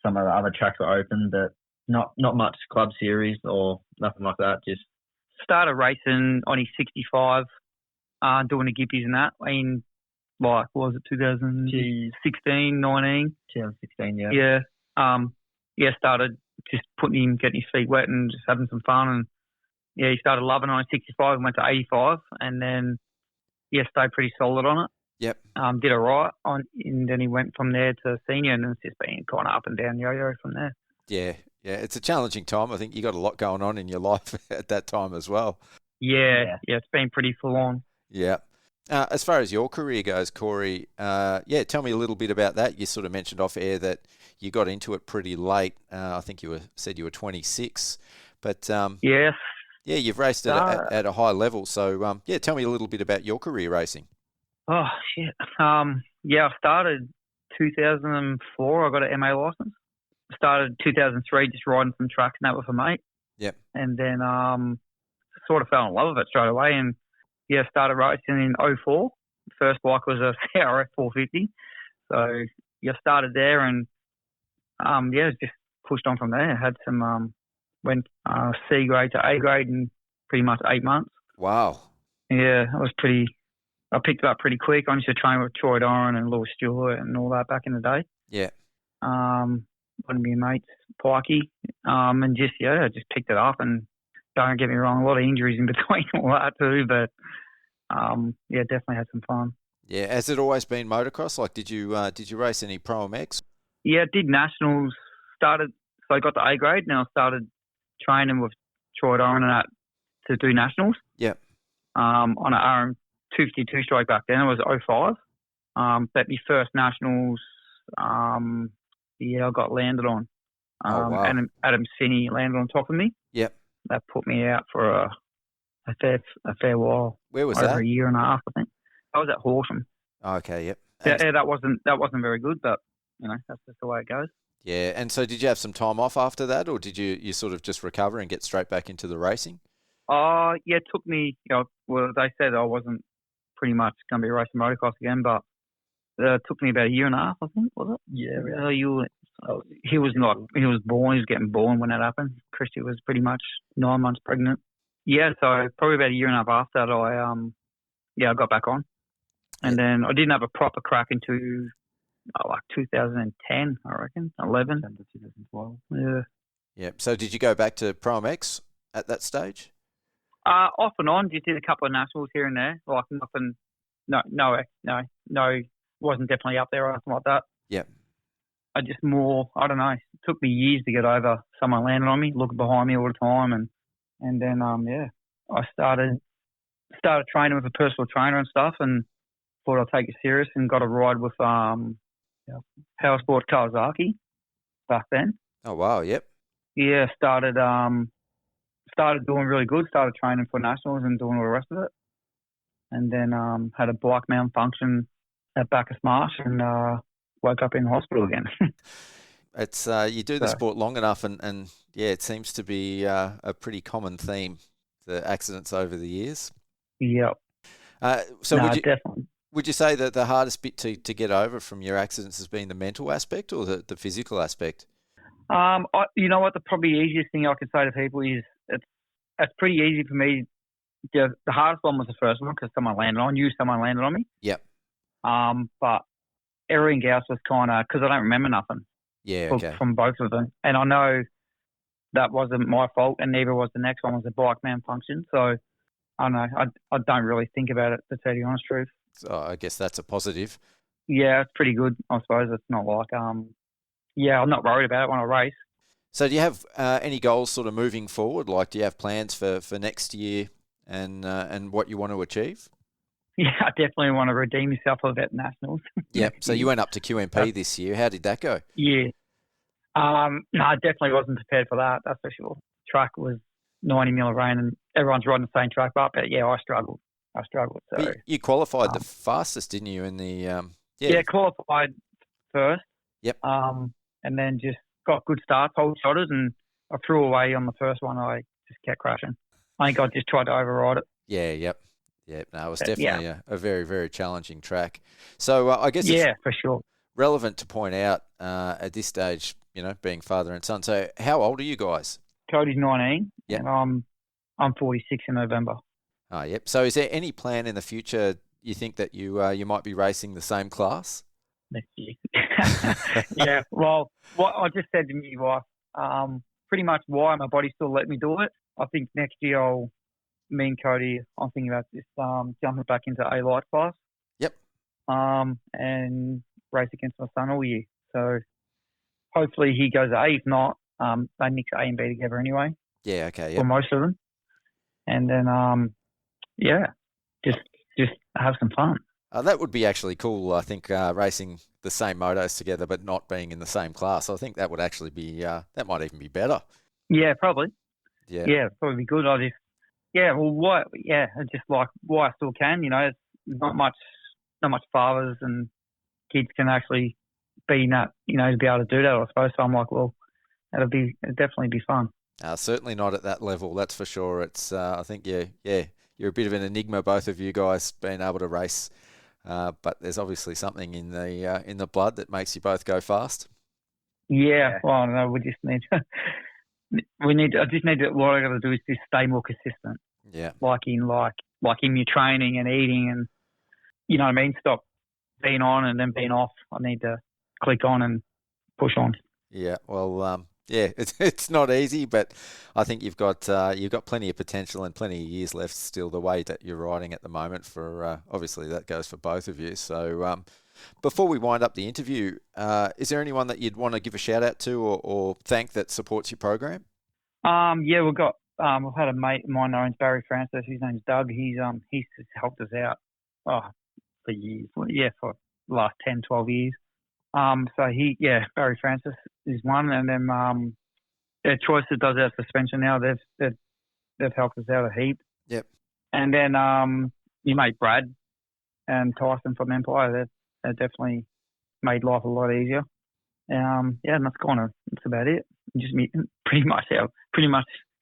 some of the other tracks were open, but not much club series or nothing like that. Just started racing on his 65, doing the Gippies and that in what was it, 2016, 19? 2016, yeah. Yeah. Started just getting his feet wet and just having some fun. And he started loving it on 65 and went to 85, and then stayed pretty solid on it. Yep. Did all right and then he went from there to senior, and it's just been kind of up and down yo-yo from there. Yeah. Yeah. It's a challenging time. I think you got a lot going on in your life at that time as well. Yeah. It's been pretty full on. Yeah. As far as your career goes, Corey, tell me a little bit about that. You sort of mentioned off air that you got into it pretty late. I think said you were 26, but Yes. yeah, you've raced at a high level. So tell me a little bit about your career racing. Oh shit. I started 2004. I got an MA license. Started 2003 just riding some tracks and that with a mate. Yep. And then sort of fell in love with it straight away and started racing in 04. First bike was a Rd.4. So started there and just pushed on from there. Had some went C grade to A grade in pretty much 8 months. Wow. Yeah, I picked it up pretty quick. I used to train with Troy Doran and Lewis Stewart and all that back in the day. Yeah. One of my mates, Pikey, and I just picked it up. And don't get me wrong, a lot of injuries in between all that too, but definitely had some fun. Yeah, has it always been motocross? Like, did you race any Pro MX? Yeah, did nationals. So I got the A grade, and I started training with Troy Doran and that to do nationals. Yeah. On an RM252 stroke back then, it was 05. But my first nationals, I got landed on. Wow. Adam Finney landed on top of me. Yep. That put me out for a fair while. Where was over that? A year and a half, I think. I was at Horsham. Okay, yep. That wasn't very good, but that's just the way it goes. Yeah, and so did you have some time off after that, or did you sort of just recover and get straight back into the racing? It took me. They said I wasn't pretty much going to be racing motocross again, but it took me about a year and a half, I think, was it? Yeah, really. He was born. He was getting born when that happened. Christy was pretty much 9 months pregnant. Yeah, so probably about a year and a half after that, I got back on. And then I didn't have a proper crack into 2010, I reckon, 11. 2012. Yeah. Yeah. So did you go back to Pro MX at that stage? Off and on, just did a couple of nationals here and there. Like nothing, no, wasn't definitely up there or anything like that. Yeah. I don't know. It took me years to get over someone landing on me, looking behind me all the time, and then I started training with a personal trainer and stuff, and thought I'd take it serious and got a ride with Power Sport Kawasaki back then. Oh wow, yep. Yeah, started doing really good. Started training for nationals and doing all the rest of it, and then had a bike malfunction at Bacchus Marsh and woke up in hospital again. It's you do the sport long enough, and it seems to be a pretty common theme, the accidents over the years. Yep. Definitely. Would you say that the hardest bit to get over from your accidents has been the mental aspect or the physical aspect? You know what? The probably easiest thing I can say to people is it's pretty easy for me. The hardest one was the first one because someone landed on me. Yep. But everything else was kind of because I don't remember nothing. Yeah. Okay. From both of them, and I know that wasn't my fault, and neither was the next one. Was a bike malfunction. So I don't know. I don't really think about it, to tell you the honest truth. So I guess that's a positive. Yeah, it's pretty good. I suppose it's not like I'm not worried about it when I race. So do you have any goals sort of moving forward? Like, do you have plans for next year and what you want to achieve? Yeah, I definitely want to redeem myself for that nationals. Yep. So you went up to QMP this year. How did that go? Yeah. No, I definitely wasn't prepared for that. That's for sure. Track was 90 mil of rain, and everyone's riding the same track up. But yeah, I struggled. So you qualified the fastest, didn't you? In the qualified first. Yep. And then just got good starts, hold shotters, and I threw away on the first one. I just kept crashing. I think I just tried to override it. Yeah. Yep. Yeah, no, it was definitely a very, very challenging track. So I guess it's for sure relevant to point out at this stage, being father and son. So how old are you guys? Cody's 19, and I'm 46 in November. Oh, yep. So is there any plan in the future you think that you might be racing the same class? Next year. Yeah, well, what I just said to my wife, pretty much why my body still let me do it. I think next year me and Cody, I'm thinking about just jumping back into A light class. Yep. And race against my son all year. So hopefully he goes A. If not, they mix A and B together anyway. Yeah. Okay. For most of them, and then just have some fun. That would be actually cool, I think, racing the same motos together but not being in the same class. I think that would actually be, that might even be better. Yeah, probably. Yeah. Yeah, probably be good. Just like why I still can, it's not much fathers and kids can actually be in that, to be able to do that, I suppose. So I'm like, well, it'd definitely be fun. Certainly not at that level, that's for sure. It's, I think, you're a bit of an enigma, both of you guys, being able to race. But there's obviously something in the blood that makes you both go fast. Yeah, well, I don't know. We just need to. What I got to do is just stay more consistent. Yeah. Like in your training and eating, and you know what I mean. Stop being on and then being off. I need to click on and push on. Yeah. Well, it's not easy, but I think you've got plenty of potential and plenty of years left still. The way that you're riding at the moment, for obviously that goes for both of you. So before we wind up the interview, is there anyone that you'd want to give a shout out to or thank that supports your program? We've got I've had a mate of mine named Barry Francis. His name's Doug. He's helped us out for years. For the last 10, 12 years. Barry Francis is one, and then Choice that does our suspension now. They've helped us out a heap. Yep. And then your mate Brad and Tyson from Empire. That definitely made life a lot easier. And that's about it. Just pretty much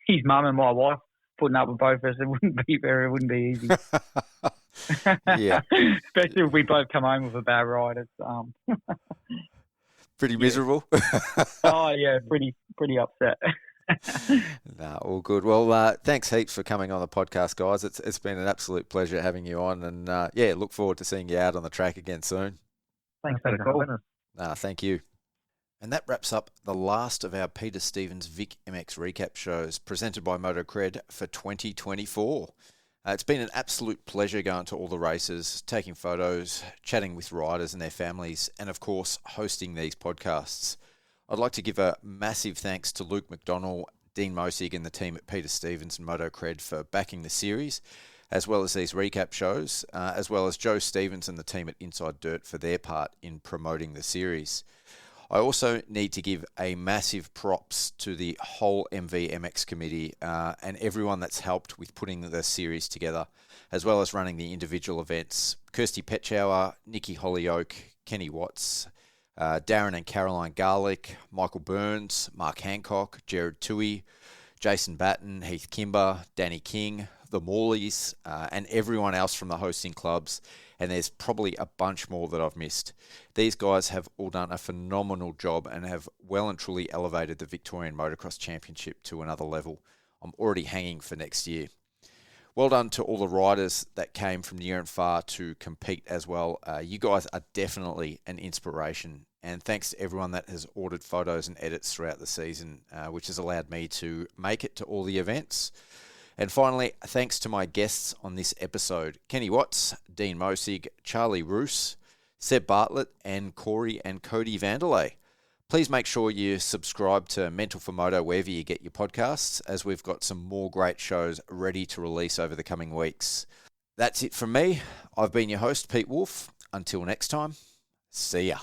his mum and my wife putting up with both of us. It wouldn't be easy. Yeah. Especially if we both come home with a bad ride. It's pretty miserable. Oh yeah, pretty upset. No, all good. Well, thanks heaps for coming on the podcast, guys. It's been an absolute pleasure having you on, and look forward to seeing you out on the track again soon. Thanks for the call. Thank you. And that wraps up the last of our Peter Stevens VIC MX recap shows presented by MotoCred for 2024. It's been an absolute pleasure going to all the races, taking photos, chatting with riders and their families, and of course, hosting these podcasts. I'd like to give a massive thanks to Luke McDonnell, Dean Mosig and the team at Peter Stevens and MotoCred for backing the series, as well as these recap shows, as well as Joe Stevens and the team at Inside Dirt for their part in promoting the series. I also need to give a massive props to the whole MV-MX committee and everyone that's helped with putting the series together, as well as running the individual events. Kirsty Petschauer, Nikki Hollyoak, Kenny Watts, Darren and Caroline Garlick, Michael Burns, Mark Hancock, Jared Toohey, Jason Batten, Heath Kimber, Danny King, the Morleys, and everyone else from the hosting clubs. And there's probably a bunch more that I've missed. These guys have all done a phenomenal job and have well and truly elevated the Victorian Motocross Championship to another level. I'm already hanging for next year. Well done to all the riders that came from near and far to compete as well. You guys are definitely an inspiration. And thanks to everyone that has ordered photos and edits throughout the season, which has allowed me to make it to all the events. And finally, thanks to my guests on this episode, Kenny Watts, Dean Mosig, Charlie Rewse, Seb Bartlett, and Corey and Codi Vanderlei. Please make sure you subscribe to Mental for Moto wherever you get your podcasts, as we've got some more great shows ready to release over the coming weeks. That's it from me. I've been your host, Pete Wolf. Until next time, see ya.